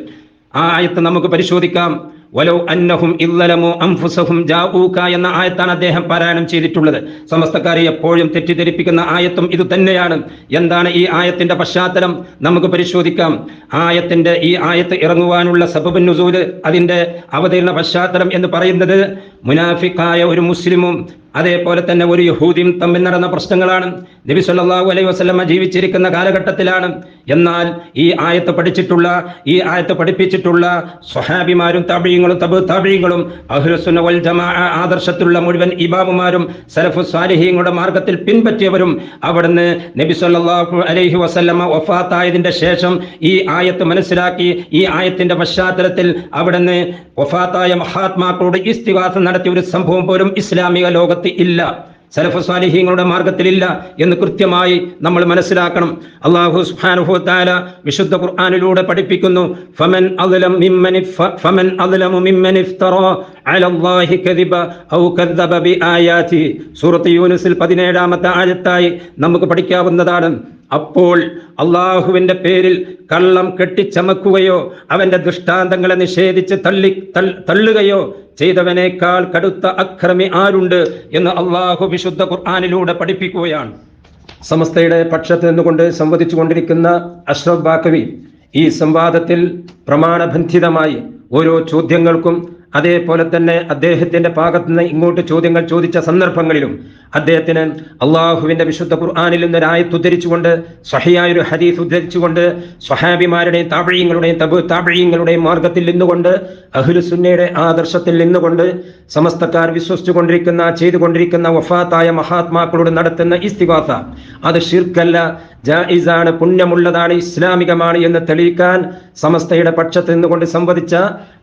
ആ ആയത്ത് നമുക്ക് പരിശോധിക്കാം. വലൗ അന്നഹും ഇല്ലലമു അൻഫുസഹും ജാഊക എന്ന ആയത്താണ് അദ്ദേഹം പാരായണം ചെയ്തിട്ടുള്ളത്. സമസ്തക്കാരെ എപ്പോഴും തെറ്റിദ്ധരിപ്പിക്കുന്ന ആയത്തും ഇത് തന്നെയാണ്. എന്താണ് ഈ ആയത്തിന്റെ പശ്ചാത്തലം? നമുക്ക് പരിശോധിക്കാം. ഈ ആയത്ത് ഇറങ്ങുവാനുള്ള സബബുൻ നുസൂൽ, അതിന്റെ അവതരണ പശ്ചാത്തലം എന്ന് പറയുന്നത് മുനാഫിക്കായ ഒരു മുസ്ലിമും അതേപോലെ തന്നെ ഒരു യഹൂദിയും തമ്മിൽ നടന്ന പ്രശ്നങ്ങളാണ്. നബി സല്ലല്ലാഹു അലൈഹി വസല്ലമ ജീവിച്ചിരിക്കുന്ന കാലഘട്ടത്തിലാണ്. എന്നാൽ ഈ ആയത്ത് പഠിപ്പിച്ചിട്ടുള്ള സ്വഹാബിമാരും തബഈങ്ങളും തബൂ തബഈങ്ങളും അഹ്ലുസുന്ന വൽ ജമാഅ ആദർശത്തിലുള്ള മുഴുവൻ ഇമാമുമാരും സലഫു സ്വാലിഹീങ്ങളുടെ മാർഗത്തിൽ പിൻപറ്റിയവരും അവിടുന്ന് നബി സല്ലല്ലാഹു അലൈഹി വസല്ലമ വഫാത്തായതിന്റെ ശേഷം ഈ ആയത്ത് മനസ്സിലാക്കി, ഈ ആയത്തിന്റെ പശ്ചാത്തലത്തിൽ അവിടുന്ന് വഫാത്തായ മഹാത്മാക്കളോട് ഇസ്തിഗാസ നടത്തിയ ഒരു സംഭവം പോലും ഇസ്ലാമിക ലോകത്ത് ഇല്ല, സലഫു സ്വാലിഹീങ്ങളുടെ മാർഗത്തിലില്ല എന്ന് കൃത്യമായി നമ്മൾ മനസ്സിലാക്കണം. അല്ലാഹു സുബ്ഹാനഹു വ തആല വിശുദ്ധ ഖുർആനിലൂടെ പഠിപ്പിക്കുന്നു, ഫമൻ അദ്ലമു മിമ്മൻ ഇഫ്തറാ അലല്ലാഹി കദിബ ഔ കദ്ദബ ബിആയാതി. സൂറത്ത് യൂനുസിൽ 17-ാമത്തെ ആയത്തായി നമുക്ക് പഠിക്കാവുന്നതാണ്. അപ്പോൾ അള്ളാഹുവിന്റെ പേരിൽ കള്ളം കെട്ടിച്ചമക്കുകയോ അവന്റെ ദൃഷ്ടാന്തങ്ങളെ നിഷേധിച്ച് തള്ളുകയോ ചെയ്തവനേക്കാൾ കടുത്ത അക്രമി ആരുണ്ട് എന്ന് അള്ളാഹു വിശുദ്ധ ഖുർആനിലൂടെ പഠിപ്പിക്കുകയാണ്. സമസ്തയുടെ പക്ഷത്ത് നിന്നുകൊണ്ട് സംവദിച്ചു കൊണ്ടിരിക്കുന്ന അഷ്റഫ് ബാക്കവി ഈ സംവാദത്തിൽ പ്രമാണബന്ധിതമായി ഓരോ ചോദ്യങ്ങൾക്കും അതേപോലെ തന്നെ അദ്ദേഹത്തിന്റെ ഭാഗത്ത് നിന്ന് ഇങ്ങോട്ട് ചോദ്യങ്ങൾ ചോദിച്ച സന്ദർഭങ്ങളിലും അദ്ദേഹത്തിന് അള്ളാഹുവിന്റെ വിശുദ്ധ ഖുർആനിൽ നിന്നൊരു ആയത്ത് ഉദ്ധരിച്ചുകൊണ്ട്, സ്വഹിയായ ഒരു ഹദീസ് ഉദ്ധരിച്ചുകൊണ്ട്, സ്വഹാബിമാരുടെയും താബഈങ്ങളുടെയും താബഈങ്ങളുടെയും മാർഗത്തിൽ നിന്നുകൊണ്ട്, അഹ്ലുസുന്നയുടെ ആദർശത്തിൽ നിന്നുകൊണ്ട്, സമസ്തക്കാർ വിശ്വസിച്ചുകൊണ്ടിരിക്കുന്ന ചെയ്തുകൊണ്ടിരിക്കുന്ന വഫാത്തായ മഹാത്മാക്കളോട് നടത്തുന്ന ഇസ്തിഗാസ അത് ശിർക്കല്ല, ജായിസാണ്, പുണ്യമുള്ളതാണ്, ഇസ്ലാമികമാണ് എന്ന് തെളിയിക്കാൻ സമസ്തയുടെ പക്ഷത്ത് നിന്നുകൊണ്ട് സംവദിച്ച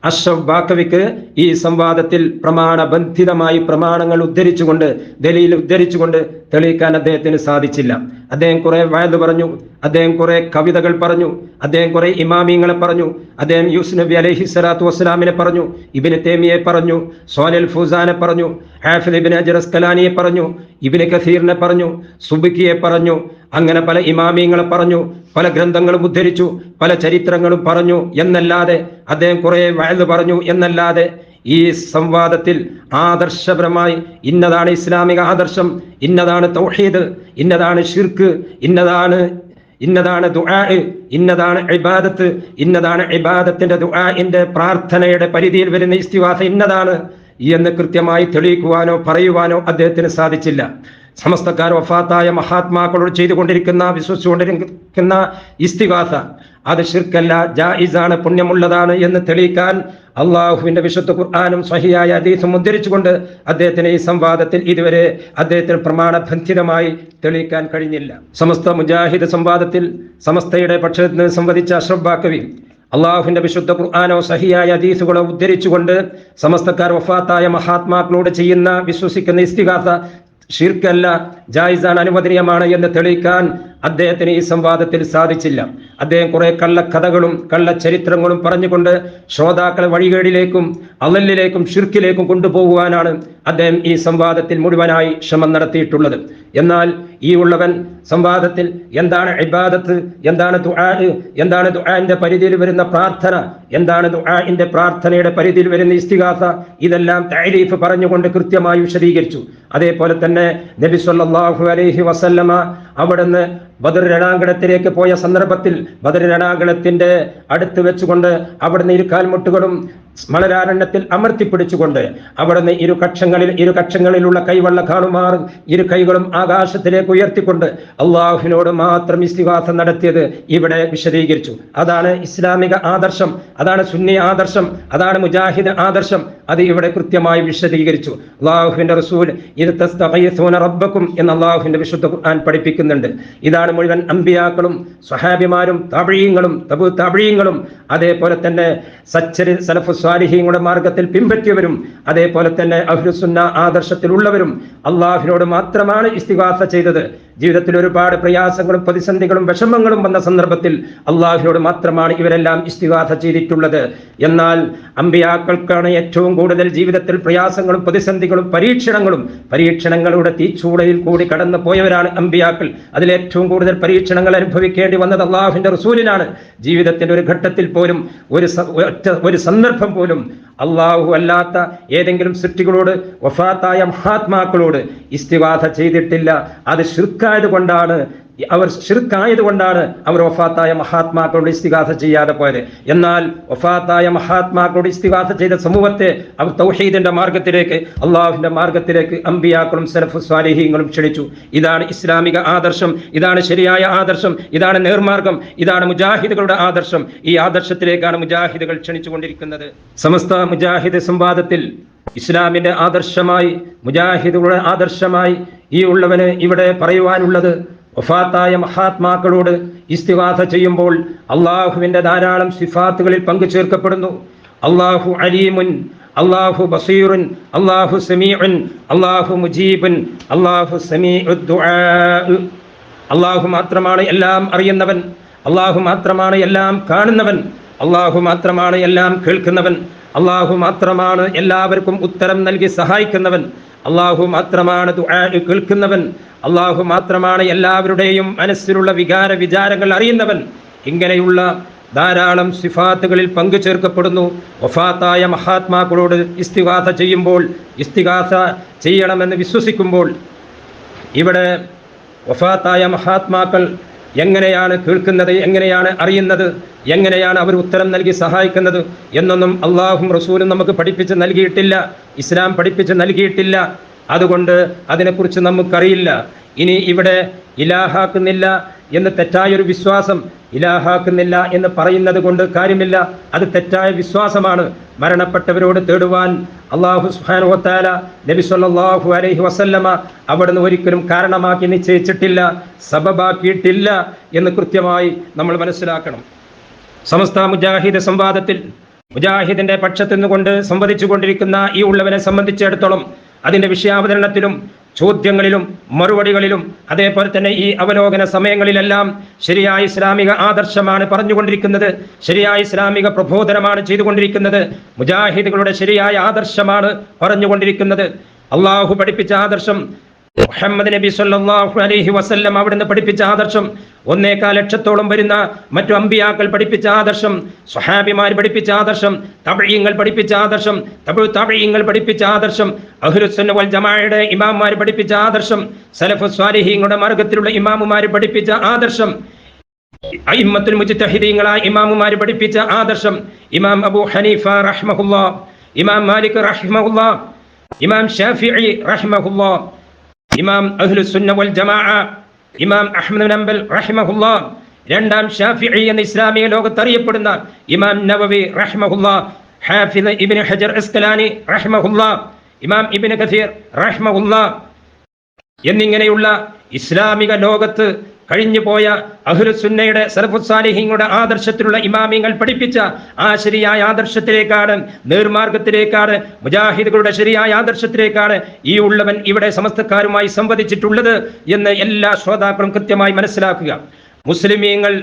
അഷ്റഫ് ബാക്കവിക്ക് ഈ സംവാദത്തിൽ പ്രമാണബന്ധിതമായി പ്രമാണങ്ങൾ ഉദ്ധരിച്ചുകൊണ്ട്, ദലീൽ ഉദ്ധരിച്ചുകൊണ്ട് തെളിയിക്കാൻ അദ്ദേഹത്തിന് സാധിച്ചില്ല. അദ്ദേഹം കുറെ വഅദ് പറഞ്ഞു, അദ്ദേഹം കുറെ കവിതകൾ പറഞ്ഞു, അദ്ദേഹം കുറെ ഇമാമിങ്ങളെ പറഞ്ഞു, അദ്ദേഹം യൂസുഫ് നബി അലൈഹി സ്വലാത്തു വസ്സലാമിനെ പറഞ്ഞു, ഇബ്നു തൈമിയെ പറഞ്ഞു, സ്വാലിഹ് ഫൗസാനെ പറഞ്ഞു, ഹാഫിദ് ഇബ്നു ഹജർ അസ്കലാനിയെ പറഞ്ഞു, ഇബ്നു കസീറിനെ പറഞ്ഞു, സുബ്കിയെ പറഞ്ഞു, അങ്ങനെ പല ഇമാമിങ്ങളെ പറഞ്ഞു, പല ഗ്രന്ഥങ്ങളും ഉദ്ധരിച്ചു, പല ചരിത്രങ്ങളും പറഞ്ഞു എന്നല്ലാതെ, അദ്ദേഹം കുറെ വഅദ് പറഞ്ഞു എന്നല്ലാതെ ഈ സംവാദത്തിൽ ആദർശപരമായി ഇന്നതാണ് ഇസ്ലാമിക ആദർശം, ഇന്നതാണ് തൗഹീദ്, ഇന്നതാണ് ശിർക്ക്, ഇന്നതാണ് ദുആ, ഇന്നതാണ് ഇബാദത്ത്, ഇന്നതാണ് ഇബാദത്തിന്റെ ദുആഇന്റെ പ്രാർത്ഥനയുടെ പരിധിയിൽ വരുന്ന ഇസ്തിഗാസ ഇന്നതാണ് എന്ന് കൃത്യമായി തെളിയിക്കുവാനോ പറയുവാനോ അദ്ദേഹത്തിന് സാധിച്ചില്ല. സമസ്തക്കാർ വഫാത്തായ മഹാത്മാക്കളോട് ചെയ്തുകൊണ്ടിരിക്കുന്ന വിശ്വസിച്ചുകൊണ്ടിരിക്കുന്ന ഇസ്തിഗാസ അത് ശിർക്കല്ല, ജായിസാണ്, പുണ്യമുള്ളതാണ് എന്ന് തെളിയിക്കാൻ അള്ളാഹുവിന്റെ വിശുദ്ധ ഖുർആനും സ്വഹിയായ ഹദീസും ഉദ്ധരിച്ചുകൊണ്ട് അദ്ദേഹത്തിന് ഈ സംവാദത്തിൽ ഇതുവരെ അദ്ദേഹത്തിന് പ്രമാണബന്ധിതമായി തെളിയിക്കാൻ കഴിഞ്ഞില്ല. സമസ്ത മുജാഹിദ് സംവാദത്തിൽ സമസ്തയുടെ പക്ഷത്ത് നിന്ന് സംവദിച്ച അഷ്റഫ് ബാക്കവി അള്ളാഹുവിന്റെ വിശുദ്ധ ഖുർആനോ സഹിയായ ഹദീസുകളോ ഉദ്ധരിച്ചുകൊണ്ട് സമസ്തക്കാർ വഫാത്തായ മഹാത്മാക്കളോട് ചെയ്യുന്ന വിശ്വസിക്കുന്ന ഇസ്തിഗാസ ഷിർക്കല്ല, ജായിസാണ്, അനുവദനീയമാണ് എന്ന് തെളിയിക്കാൻ അദ്ദേഹത്തിന് ഈ സംവാദത്തിൽ സാധിച്ചില്ല. അദ്ദേഹം കുറെ കള്ളക്കഥകളും കള്ളച്ചരിത്രങ്ങളും പറഞ്ഞുകൊണ്ട് ശ്രോതാക്കളെ വഴികേടിലേക്കും അളലിലേക്കും ഷിർക്കിലേക്കും കൊണ്ടുപോകുവാനാണ് അദ്ദേഹം ഈ സംവാദത്തിൽ മുഴുവനായി ശ്രമം നടത്തിയിട്ടുള്ളത്. എന്നാൽ ഈ ഉള്ളവൻ സംവാദത്തിൽ എന്താണ് ഇബാദത്ത്, എന്താണ് ദുആ, എന്താണ് ദുആഇന്റെ പരിധിയിൽ വരുന്ന പ്രാർത്ഥന, എന്താണ് ദുആഇന്റെ പ്രാർത്ഥനയുടെ പരിധിയിൽ വരുന്ന ഇസ്തിഗാസ, ഇതെല്ലാം തഅരീഫ് പറഞ്ഞുകൊണ്ട് കൃത്യമായി വിശദീകരിച്ചു. അതേപോലെ തന്നെ നബി സല്ലല്ലാഹു അലൈഹി വസല്ലമ അവിടുന്ന് ബദർ രണാങ്കണത്തിലേക്ക് പോയ സന്ദർഭത്തിൽ ബദർ രണാങ്കണത്തിന്റെ അടുത്ത് വെച്ചുകൊണ്ട് അവിടുന്ന് ഇരുകാൽമുട്ടുകളും മണലാരണ്യത്തിൽ അമർത്തിപ്പിടിച്ചുകൊണ്ട് അവിടുന്ന് ഇരു കക്ഷങ്ങളിലുള്ള കൈവള്ള കാണുമാർ ഇരു കൈകളും ആകാശത്തിലേക്ക് ഉയർത്തിക്കൊണ്ട് അള്ളാഹുവിനോട് മാത്രം ഇസ്തിഗാസ നടത്തിയത് ഇവിടെ വിശദീകരിച്ചു. അതാണ് ഇസ്ലാമിക ആദർശം, അതാണ് സുന്നി ആദർശം, അതാണ് മുജാഹിദ് ആദർശം. അത് ഇവിടെ കൃത്യമായി വിശദീകരിച്ചു. അള്ളാഹുവിന്റെ റസൂൽ ഇത് തസ്തഗീസൂന റബ്ബക്കും എന്ന് അള്ളാഹുവിന്റെ വിശുദ്ധ ഖുർആൻ പഠിപ്പിക്കുന്നുണ്ട്. ഇതാണ് മുഴുവൻ അമ്പിയാക്കളും സ്വഹാബിമാരും താബഈങ്ങളും തബൂ താബഈങ്ങളും അതേപോലെ തന്നെ സച്ചരി സലഫു സ്വാലിഹീങ്ങളുടെ മാർഗത്തിൽ പിൻപറ്റിയവരും അതേപോലെ തന്നെ അഹ്ലുസുന്ന ആദർശത്തിലുള്ളവരും അള്ളാഹുവിനോട് മാത്രമാണ് ഇസ്തിഗാസ ചെയ്തത്. ജീവിതത്തിൽ ഒരുപാട് പ്രയാസങ്ങളും പ്രതിസന്ധികളും വിഷമങ്ങളും വന്ന സന്ദർഭത്തിൽ അള്ളാഹുവിനോട് മാത്രമാണ് ഇവരെല്ലാം ഇസ്തിഗാസ ചെയ്തിട്ടുള്ളത്. എന്നാൽ അമ്പിയാക്കൾക്കാണ് ഏറ്റവും കൂടുതൽ ജീവിതത്തിൽ പ്രയാസങ്ങളും പ്രതിസന്ധികളും പരീക്ഷണങ്ങളുടെ തീച്ചൂളയിൽ കൂടി കടന്നു പോയവരാണ് അമ്പിയാക്കൾ. അതിലേറ്റവും കൂടുതൽ പരീക്ഷണങ്ങൾ അനുഭവിക്കേണ്ടി വന്നത് അള്ളാഹുവിന്റെ റസൂലിനാണ്. ജീവിതത്തിന്റെ ഒരു ഘട്ടത്തിൽ പോലും ഒരു സന്ദർഭം പോലും അള്ളാഹു അല്ലാത്ത ഏതെങ്കിലും സൃഷ്ടികളോട് വഫാത്തായ മഹാത്മാക്കളോട് ഇസ്തിഗാസ ചെയ്തിട്ടില്ല. അത് ഷിർക്കായതുകൊണ്ടാണ് അവർ വഫാത്തായ മഹാത്മാക്കളോട് ഇസ്തിഗാസ ചെയ്യാതെ പോയത്. എന്നാൽ വഫാത്തായ മഹാത്മാക്കളോട് ഇസ്തിഗാസ ചെയ്ത സമൂഹത്തെ അവർ തൗഹീദിന്റെ മാർഗത്തിലേക്ക് അള്ളാഹുവിന്റെ മാർഗത്തിലേക്ക് അമ്പിയാക്കളും സലഫു സ്വാലിഹീങ്ങളും ക്ഷണിച്ചു. ഇതാണ് ഇസ്ലാമിക ആദർശം, ഇതാണ് ശരിയായ ആദർശം, ഇതാണ് നേർമാർഗം, ഇതാണ് മുജാഹിദുകളുടെ ആദർശം. ഈ ആദർശത്തിലേക്കാണ് മുജാഹിദുകൾ ക്ഷണിച്ചുകൊണ്ടിരിക്കുന്നത്. സമസ്ത മുജാഹിദ് സംവാദത്തിൽ ഇസ്ലാമിന്റെ ആദർശമായി മുജാഹിദുകളുടെ ആദർശമായി ഈ ഉള്ളവന് ഇവിടെ പറയുവാനുള്ളത്, വഫാത്തായ മഹാത്മാക്കളോട് ഇസ്തിഗാസ ചെയ്യുമ്പോൾ അള്ളാഹുവിന്റെ ധാരാളം സിഫാത്തുകളിൽ പങ്കു ചേർക്കപ്പെടുന്നു. അള്ളാഹു അലീമുൻ, അള്ളാഹു ബസീറുൻ, അള്ളാഹു സമീഉൻ, അള്ളാഹു മുജീബുൻ, അള്ളാഹു സമീഉദ് ദുആ. അള്ളാഹു മാത്രമാണ് എല്ലാം അറിയുന്നവൻ, അള്ളാഹു മാത്രമാണ് എല്ലാം കാണുന്നവൻ, അള്ളാഹു മാത്രമാണ് എല്ലാം കേൾക്കുന്നവൻ, അള്ളാഹു മാത്രമാണ് എല്ലാവർക്കും ഉത്തരം നൽകി സഹായിക്കുന്നവൻ, അള്ളാഹു മാത്രമാണ് ദുആ കേൾക്കുന്നവൻ, അള്ളാഹു മാത്രമാണ് എല്ലാവരുടെയും മനസ്സിലുള്ള വിചാരങ്ങൾ അറിയുന്നവൻ. ഇങ്ങനെയുള്ള ധാരാളം സിഫാത്തുകളിൽ പങ്കു ചേർക്കപ്പെടുന്നു. വഫാത്തായ മഹാത്മാക്കളോട് ഇസ്തിഗാസ ചെയ്യുമ്പോൾ, ഇസ്തിഗാസ ചെയ്യണമെന്ന് വിശ്വസിക്കുമ്പോൾ ഇവിടെ വഫാത്തായ മഹാത്മാക്കൾ എങ്ങനെയാണ് കേൾക്കുന്നത്, എങ്ങനെയാണ് അറിയുന്നത്, എങ്ങനെയാണ് അവർ ഉത്തരം നൽകി സഹായിക്കുന്നത് എന്നൊന്നും അള്ളാഹും റസൂലും നമുക്ക് പഠിപ്പിച്ച് നൽകിയിട്ടില്ല, ഇസ്ലാം പഠിപ്പിച്ച് നൽകിയിട്ടില്ല. അതുകൊണ്ട് അതിനെക്കുറിച്ച് നമുക്കറിയില്ല. ഇനി ഇവിടെ ഇലാഹാക്കുന്നില്ല എന്ന് തെറ്റായൊരു വിശ്വാസം, ഇലാഹാക്കുന്നില്ല എന്ന് പറയുന്നത് കൊണ്ട് കാര്യമില്ല, അത് തെറ്റായ വിശ്വാസമാണ്. മരണപ്പെട്ടവരോട് തേടുവാൻ അല്ലാഹു സുബ്ഹാനഹു വ തആല നബി സല്ലല്ലാഹു അലൈഹി വസല്ലമ അവിടുന്ന് ഒരിക്കലും കാരണമാക്കി നിശ്ചയിച്ചിട്ടില്ല, സബബാക്കിയിട്ടില്ല എന്ന് കൃത്യമായി നമ്മൾ മനസ്സിലാക്കണം. സമസ്ത മുജാഹിദ് സംവാദത്തിൽ മുജാഹിദിന്റെ പക്ഷത്തു നിന്നുകൊണ്ട് സംവദിച്ചു കൊണ്ടിരിക്കുന്ന ഈ ഉള്ളവനെ സംബന്ധിച്ചിടത്തോളം അതിന്റെ വിഷയാവതരണത്തിലും ചോദ്യങ്ങളിലും മറുപടികളിലും അതേപോലെ തന്നെ ഈ അവലോകന സമയങ്ങളിലെല്ലാം ശരിയായ ഇസ്ലാമിക ആദർശമാണ് പറഞ്ഞുകൊണ്ടിരിക്കുന്നത്, ശരിയായ ഇസ്ലാമിക പ്രബോധനമാണ് ചെയ്തുകൊണ്ടിരിക്കുന്നത്, മുജാഹിദുകളുടെ ശരിയായ ആദർശമാണ് പറഞ്ഞുകൊണ്ടിരിക്കുന്നത്. അള്ളാഹു പഠിപ്പിച്ച ആദർശം, മുഹമ്മദ് നബി സല്ലല്ലാഹു അലൈഹി വസല്ലം അവിടുന്ന് പഠിപ്പിച്ച ആദർശം, 1.25 ലക്ഷത്തോളം വരുന്ന മറ്റു അമ്പിയാക്കൾ പഠിപ്പിച്ച ആദർശം, സ്വഹാബിമാർ പഠിപ്പിച്ച ആദർശം, തബഈങ്ങൾ പഠിപ്പിച്ച ആദർശം, തബഈങ്ങൾ പഠിപ്പിച്ച ആദർശം, അഹ്ലുസുന്ന വൽ ജമാഅയുടെ ഇമാമുമാർ പഠിപ്പിച്ച ആദർശം, സലഫുസ് സ്വാലിഹീങ്ങളുടെ മാർഗ്ഗത്തിലുള്ള ഇമാമുമാർ പഠിപ്പിച്ച ആദർശം, അഇമ്മത്തുൽ മുജ്തഹിദീങ്ങളായ ഇമാമുമാർ പഠിപ്പിച്ച ആദർശം, ഇമാം അബൂ ഹനീഫ റഹ്മഹുല്ലാ, ഇമാം മാലിക് റഹ്മഹുല്ലാ, ഇമാം ഷാഫിഈ റഹ്മഹുല്ലാ, ഇമാം അഹ്ലുസുന്ന വൽ ജമാഅ ഇമാം അഹ്മദ് ബിൻ ഹംബൽ റഹിമഹുല്ലാ, രണ്ടാം ഷാഫിഈ എന്ന ഇസ്ലാമിക ലോകത്ത് അറിയപ്പെടുന്ന ഇമാം നവവി റഹിമഹുല്ലാ, ഹാഫിദ് ഇബ്നു ഹജർ അസ്കലാനി റഹിമഹുല്ലാ, ഇമാം ഇബ്നു കസീർ റഹിമഹുല്ലാ എന്നിങ്ങനെയുള്ള ഇസ്ലാമിക ലോകത്ത് കഴിഞ്ഞുപോയ അഹ്ലുസുന്നയുടെ സലഫുസ് സാലിഹീങ്ങളുടെ ആദർശത്തിലുള്ള ഇമാമിങ്ങൾ പഠിപ്പിച്ച ആ ശരിയായ ആദർശത്തിലേക്കാണ്, നേർമാർഗത്തിലേക്കാണ്, മുജാഹിദുകളുടെ ശരിയായ ആദർശത്തിലേക്കാണ് ഈ ഉള്ളവൻ ഇവിടെ സമസ്തക്കാരുമായി സംവദിച്ചിട്ടുള്ളത് എന്ന് എല്ലാ ശ്രോതാക്കളും കൃത്യമായി മനസ്സിലാക്കുക. മുസ്ലിമീങ്ങൾ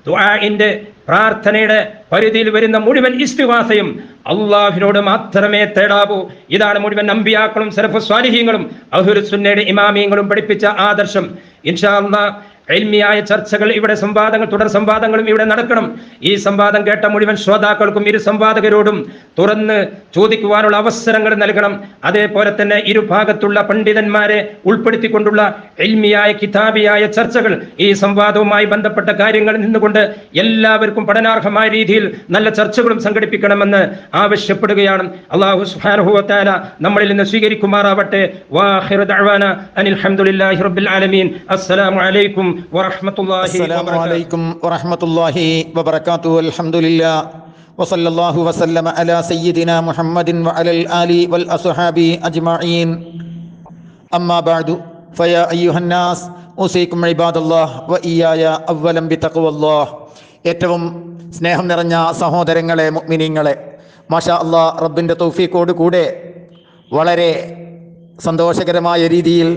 ദുആഇന്റെ പ്രാർത്ഥനയുടെ പരിധിയിൽ വരുന്ന മുഴുവൻ ഇസ്തിഗാസയും അള്ളാഹുവിനോട് മാത്രമേ തേടാവൂ. ഇതാണ് മുഴുവൻ അമ്പിയാക്കളും സലഫുസ് സ്വാലിഹീങ്ങളും അഹ്ലുസുന്നയുടെ ഇമാമിയങ്ങളും പഠിപ്പിച്ച ആദർശം. ഇൻഷാ അല്ലാഹ് ഇൽമിയായ ചർച്ചകൾ ഇവിടെ, സംവാദങ്ങൾ, തുടർ സംവാദങ്ങളും ഇവിടെ നടക്കണം. ഈ സംവാദം കേട്ട മുഴുവൻ ശ്രോതാക്കൾക്കും ഇരു സംവാദകരോടും തുറന്ന് ചോദിക്കുവാനുള്ള അവസരങ്ങൾ നൽകണം. അതേപോലെ തന്നെ ഇരുഭാഗത്തുള്ള പണ്ഡിതന്മാരെ ഉൾപ്പെടുത്തിക്കൊണ്ടുള്ള ഇൽമിയായ കിതാബിയായ ചർച്ചകൾ, ഈ സംവാദവുമായി ബന്ധപ്പെട്ട കാര്യങ്ങളിൽ നിന്നുകൊണ്ട് എല്ലാവർക്കും പഠനാർഹമായ രീതിയിൽ നല്ല ചർച്ചകളും സംഘടിപ്പിക്കണമെന്ന് ആവശ്യപ്പെടുകയാണ്. അല്ലാഹു സുബ്ഹാനഹു വ തആല നമ്മളിൽ നിന്ന് സ്വീകരിക്കുമാറാവട്ടെ. വാഖിറു ദഅവാന അനിൽ ഹംദുലില്ലാഹി റബ്ബിൽ ആലമീൻ. അസ്സലാമു അലൈക്കും അസ്സലാമു അലൈക്കും വറഹ്മത്തുള്ളാഹി വബറകാതുഹു. അൽഹംദുലില്ലാഹ് വസല്ലല്ലാഹു വസല്ലമ അലാ സയ്യിദിനാ മുഹമ്മദിൻ വഅലൽ ആലി വൽ അസ്ഹാബി അജ്മഈൻ. അമ്മാ ബഅദു ഫയാ അയ്യുഹന്നാസ് ഉസീകും ഇബാദല്ലാഹ് വഇയ്യായ അവ്വലൻ ബിതഖ്വല്ലാഹ്. ഏറ്റവും സ്നേഹം നിറഞ്ഞ സഹോദരങ്ങളെ, മുഅ്മിനീങ്ങളെ, മാഷാ അല്ലാഹ്, റബ്ബിൻ്റെ തൗഫീഖോട് കൂടെ വളരെ സന്തോഷകരമായ രീതിയിൽ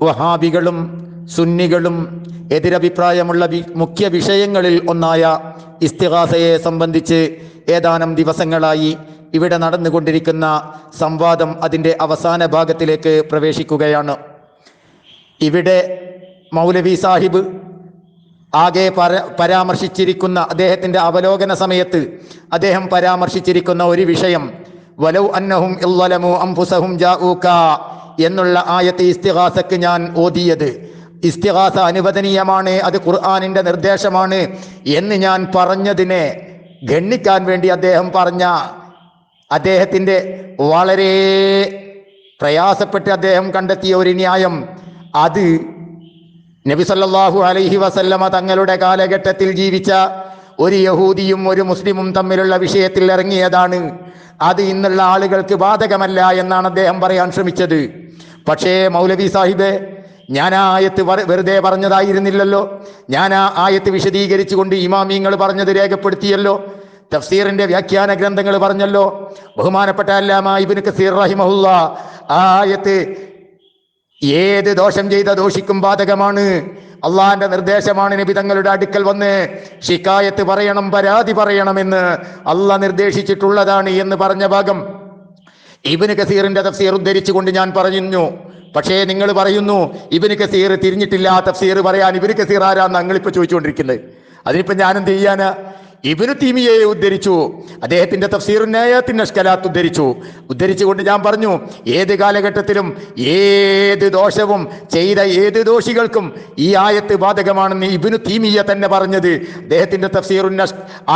വഹാബികളും സുന്നികളും എതിരഭിപ്രായമുള്ള മുഖ്യ വിഷയങ്ങളിൽ ഒന്നായ ഇസ്തിഗാസയെ സംബന്ധിച്ച് ഏതാനും ദിവസങ്ങളായി ഇവിടെ നടന്നുകൊണ്ടിരിക്കുന്ന സംവാദം അതിൻ്റെ അവസാന ഭാഗത്തിലേക്ക് പ്രവേശിക്കുകയാണ്. ഇവിടെ മൗലവി സാഹിബ് ആകെ പരാമർശിച്ചിരിക്കുന്ന, അദ്ദേഹത്തിൻ്റെ അവലോകന സമയത്ത് അദ്ദേഹം പരാമർശിച്ചിരിക്കുന്ന ഒരു വിഷയം, വലൗ അന്നഹും ഇല്ലമു അൻഫുസഹും ജാഊക എന്നുള്ള ആയത്ത് ഇസ്തിഗാസക്ക് ഞാൻ ഓതിയത്. ഇസ്തിഗാസ അനുവദനീയമാണ്, അത് ഖുർആനിൻ്റെ നിർദ്ദേശമാണ് എന്ന് ഞാൻ പറഞ്ഞതിനെ ഗണ്ണിക്കാൻ വേണ്ടി അദ്ദേഹം പറഞ്ഞ, അദ്ദേഹത്തിൻ്റെ വളരെ പ്രയാസപ്പെട്ട് അദ്ദേഹം കണ്ടെത്തിയ ഒരു ന്യായം, അത് നബി സല്ലല്ലാഹു അലൈഹി വസല്ലമ തങ്ങളുടെ കാലഘട്ടത്തിൽ ജീവിച്ച ഒരു യഹൂദിയും ഒരു മുസ്ലിമും തമ്മിലുള്ള വിഷയത്തിൽ ഇറങ്ങിയതാണ്. അത് ഇന്നുള്ള ആളുകൾക്ക് ബാധകമല്ല എന്നാണ് അദ്ദേഹം പറയാൻ ശ്രമിച്ചത്. പക്ഷേ മൗലവി സാഹിബ്, ഞാൻ ആ ആയത്ത് വെറുതെ പറഞ്ഞതായിരുന്നില്ലല്ലോ. ഞാൻ ആ ആയത്ത് വിശദീകരിച്ചുകൊണ്ട് ഇമാമിങ്ങൾ പറഞ്ഞത് രേഖപ്പെടുത്തിയല്ലോ. തഫ്സീറിന്റെ വ്യാഖ്യാന ഗ്രന്ഥങ്ങൾ പറഞ്ഞല്ലോ. ബഹുമാനപ്പെട്ട അല്ലാമ ഇബ്നു കസീർ റഹിമഹുല്ലാ ആ ആയത്ത് ഏത് ദോഷം ചെയ്ത ദോഷിക്കും ബാധകമാണ്, അള്ളാഹിന്റെ നിർദ്ദേശമാണ്, നബി തങ്ങളുടെ അടുക്കൽ വന്ന് ശിക്കായത്ത് പറയണം, പരാതി പറയണമെന്ന് അള്ളാഹ് നിർദ്ദേശിച്ചിട്ടുള്ളതാണ് എന്ന് പറഞ്ഞ ഭാഗം ഇബ്നു കസീറിന്റെ തഫ്സീർ ഉദ്ധരിച്ചുകൊണ്ട് ഞാൻ പറഞ്ഞു. പക്ഷേ നിങ്ങൾ പറയുന്നു ഇബ്നു കസീർ തിരിഞ്ഞിട്ടില്ല തഫ്സീർ പറയാൻ. ഇബ്നു കസീർ ആരാന്ന് ഞങ്ങളിപ്പോൾ ചോദിച്ചുകൊണ്ടിരിക്കുന്നത്. അതിനിപ്പോൾ ഞാനെന്ത് ചെയ്യാനാ? ഇബ്നു തീമിയയെ ഉദ്ധരിച്ചു, അദ്ദേഹത്തിന്റെ തഫ്സീറുൻ ആയാത്തിൻ അഷ്കലാത്ത് ഉദ്ധരിച്ചുകൊണ്ട് ഞാൻ പറഞ്ഞു, ഏത് കാലഘട്ടത്തിലും ഏത് ദോഷവും ചെയ്ത ഏത് ദോഷികൾക്കും ഈ ആയത്ത് ബാധകമാണെന്ന് ഇബ്നു തീമിയ തന്നെ പറഞ്ഞത് അദ്ദേഹത്തിന്റെ തഫ്സീറുൻ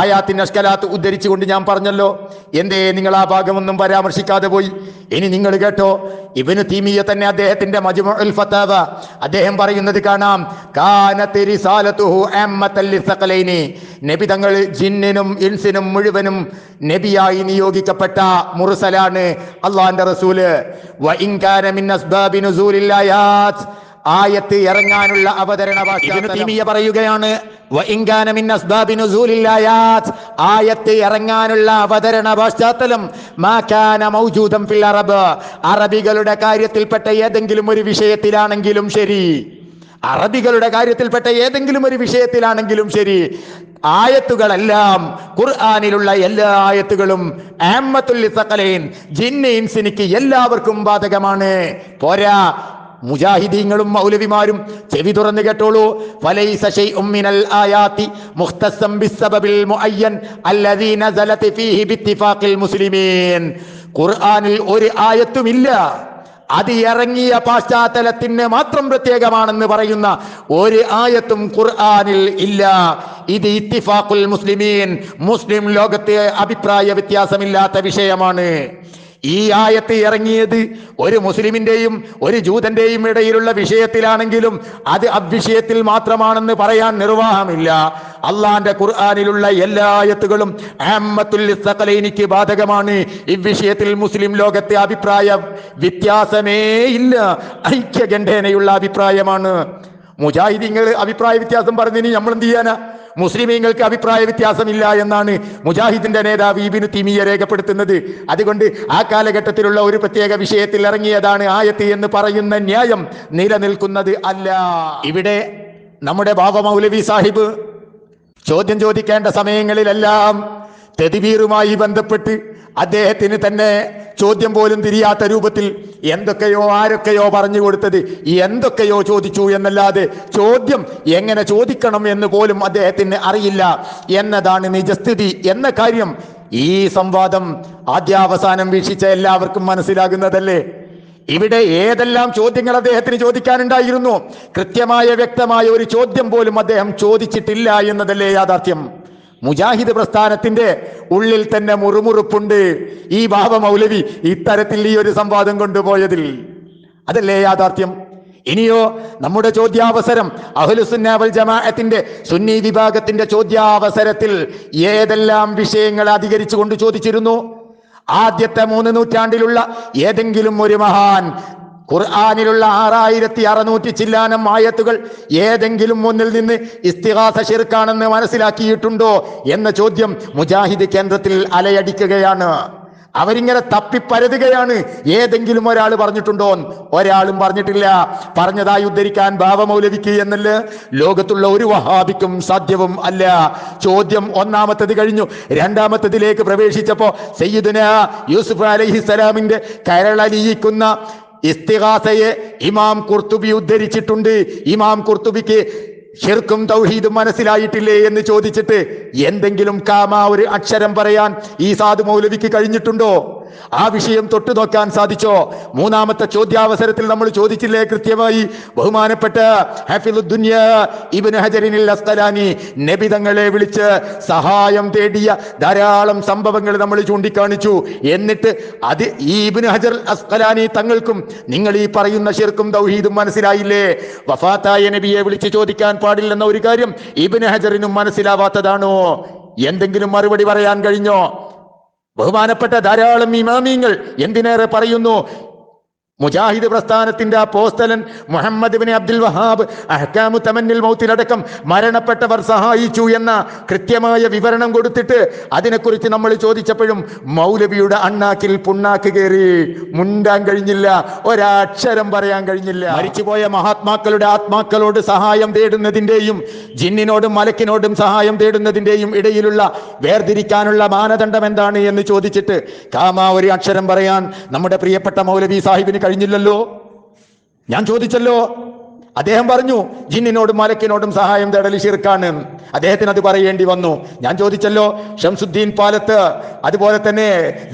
ആയാത്തിൻ അഷ്കലാത്ത് ഉദ്ധരിച്ചുകൊണ്ട് ഞാൻ പറഞ്ഞല്ലോ. എന്തേ നിങ്ങൾ ആ ഭാഗമൊന്നും പരാമർശിക്കാതെ പോയി? ഇനി നിങ്ങൾ കേട്ടോ, ഇബ്നു തീമിയ തന്നെ അദ്ദേഹത്തിന്റെ മജ്മുഉൽ ഫതാവ അദ്ദേഹം പറയുന്നത് കാണാം, കാനത് റിസാലതുഹു അമ്മത്തൽ ലിസഖലൈനി, നബി തങ്ങൾ ജിന്നിനും ഇൻസിനും മുഴുവനും നബിയായി നിയോഗിക്കപ്പെട്ട മുർസലാണ് അള്ളാന്റെ റസൂല്. വ ഇൻ കാന മിൻ അസ്ബാബി നുസൂലിൽ ആയാത്ത്, ആയത്ത് ഇറങ്ങാനുള്ള അവതരണ ഇബ്നു തീമിയ പറയുകയാണ്, വ ഇൻ കാന മിൻ അസ്ബാബി നുസൂലിൽ ആയാത്ത്, ആയത്ത് ഇറങ്ങാനുള്ള അവതരണ പശ്ചാത്തലം മാ കാന മൗജൂദൻ ഫിൽ അറബ്, അറബികളുടെ കാര്യത്തിൽപ്പെട്ട ഏതെങ്കിലും ഒരു വിഷയത്തിലാണെങ്കിലും ശരി, അറബികളുടെ കാര്യത്തിൽപ്പെട്ട ഏതെങ്കിലും ഒരു വിഷയത്തിലാണെങ്കിലും ശരി, ആയത്തുകളെല്ലാം ഖുർആനിലുള്ള എല്ലാ ആയത്തുകളും അമ്മത്തുൽ ലിസഖലൈൻ, ജിന്ന് ഇൻസിനിക്ക് എല്ലാവർക്കും ബാധകമാണ്. പോരാ, മുജാഹിദീങ്ങളും മൗലവിമാരും ചെവി തുറന്നു കേട്ടോളൂ, ഫലൈസ ശൈഉം മിനൽ ആയാതി മുഖ്തസ്സം ബിസ്സബബിൽ മുഅയ്യൻ അല്ലദീ നസലത് ഫീഹി ബിത്തിഫാഖിൽ മുസ്ലിമീൻ, ഖുർആനിൽ ഒരു ആയത്തുമില്ല അത് ഇറങ്ങിയ പശ്ചാത്തലത്തിന് മാത്രം പ്രത്യേകമാണെന്ന് പറയുന്ന ഒരു ആയത്തും ഖുർആനിൽ ഇല്ല. ഇത് ഇത്തിഫാഖുൽ മുസ്ലിമീൻ, മുസ്ലിം ലോകത്തെ അഭിപ്രായ വ്യത്യാസമില്ലാത്ത വിഷയമാണ്. ഈ ആയത്ത് ഇറങ്ങിയത് ഒരു മുസ്ലിമിന്റെയും ഒരു ജൂതന്റെയും ഇടയിലുള്ള വിഷയത്തിലാണെങ്കിലും അത് അവിഷയത്തിൽ മാത്രമാണെന്ന് പറയാൻ നിർവാഹമില്ല. അള്ളാന്റെ ഖുർആനിലുള്ള എല്ലാ ആയത്തുകളും അമ്മത്തുൽ ലിസഖലൈനിക്ക് ബാധകമാണ്. ഇവിഷയത്തിൽ മുസ്ലിം ലോകത്തെ അഭിപ്രായ വ്യത്യാസമേ ഇല്ല, ഐക്യകണ്ഠേനയുള്ള അഭിപ്രായമാണ്. മുജാഹിദീങ്ങൾ അഭിപ്രായ വ്യത്യാസം പറഞ്ഞിനി നമ്മൾ എന്ത് ചെയ്യാനാ? മുസ്ലിമീങ്ങൾക്ക് അഭിപ്രായ വ്യത്യാസമില്ല എന്നാണ് മുജാഹിദിന്റെ നേതാവ് ഇബ്നു തീമിയ രേഖപ്പെടുത്തുന്നത്. അതുകൊണ്ട് ആ കാലഘട്ടത്തിലുള്ള ഒരു പ്രത്യേക വിഷയത്തിൽ ഇറങ്ങിയതാണ് ആയത്ത് എന്ന് പറയുന്ന ന്യായം നിലനിൽക്കുന്നത് അല്ല. ഇവിടെ നമ്മുടെ ബാബ മൗലവി സാഹിബ് ചോദ്യം ചോദിക്കേണ്ട സമയങ്ങളിലെല്ലാം തദ്ബീറുമായി ബന്ധപ്പെട്ട് അദ്ദേഹത്തിന് തന്നെ ചോദ്യം പോലും തിരിയാത്ത രൂപത്തിൽ എന്തൊക്കെയോ ആരൊക്കെയോ പറഞ്ഞു കൊടുത്തത് എന്തൊക്കെയോ ചോദിച്ചു എന്നല്ലാതെ ചോദ്യം എങ്ങനെ ചോദിക്കണം എന്ന് പോലും അദ്ദേഹത്തിന് അറിയില്ല എന്നതാണ് നിജസ്ഥിതി എന്ന കാര്യം ഈ സംവാദം ആദ്യാവസാനം വീക്ഷിച്ച എല്ലാവർക്കും മനസ്സിലാകുന്നതല്ലേ. ഇവിടെ ഏതെല്ലാം ചോദ്യങ്ങൾ അദ്ദേഹത്തിന് ചോദിക്കാനുണ്ടായിരുന്നു, കൃത്യമായ വ്യക്തമായ ഒരു ചോദ്യം പോലും അദ്ദേഹം ചോദിച്ചിട്ടില്ല എന്നതല്ലേ യാഥാർത്ഥ്യം. മുജാഹിദ് പ്രസ്ഥാനത്തിന്റെ ഉള്ളിൽ തന്നെ മുറുമുറുപ്പുണ്ട് ഈ ബാബ മൗലവി ഇത്തരത്തിൽ ഈ ഒരു സംവാദം കൊണ്ടുപോയതിൽ. അതല്ലേ യാഥാർത്ഥ്യം. ഇനിയോ നമ്മുടെ ചോദ്യാവസരം അഹ്ലുസുന്ന വൽ ജമാഅത്തിന്റെ സുന്നി വിഭാഗത്തിന്റെ ചോദ്യാവസരത്തിൽ ഏതെല്ലാം വിഷയങ്ങൾ അധികരിച്ചുകൊണ്ട് ചോദിച്ചിരുന്നു? ആദ്യത്തെ 3 നൂറ്റാണ്ടിലുള്ള ഏതെങ്കിലും ഒരു മഹാൻ ഖുർആനിലുള്ള 6600 ചില്ലാനം ആയത്തുകൾ ഏതെങ്കിലും ഒന്നിൽ നിന്ന് ഇസ്തിഗാസ ശിർക്കാണെന്ന് മനസ്സിലാക്കിയിട്ടുണ്ടോ എന്ന ചോദ്യം മുജാഹിദ് കേന്ദ്രത്തിൽ അലയടിക്കുകയാണ്. അവരിങ്ങനെ തപ്പിപ്പരതുകയാണ്. ഏതെങ്കിലും ഒരാൾ പറഞ്ഞിട്ടുണ്ടോ? ഒരാളും പറഞ്ഞിട്ടില്ല. പറഞ്ഞതായി ഉദ്ധരിക്കാൻ ബാബ മൗലവിക്ക് എന്നല്ല ലോകത്തുള്ള ഒരു വഹാബിക്കും സാധ്യവും അല്ല. ചോദ്യം ഒന്നാമത്തത് കഴിഞ്ഞു. രണ്ടാമത്തതിലേക്ക് പ്രവേശിച്ചപ്പോ സയ്യിദുന യൂസുഫ് അലൈഹിസ്സലാമിന്റെ കരളലിയിക്കുന്ന ഇസ്തിഗാസയെ ഇമാം ഖുർത്തുബി ഉദ്ധരിച്ചിട്ടുണ്ട്. ഇമാം ഖുർത്തുബിക്ക് ശിർക്കും തൗഹീദും മനസ്സിലായിട്ടില്ലേ എന്ന് ചോദിച്ചിട്ട് എന്തെങ്കിലും ഒരു അക്ഷരം പറയാൻ ഈ സാധു മൗലവിക്ക് കഴിഞ്ഞിട്ടുണ്ടോ? ആ വിഷയം തൊട്ടു നോക്കാൻ സാധിച്ചോ? മൂന്നാമത്തെ ചോദ്യാവസരത്തിൽ നമ്മൾ ചോദിച്ചില്ലേ കൃത്യമായി, ബഹുമാനപ്പെട്ട ഹഫിളുദ്ദുനിയ ഇബ്നു ഹജറിൽ അസ്ഖലാനി നബി തങ്ങളെ വിളിച്ച് സഹായം തേടിയ ധാരാളം സംഭവങ്ങൾ നമ്മൾ ചൂണ്ടിക്കാണിച്ചു. എന്നിട്ട് അത് ഈ ഇബ്നു ഹജർ അസ്ഖലാനി തങ്ങൾക്കും നിങ്ങൾ ഈ പറയുന്ന ശിർക്കും തൗഹീദും മനസ്സിലായില്ലേ? വഫാത്തായ നബിയെ വിളിച്ച് ചോദിക്കാൻ പാടില്ലെന്ന ഒരു കാര്യം ഇബ്നു ഹജറിനും മനസ്സിലാവാത്തതാണോ? എന്തെങ്കിലും മറുപടി പറയാൻ കഴിഞ്ഞോ? ബഹുമാനപ്പെട്ട ധാരാളം ഇമാമിങ്ങൾ എന്തിനേറെ പറയുന്നു, മുജാഹിദ് പ്രസ്ഥാനത്തിന്റെ അപ്പോസ്തലൻ മുഹമ്മദ് ഇബ്നു അബ്ദുൽ വഹാബ് അഹ്കാമു തമന്നിൽ മൗത്തിലടക്കം മരണപ്പെട്ടവർ സഹായിച്ചു എന്ന കൃത്യമായ വിവരണം കൊടുത്തിട്ട് അതിനെക്കുറിച്ച് നമ്മൾ ചോദിച്ചപ്പോഴും മൗലവിയുടെ അണ്ണാക്കിൽ പുണ്ണാക്ക് കയറി മുണ്ടാൻ കഴിഞ്ഞില്ല, ഒരക്ഷരം പറയാൻ കഴിഞ്ഞില്ല. മരിച്ചുപോയ മഹാത്മാക്കളുടെ ആത്മാക്കളോട് സഹായം തേടുന്നതിൻ്റെയും ജിന്നിനോടും മലക്കിനോടും സഹായം തേടുന്നതിൻ്റെയും ഇടയിലുള്ള വേർതിരിക്കാനുള്ള മാനദണ്ഡം എന്താണ് എന്ന് ചോദിച്ചിട്ട് ഒരു അക്ഷരം പറയാൻ നമ്മുടെ പ്രിയപ്പെട്ട മൗലവി സാഹിബിന് കഴിഞ്ഞില്ലല്ലോ. ഞാൻ ചോദിച്ചല്ലോ, അദ്ദേഹം പറഞ്ഞു ജിന്നിനോടും മലക്കിനോടും സഹായം തേടൽ ശിർക്കാണ്. അദ്ദേഹത്തിന് അത് പറയേണ്ടി വന്നു. ഞാൻ ചോദിച്ചല്ലോ, ഷംസുദ്ദീൻ പാലത്ത്, അതുപോലെ തന്നെ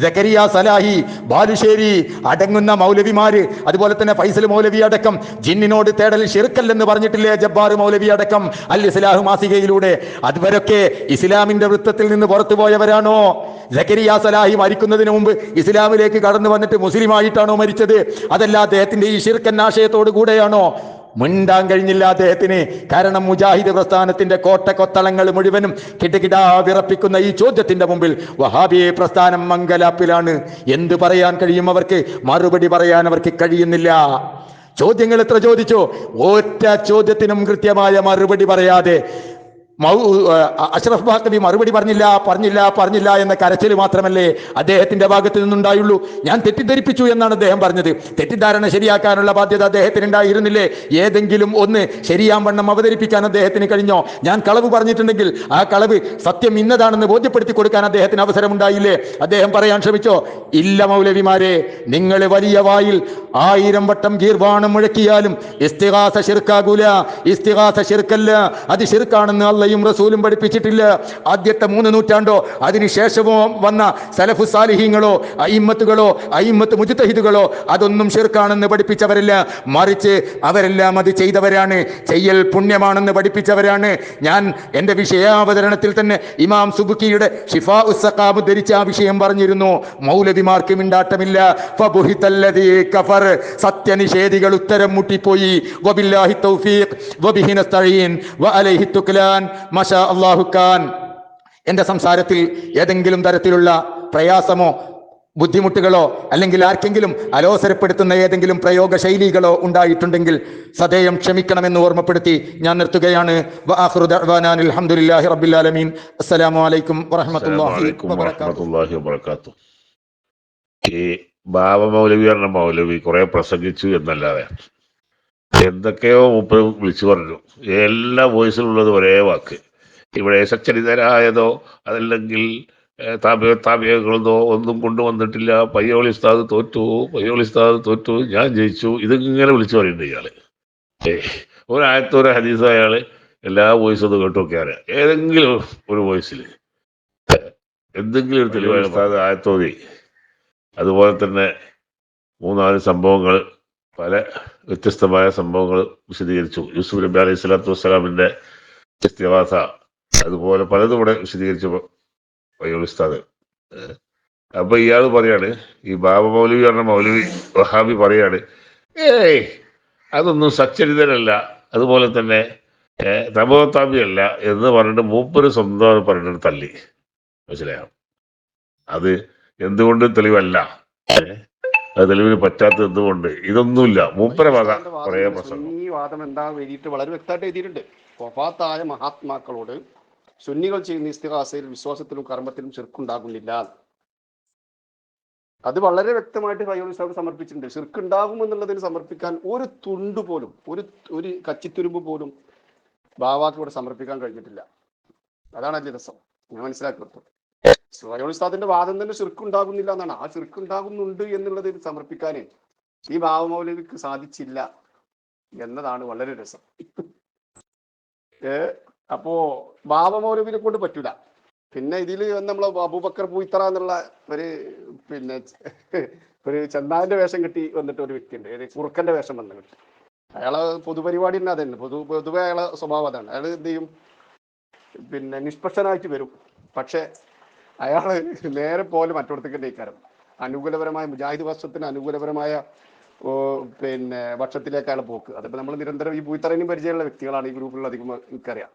സക്കരിയ സലാഹി, ബാലുശ്ശേരി അടങ്ങുന്ന മൗലവിമാര്, അതുപോലെ തന്നെ ഫൈസൽ മൗലവി അടക്കം ജിന്നിനോട് തേടൽ ശിർക്കല്ലെന്ന് പറഞ്ഞിട്ടില്ലേ ജബ്ബാർ മൗലവി അടക്കം അൽ ഇസ്ലാഹ് മാസികയിലൂടെ? അതുവരൊക്കെ ഇസ്ലാമിന്റെ വൃത്തത്തിൽ നിന്ന് പുറത്തു പോയവരാണോ? സക്കരിയ സലാഹി മരിക്കുന്നതിന് മുമ്പ് ഇസ്ലാമിലേക്ക് കടന്നു വന്നിട്ട് മുസ്ലിം ആയിട്ടാണോ മരിച്ചത്? അതല്ല അദ്ദേഹത്തിന്റെ ഈ ശിർക്കൻ ആശയത്തോടു കൂടെയാണോ? മിണ്ടാൻ കഴിഞ്ഞില്ല അദ്ദേഹത്തിന്. കാരണം മുജാഹിദ് പ്രസ്ഥാനത്തിന്റെ കോട്ടക്കൊത്തളങ്ങൾ മുഴുവനും കിടകിടാ വിറപ്പിക്കുന്ന ഈ ചോദ്യത്തിന്റെ മുമ്പിൽ വഹാബി പ്രസ്ഥാനം മംഗലാപ്പിലാണ്. എന്ത് പറയാൻ കഴിയും അവർക്ക്? മറുപടി പറയാൻ അവർക്ക് കഴിയുന്നില്ല. ചോദ്യങ്ങൾ എത്ര ചോദിച്ചോ, ഒറ്റ ചോദ്യത്തിനും കൃത്യമായ മറുപടി പറയാതെ അഷ്റഫ് ബാക്കവി മറുപടി പറഞ്ഞില്ല എന്ന കരച്ചിൽ മാത്രമല്ലേ അദ്ദേഹത്തിന്റെ ഭാഗത്ത് നിന്നുണ്ടായുള്ളൂ. ഞാൻ തെറ്റിദ്ധരിപ്പിച്ചു എന്നാണ് അദ്ദേഹം പറഞ്ഞത്. തെറ്റിദ്ധാരണ ശരിയാക്കാനുള്ള ബാധ്യത അദ്ദേഹത്തിന് ഉണ്ടായിരുന്നില്ലേ? ഏതെങ്കിലും ഒന്ന് ശരിയാവണ്ണം അവതരിപ്പിക്കാൻ അദ്ദേഹത്തിന് കഴിഞ്ഞോ? ഞാൻ കളവ് പറഞ്ഞിട്ടുണ്ടെങ്കിൽ ആ കളവ് സത്യം ഇന്നതാണെന്ന് ബോധ്യപ്പെടുത്തി കൊടുക്കാൻ അദ്ദേഹത്തിന് അവസരമുണ്ടായില്ലേ? അദ്ദേഹം പറയാൻ ശ്രമിച്ചോ? ഇല്ല മൗലവിമാരെ, നിങ്ങൾ വലിയ വായിൽ 1000 വട്ടം ഗീർവാണം മുഴക്കിയാലും ഇസ്തിഗാസ ശിർക്കാകൂല. ഇസ്തിഗാസ ശിർക്കല്ല, അത് ശിർക്കാണെന്ന് അള്ളയും റസൂലും പഠിപ്പിച്ചിട്ടില്ല. ആദ്യത്തെ 3 നൂറ്റാണ്ടോ അതിനുശേഷമോ വന്ന സലഫു സാലിഹീങ്ങളോ അയിമ്മത്ത് മുജ്തഹിദുകളോ അതൊന്നും ശിർക്കാണെന്ന് പഠിപ്പിച്ചവരല്ല. മറിച്ച് അവരെല്ലാം അത് ചെയ്തവരാണ്, ചെയ്യൽ പുണ്യമാണെന്ന് പഠിപ്പിച്ചവരാണ്. ഞാൻ എൻ്റെ വിഷയാവതരണത്തിൽ തന്നെ ഇമാം സുബുക്കിയുടെ ഷിഫാ ഉസ്സഖാം ധരിച്ച ആ വിഷയം പറഞ്ഞിരുന്നു. മൗലവിമാർക്ക് മിണ്ടാട്ടമില്ല. ഫബുഹിതല്ലദീ കഫർ, സത്യനിഷേധികൾ ഉത്തരം മുട്ടിപ്പോയി. വബില്ലാഹി തൗഫീഖ് വബിഹി നസ്തഈൻ വഅലൈഹി തുക്ലാൻ മാഷാ അല്ലാഹു ഖാൻ. എൻ്റെ സംസാരത്തിൽ ഏതെങ്കിലും തരത്തിലുള്ള പ്രയാസമോ ബുദ്ധിമുട്ടുകളോ അല്ലെങ്കിൽ ആർക്കെങ്കിലും അലോസരപ്പെടുത്തുന്ന ഏതെങ്കിലും പ്രയോഗ ശൈലികളോ ഉണ്ടായിട്ടുണ്ടെങ്കിൽ സദയം ക്ഷമിക്കണമെന്ന് ഓർമ്മപ്പെടുത്തി ഞാൻ നിർത്തുകയാണ്. വആഖിറു ദഅ്വാനാ അൽഹംദുലില്ലാഹി റബ്ബിൽ ആലമീൻ. അസ്സലാമു അലൈക്കും വറഹ്മത്തുള്ളാഹി വബറകാതുഹു. ഈ ബാബ മൗലവി പറഞ്ഞ മൗലവി കുറെ പ്രസംഗിച്ചു എന്നല്ലാതെ എന്തൊക്കെയോ മൂപ്പർ വിളിച്ചു പറഞ്ഞു. എല്ലാ വോയിസിലുള്ളത് ഒരേ വാക്ക്. ഇവിടെ സച്ചരിതരായതോ അതല്ലെങ്കിൽ താപിയകളെന്നോ ഒന്നും കൊണ്ടുവന്നിട്ടില്ല. പയ്യോളി ഉസ്താദ് തോറ്റു, ഞാൻ ജയിച്ചു, ഇതിങ്ങനെ വിളിച്ചു പറയുന്നുണ്ട് ഇയാള്. ഒരായത്തോ ഒരു ഹദീസോ അയാള് എല്ലാ വോയിസും ഒന്ന് കേട്ടു നോക്കിയാല് ഏതെങ്കിലും ഒരു വോയിസിൽ എന്തെങ്കിലും ഒരു തെളിവായ ഉസ്താദ് ആയത്തോതി. അതുപോലെ തന്നെ 3-4 സംഭവങ്ങൾ, പല വ്യത്യസ്തമായ സംഭവങ്ങൾ വിശദീകരിച്ചു. യൂസുഫ് നബി അലൈഹി സ്വലാത്തു വസ്സലാമിന്റെ ഇസ്തിഗാസ, അതുപോലെ പലതും ഇവിടെ വിശദീകരിച്ചു പയ്യോളി ഉസ്താദ്. അപ്പൊ ഇയാൾ പറയാണ്, ഈ ബാബ മൗലവി പറഞ്ഞ മൗലവി വഹാബി പറയാണ്, അതൊന്നും സച്ചരിതരല്ല, അതുപോലെ തന്നെ തബോതാബിയല്ല എന്ന് പറഞ്ഞിട്ട് മൂപ്പര് സ്വന്തം പറഞ്ഞിട്ട് തള്ളി. മനസ്സിലായോ? അത് എന്തുകൊണ്ട് തെളിവല്ല, അത് തെളിവിന് പറ്റാത്ത എന്തുകൊണ്ട്? ഇതൊന്നുമില്ല. മൂപ്പര വക പറയാ പ്രസംഗം. ഈ വാദം എന്താ എഴുതിയിട്ട് വളരെ വ്യക്തമായിട്ട് എഴുതിയിട്ടുണ്ട്. വഫാത്തായ മഹാത്മാക്കളോട് സുന്നികൾ ചെയ്യുന്ന ഇസ്തിഗാസയിൽ വിശ്വാസത്തിലും കർമ്മത്തിലും ശിർക്കുണ്ടാകുന്നില്ല. അത് വളരെ വ്യക്തമായിട്ട് പയ്യോളി സാഹിബ് സമർപ്പിച്ചിട്ടുണ്ട്. ശിർക്കുണ്ടാകും എന്നുള്ളതിന് സമർപ്പിക്കാൻ ഒരു തുണ്ട് പോലും, ഒരു കച്ചിത്തുരുമ്പ് പോലും ബാവാക്ക് ഇവിടെ സമർപ്പിക്കാൻ കഴിഞ്ഞിട്ടില്ല. അതാണ് അതിന്റെ രസം. ഞാൻ മനസ്സിലാക്കി. പയ്യോളി ഉസ്താദിന്റെ വാദം തന്നെ ശിർക്കുണ്ടാകുന്നില്ല എന്നാണ്. ആ ശിർക്കുണ്ടാകുന്നുണ്ട് എന്നുള്ളത് സമർപ്പിക്കാനേ ഈ ബാവ മൗലവിക്ക് സാധിച്ചില്ല എന്നതാണ് വളരെ രസം. അപ്പോ ബാബ മൗലവിനെ കൊണ്ട് പറ്റൂല. പിന്നെ ഇതിൽ നമ്മളെ അബൂബക്കർ പൂയിത്തറ എന്നുള്ള ഒരു ചെന്നാലിന്റെ വേഷം കെട്ടി വന്നിട്ട് ഒരു വ്യക്തിയുണ്ട്, ഒരു കുറുക്കന്റെ വേഷം വന്നിട്ട്. അയാളെ പൊതുപരിപാടി തന്നെ അതന്നെ, പൊതുവെ അയാളെ സ്വഭാവം അതാണ്. അയാൾ എന്ത് ചെയ്യും, നിഷ്പക്ഷനായിട്ട് വരും. പക്ഷെ അയാള് നേരെ പോലെ മറ്റൊടത്തേക്ക് നയിക്കാരം അനുകൂലപരമായ മുജാഹിദ് പക്ഷത്തിന് അനുകൂലപരമായ പക്ഷത്തിലേക്ക് അയാൾ പോക്ക്. അതിപ്പോ നമ്മൾ നിരന്തരം ഈ പൂയിത്തറയിനും പരിചയമുള്ള വ്യക്തികളാണ് ഈ ഗ്രൂപ്പിലുള്ള അധികം എനിക്കറിയാം.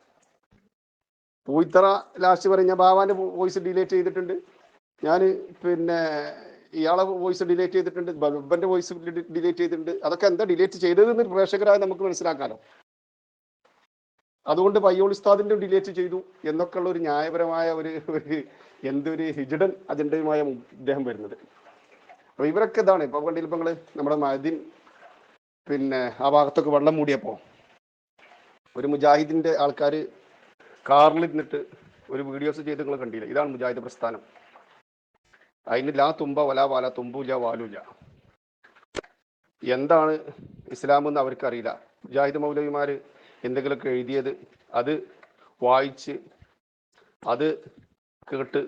പൂയിത്തറ ലാസ്റ്റ് പറഞ്ഞ ബാബാന്റെ വോയിസ് ഡിലേറ്റ് ചെയ്തിട്ടുണ്ട്, ഞാൻ ഇയാളെ വോയിസ് ഡിലേറ്റ് ചെയ്തിട്ടുണ്ട്, ബബ്ബന്റെ വോയിസ് ഡിലേറ്റ് ചെയ്തിട്ടുണ്ട്. അതൊക്കെ എന്താ ഡിലേറ്റ് ചെയ്തതെന്ന് പ്രേക്ഷകരായ നമുക്ക് മനസ്സിലാക്കാലോ. അതുകൊണ്ട് പയ്യോളി ഉസ്താദിന്റെ ഡിലേറ്റ് ചെയ്തു എന്നൊക്കെ ഉള്ള ഒരു ന്യായപരമായ എന്തൊരു ഹിജഡൻ അജണ്ടയുമായ ഇദ്ദേഹം വരുന്നത്. അപ്പൊ ഇവരൊക്കെ ഇതാണ്. ഇപ്പൊ കണ്ടില്ല, ഇപ്പൊ നിങ്ങള് നമ്മുടെ മഅദിൻ ആ ഭാഗത്തൊക്കെ വെള്ളം മൂടിയപ്പോ ഒരു മുജാഹിദിന്റെ ആൾക്കാര് കാറിലിരുന്നിട്ട് ഒരു വീഡിയോസ് ചെയ്ത് നിങ്ങൾ കണ്ടില്ല. ഇതാണ് മുജാഹിദ് പ്രസ്ഥാനം. അതിന് ലാ തുമ്പ വലാ വാല, തുമ്പൂല വാലൂല. എന്താണ് ഇസ്ലാം എന്ന് അവർക്കറിയില്ല. മുജാഹിദ് മൗലവിമാർ എന്തെങ്കിലുമൊക്കെ എഴുതിയത് അത് വായിച്ച് അത് കേട്ട്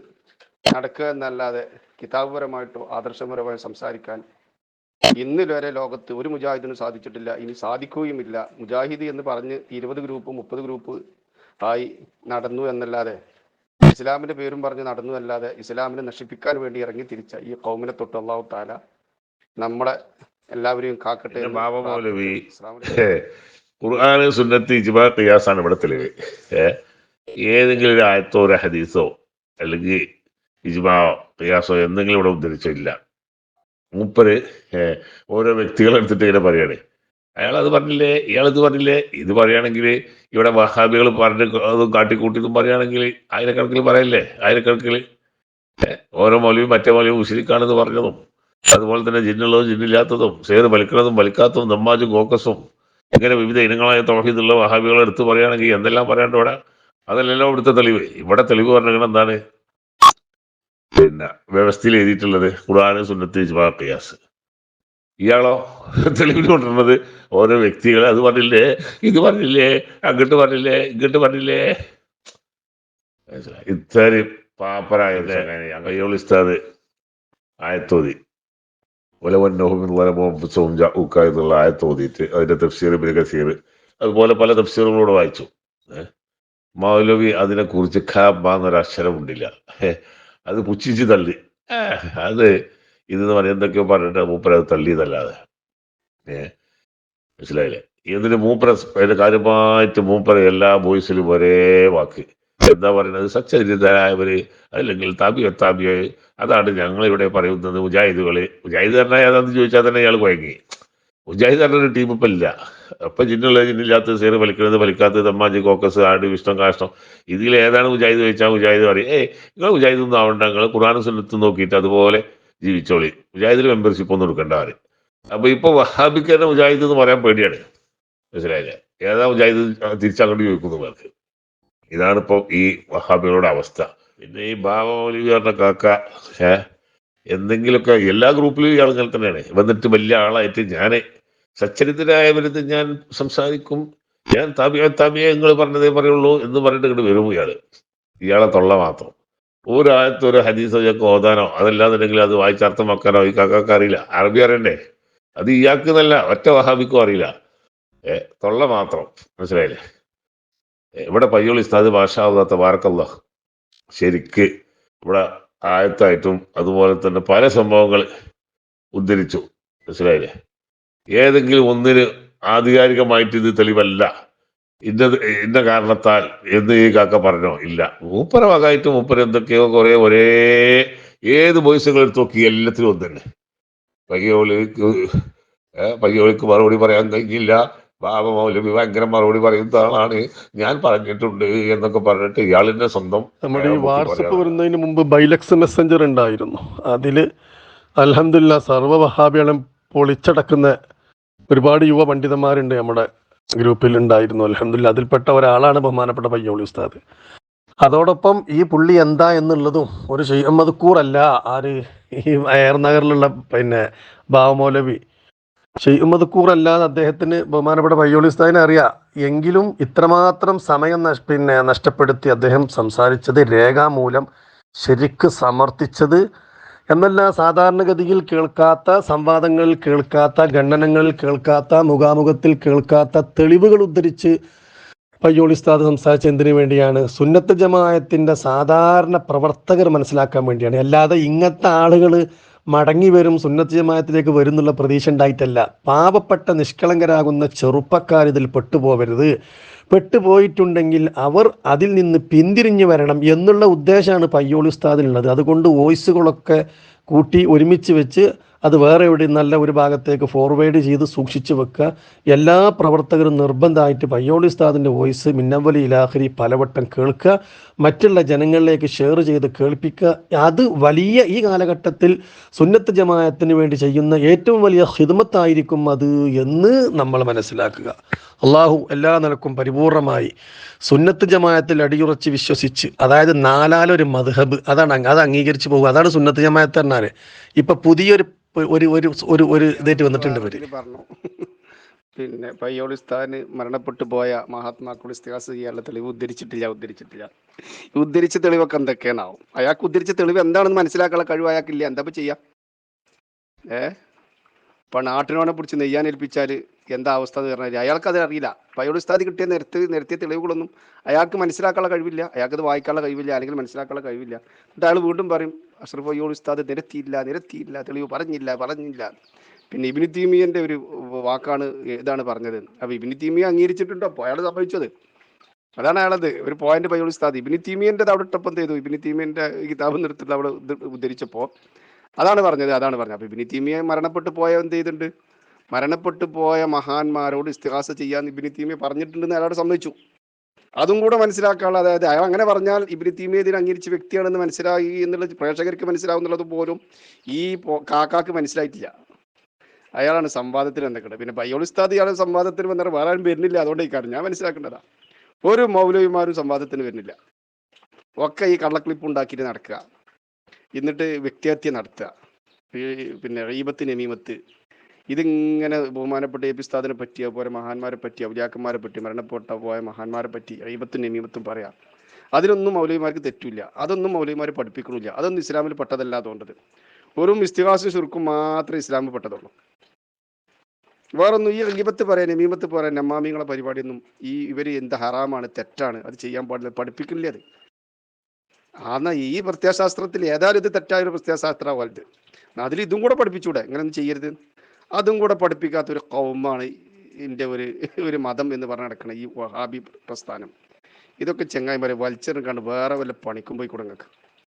നടക്കുക എന്നല്ലാതെ കിതാബുപരമായിട്ടോ ആദർശപരമായോ സംസാരിക്കാൻ ഇന്ന് വരെ ലോകത്ത് ഒരു മുജാഹിദിനും സാധിച്ചിട്ടില്ല, ഇനി സാധിക്കുകയുമില്ല. മുജാഹിദ് എന്ന് പറഞ്ഞ് 20 ഗ്രൂപ്പ് 30 ഗ്രൂപ്പ് ആയി നടന്നു എന്നല്ലാതെ, ഇസ്ലാമിന്റെ പേരും പറഞ്ഞ് നടന്നു അല്ലാതെ, ഇസ്ലാമിനെ നശിപ്പിക്കാൻ വേണ്ടി ഇറങ്ങി തിരിച്ച ഈ ഖൗമിനെ തൊട്ട് അല്ലാഹു തആല നമ്മളെ എല്ലാവരെയും കാക്കട്ടെ. ബാബ മൗലവി ഖുർആന് സുന്നത്ത് ഇജ്മാ ഖിയാസാണ് ഇവിടെ തെളിവ്. ഏതെങ്കിലും ഒരു ആയത്തോ ഒരു ഹദീസോ അല്ലെങ്കിൽ ഇജ്മാവോ ഖിയാസോ എന്തെങ്കിലും ഇവിടെ ഉദ്ധരിച്ചില്ല. മൂപ്പര് ഓരോ വ്യക്തികളെ എടുത്തിട്ട് ഇങ്ങനെ പറയാണ്, അയാളത് പറഞ്ഞില്ലേ, ഇയാളത് പറഞ്ഞില്ലേ. ഇത് പറയുകയാണെങ്കിൽ ഇവിടെ വഹാബികൾ പറഞ്ഞ് അതും കാട്ടിക്കൂട്ടിയതും പറയുകയാണെങ്കിൽ ആയിരക്കണക്കിൽ പറയല്ലേ, ആയിരക്കണക്കിൽ. ഓരോ മൗലവിയും മറ്റേ മൗലവി മുശ്രിക്കാണെന്ന് പറഞ്ഞതും, അതുപോലെ തന്നെ ജിന്നുള്ളതും ജിന്നില്ലാത്തതും, സേറ് വലിക്കുന്നതും വലിക്കാത്തതും, നമ്മാജും ഗോക്കസും, ഇങ്ങനെ വിവിധ ഇനങ്ങളായ തൗഹീദുള്ള വഹാബികളെ എടുത്ത് പറയുകയാണെങ്കിൽ എന്തെല്ലാം പറയാണ്ട് ഇവിടെ. അതല്ലല്ലോ ഇവിടുത്തെ തെളിവ്. ഇവിടെ തെളിവ് പറഞ്ഞാൽ എന്താണ്? പിന്നെ വ്യവസ്ഥയിൽ എഴുതിയിട്ടുള്ളത് ഖുർആന് സുന്നത്ത് ഇജ്മാ ഖിയാസ്. ഇയാളോ തെളിവിന് കൊണ്ടുവരുന്നത് ഓരോ വ്യക്തികളെ അത് പറഞ്ഞില്ലേ, ഇത് പറഞ്ഞില്ലേ, അങ്ങോട്ട് പറഞ്ഞില്ലേ, ഇങ്ങോട്ട് പറഞ്ഞില്ലേ. ഇത്രയും പാപ്പരായ അയ്യോൾ ഉസ്താദ് ആയത്തോതി എന്നുള്ള ആയത്തോതിയിട്ട് അതിന്റെ തഫ്സീർ ഇബ്നു കസീർ അതുപോലെ പല തഫ്സീറുകളോട് വായിച്ചു. മൗലവി അതിനെക്കുറിച്ച് എന്നൊരക്ഷരം ഉണ്ടില്ല. അത് പുച്ഛിച്ച് തള്ളി. അത് ഇതെന്ന് പറഞ്ഞ എന്തൊക്കെയോ പറഞ്ഞിട്ട് മൂപ്പര അത് തള്ളിയതല്ലാതെ. മനസ്സിലായില്ലേ? ഇതിന് മൂപ്പര അതിന്റെ കാര്യമായിട്ട് മൂപ്പര എല്ലാ ബോയ്സിലും ഒരേ വാക്ക് എന്താ പറയുന്നത്? സച്ചരിതരായവര് അല്ലെങ്കിൽ താബിയോ അതാണ് ഞങ്ങളിവിടെ പറയുന്നത്. മുജാഹിദുകള് മുജാഹിദ് പറഞ്ഞാൽ ഏതാണെന്ന് ചോദിച്ചാൽ തന്നെ ഇയാൾ കുഴങ്ങി. മുജാഹിദ് പറഞ്ഞൊരു ടീം ഇപ്പം ഇല്ല. അപ്പം ജിന്നുള്ള ജിന്നില്ലാത്ത സേറ് വലിക്കുന്നത് വലിക്കാത്തത് തമ്മാജി കോക്കസ് ആട് വിഷ്ണം കാഷ്ടം ഇതിൽ ഏതാണ് മുജാഹിദ് ചോദിച്ചാൽ മുജാഹിദ് പറയും നിങ്ങൾ മുജാഹിദ് ഒന്നും ആവണ്ട, നിങ്ങൾ ഖുർആനും സുന്നത്തും നോക്കിയിട്ട് അതുപോലെ ജീവിച്ചോളി, മുജാഹിദിൽ മെമ്പർഷിപ്പ് ഒന്നും എടുക്കേണ്ടവര്. അപ്പൊ ഇപ്പൊ വഹാബിക്ക് തന്നെ മുജാഹിദ് എന്ന് പറയാൻ പേടിയാണ്. മനസ്സിലായില്ലേ? ഏതാ മുജാഹിദ് തിരിച്ചങ്ങോട്ട് ചോദിക്കുന്നു പേർക്ക്. ഇതാണിപ്പോ ഈ വഹാബികളുടെ അവസ്ഥ. പിന്നെ ഈ ബാബ മൗലവി പറഞ്ഞ കാക്ക എന്തെങ്കിലുമൊക്കെ എല്ലാ ഗ്രൂപ്പിലും ഇയാൾ ഇങ്ങനെ തന്നെയാണ്. വന്നിട്ട് വലിയ ആളായിട്ട് ഞാൻ സച്ചരിതരായവരുത് ഞാൻ സംസാരിക്കും, ഞാൻ താപിയെ നിങ്ങൾ പറഞ്ഞതേ പറയുള്ളൂ എന്ന് പറഞ്ഞിട്ട് ഇങ്ങോട്ട് വരും ഇയാളെ തൊള്ള മാത്രം. ഒരാഴത്ത് ഒരു ഹദീസോ ഞങ്ങൾക്ക് ഓതാനോ അതല്ലാന്നുണ്ടെങ്കിൽ അത് വായിച്ചർത്ഥമാക്കാനോ ഈ കാക്കാക്ക് അറിയില്ല. അറബി അറിയണ്ടേ? അത് ഇയാൾക്ക് എന്നല്ല ഒറ്റ വഹാബിക്കും അറിയില്ല. തൊള്ള മാത്രം. മനസ്സിലായില്ലേ? ഇവിടെ പയ്യോളി ഉസ്താദ് മാഷാ അല്ലാഹ് തബാറക്കല്ലാഹ് ശരിക്ക് ഇവിടെ ആയത്തായിട്ടും അതുപോലെ തന്നെ പല സംഭവങ്ങൾ ഉദ്ധരിച്ചു. മനസ്സിലായില്ലേ? ഏതെങ്കിലും ഒന്നിന് ആധികാരികമായിട്ട് ഇത് തെളിവല്ല, ഇന്ന കാരണത്താൽ എന്ന് ഈ കാക്ക പറഞ്ഞോ? ഇല്ല. മൂപ്പര ഭാഗമായിട്ട് മൂപ്പര എന്തൊക്കെയോ കുറെ ഒരേ ഏത് വോയിസുകൾ എടുത്ത് നോക്കി എല്ലാത്തിലും ഒന്ന് തന്നെ. പയ്യോളിക്ക് മറുപടി പറയാൻ കഴിഞ്ഞില്ല, ബാബ മൗലവി ഭയങ്കര മറുപടി പറയുന്ന ആളാണ്, ഞാൻ പറഞ്ഞിട്ടുണ്ട് എന്നൊക്കെ പറഞ്ഞിട്ട് ഇയാളിന്റെ സ്വന്തം. നമ്മുടെ ഈ വാട്സപ്പ് വരുന്നതിന് മുമ്പ് ബൈലക്സ് മെസ്സഞ്ചർ ഉണ്ടായിരുന്നു. അതില് അൽഹംദുലില്ലാഹ് സർവ്വ വഹാബികളും പൊളിച്ചടക്കുന്ന ഒരുപാട് യുവ പണ്ഡിതന്മാരുണ്ട് നമ്മുടെ ഗ്രൂപ്പിൽ ഉണ്ടായിരുന്നു. അൽഹംദുലില്ലാഹ് അതിൽപ്പെട്ട ഒരാളാണ് ബഹുമാനപ്പെട്ട പയ്യോളി ഉസ്താദ്. അതോടൊപ്പം ഈ പുള്ളി എന്താ എന്നുള്ളതും ഒരു ഷെയ്ഖ് മദ്കൂറല്ല, ആര് ഈ എയർനഗറിലുള്ള പിന്നെ ബാബ മൗലവി ഷെയ്ഖ് മദ്കൂറല്ലാതെ അദ്ദേഹത്തിന് ബഹുമാനപ്പെട്ട പയ്യോളി ഉസ്താദിനെ അറിയാം. എങ്കിലും ഇത്രമാത്രം സമയം നഷ്ടപ്പെടുത്തി അദ്ദേഹം സംസാരിച്ചത് രേഖാമൂലം ശരിക്ക് സമർത്ഥിച്ചത് എന്നല്ല, സാധാരണഗതിയിൽ കേൾക്കാത്ത, സംവാദങ്ങളിൽ കേൾക്കാത്ത, ഖണ്ഡനങ്ങളിൽ കേൾക്കാത്ത, മുഖാമുഖത്തിൽ കേൾക്കാത്ത തെളിവുകൾ ഉദ്ധരിച്ച് പയ്യോളി ഉസ്താദ് സംസാരിച്ച എന്തിനു വേണ്ടിയാണ്? സുന്നത്ത് ജമാഅത്തിന്റെ സാധാരണ പ്രവർത്തകർ മനസ്സിലാക്കാൻ വേണ്ടിയാണ്. അല്ലാതെ ഇങ്ങനത്തെ ആളുകൾ മടങ്ങി വരും, സുന്നത്ത് ജമാഅത്തിലേക്ക് വരുന്നുള്ള പ്രതീക്ഷ ഉണ്ടായിട്ടല്ല. പാവപ്പെട്ട നിഷ്കളങ്കരാകുന്ന ചെറുപ്പക്കാർ ഇതിൽ പെട്ടുപോകരുത്, പെട്ടുപോയിട്ടുണ്ടെങ്കിൽ അവർ അതിൽ നിന്ന് പിന്തിരിഞ്ഞു വരണം എന്നുള്ള ഉദ്ദേശമാണ് പയ്യോളി ഉസ്താദിനുള്ളത്. അതുകൊണ്ട് വോയിസുകളൊക്കെ കൂട്ടി ഒരുമിച്ച് വെച്ച് അത് വേറെ എവിടെ നല്ല ഒരു ഭാഗത്തേക്ക് ഫോർവേഡ് ചെയ്ത് സൂക്ഷിച്ചു വെക്കുക. എല്ലാ പ്രവർത്തകരും നിർബന്ധമായിട്ട് പയ്യോളി ഉസ്താദിൻ്റെ വോയിസ് മിന്നവലി ഇലാഖരി പലവട്ടം കേൾക്കുക, മറ്റുള്ള ജനങ്ങളിലേക്ക് ഷെയർ ചെയ്ത് കേൾപ്പിക്കുക. അത് വലിയ ഈ കാലഘട്ടത്തിൽ സുന്നത്ത് ജമാഅത്തിന് വേണ്ടി ചെയ്യുന്ന ഏറ്റവും വലിയ ഖിദ്മത്തായിരിക്കും അത് എന്ന് നമ്മൾ മനസ്സിലാക്കുക. അള്ളാഹു എല്ലാ നിലക്കും പരിപൂർണമായി സുന്നത്ത് ജമാഅത്തിൽ അടിയുറച്ച് വിശ്വസിച്ച്, അതായത് നാലാലൊരു മദ്ഹബ് അത് അംഗീകരിച്ച് പോകുക. അതാണ് സുന്നത്ത് ജമാഅത്ത് പറഞ്ഞാൽ. ഇപ്പം പുതിയൊരു ഒരു ഒരു ഒരു ഒരു ഇതായിട്ട് വന്നിട്ടുണ്ട് ഇവര്. പിന്നെ പയ്യോളി ഉസ്താദിന് മരണപ്പെട്ടു പോയ മഹാത്മാക്കൾ ഇസ്തിഹാസ ചെയ്യാനുള്ള തെളിവ് ഉദ്ധരിച്ചിട്ടില്ല. ഉദ്ധരിച്ച തെളിവൊക്കെ എന്തൊക്കെയാണാവും? അയാൾക്ക് ഉദ്ധരിച്ച തെളിവ് എന്താണെന്ന് മനസ്സിലാക്കാനുള്ള കഴിവ് അയാൾക്കില്ല. എന്താ ഇപ്പൊ ചെയ്യാ? ഇപ്പൊ നാട്ടിനോനെ പിടിച്ച് നെയ്യാൻ ഏൽപ്പിച്ചാൽ എന്താ അവസ്ഥ എന്ന് പറഞ്ഞാൽ അയാൾക്കത് അറിയില്ല. പയ്യോളി ഉസ്താദ് കിട്ടിയ നിരത്തിയ തെളിവുകളൊന്നും അയാൾക്ക് മനസ്സിലാക്കാനുള്ള കഴിവില്ല, അയാൾക്കത് വായിക്കാനുള്ള കഴിവില്ല, അല്ലെങ്കിൽ മനസ്സിലാക്കാനുള്ള കഴിവില്ല. എന്നിട്ട് അയാൾ വീണ്ടും പറയും അഷ്റഫ് പയ്യോളി ഉസ്താദ് നിരത്തിയില്ല, തെളിവ് പറഞ്ഞില്ല. പിന്നെ ഇബ്നു തീമിയന്റെ ഒരു വാക്കാണ് ഇതാണ് പറഞ്ഞത്. അപ്പൊ ഇബ്നു തീമിയ അംഗീകരിച്ചിട്ടുണ്ടോ? അപ്പോൾ അയാൾ സംഭവിച്ചത് അതാണ്. അയാളത് ഒരു പോയിന്റ് പയ്യോളി ഉസ്താദ് ഇബ്നു തീമിയന്റെ അവിടെ ഇട്ടപ്പം ചെയ്തു. ഇബ്നു തീമിയന്റെ കിതാബ് നിർത്തിട്ട് അവിടെ ഉദ്ധരിച്ചപ്പോൾ അതാണ് പറഞ്ഞത്. അപ്പൊ ഇബ്നു തീമിയ മരണപ്പെട്ടു പോയ എന്ത് ചെയ്തിട്ടുണ്ട്? മരണപ്പെട്ടു പോയ മഹാന്മാരോട് ഇസ്തിഹാസ ചെയ്യാൻ ഇബ്നു തീമിയ പറഞ്ഞിട്ടുണ്ടെന്ന് അയാളോട് സമ്മതിച്ചു. അതും കൂടെ മനസ്സിലാക്കാനുള്ള, അതായത് അയാൾ അങ്ങനെ പറഞ്ഞാൽ ഇബ്നു തീമിയ ഇതിന് അംഗീകരിച്ച വ്യക്തിയാണെന്ന് മനസ്സിലായി എന്നുള്ളത് പ്രേക്ഷകർക്ക് മനസ്സിലാവുന്നുള്ളത് പോലും ഈ കാക്കാക്ക് മനസ്സിലായിട്ടില്ല. അയാളാണ് സംവാദത്തിന് എന്തൊക്കെ. പിന്നെ പയ്യോളി ഉസ്താദ് ഇയാൾ സംവാദത്തിന് വന്നിട്ട് വേറെ ആരും വരുന്നില്ല, അതുകൊണ്ട് ഈ കാര്യം ഞാൻ മനസ്സിലാക്കേണ്ടതാ. ഒരു മൗലവിമാരും സംവാദത്തിന് വരുന്നില്ല. ഒക്കെ ഈ കള്ളക്ലിപ്പ് ഉണ്ടാക്കിയിട്ട് നടക്കുക, എന്നിട്ട് വ്യക്തിഹത്യ നടത്തുക, പിന്നെ ഗീബത്ത് നമീമത്ത്, ഇതിങ്ങനെ ബഹുമാനപ്പെട്ട എ പി ഉസ്താദിനെ പറ്റി, അതുപോലെ മഹാന്മാരെ പറ്റി, ഔലിയാക്കന്മാരെ പറ്റി, മരണപ്പെട്ട പോയ മഹാന്മാരെ പറ്റി ഗീബത്തും നമീമത്തും പറയാം. അതിനൊന്നും മൗലവിമാർക്ക് തെറ്റില്ല, അതൊന്നും മൗലവിമാർ പഠിപ്പിക്കണില്ല, അതൊന്നും ഇസ്ലാമിൽ പെട്ടതല്ല. അതുകൊണ്ടത് വെറും ഇസ്തിഹാസും ശുർക്കും മാത്രമേ ഇസ്ലാമിൽ പെട്ടതുള്ളൂ. വേറൊന്നും ഈ ഗീബത്ത് പറയാൻ, നമീമത്ത് പറയാൻ, നമ്മാമിങ്ങളെ പരിപാടിയൊന്നും ഇവര് എന്ത് ഹറാമാണ്, തെറ്റാണ്, അത് ചെയ്യാൻ പാടില്ല പഠിപ്പിക്കില്ല. അത് എന്നാൽ ഈ പ്രത്യയശാസ്ത്രത്തിൽ ഏതായാലും ഇത് തെറ്റായ ഒരു പ്രത്യയശാസ്ത്ര വലുത്, അതിൽ ഇതും കൂടെ പഠിപ്പിച്ചൂടെ ഇങ്ങനെയൊന്നും ചെയ്യരുത്? അതും കൂടെ പഠിപ്പിക്കാത്തൊരു കൗമാണ് ഇതിൻ്റെ ഒരു മതം എന്ന് പറഞ്ഞ് നടക്കണം ഈ വഹാബി പ്രസ്ഥാനം. ഇതൊക്കെ ചെങ്ങായിമാരെ വലിച്ചെറുക്കാണ്ട് വേറെ വല്ല പണിക്കും പോയി കൊടുങ്ങൾക്ക്.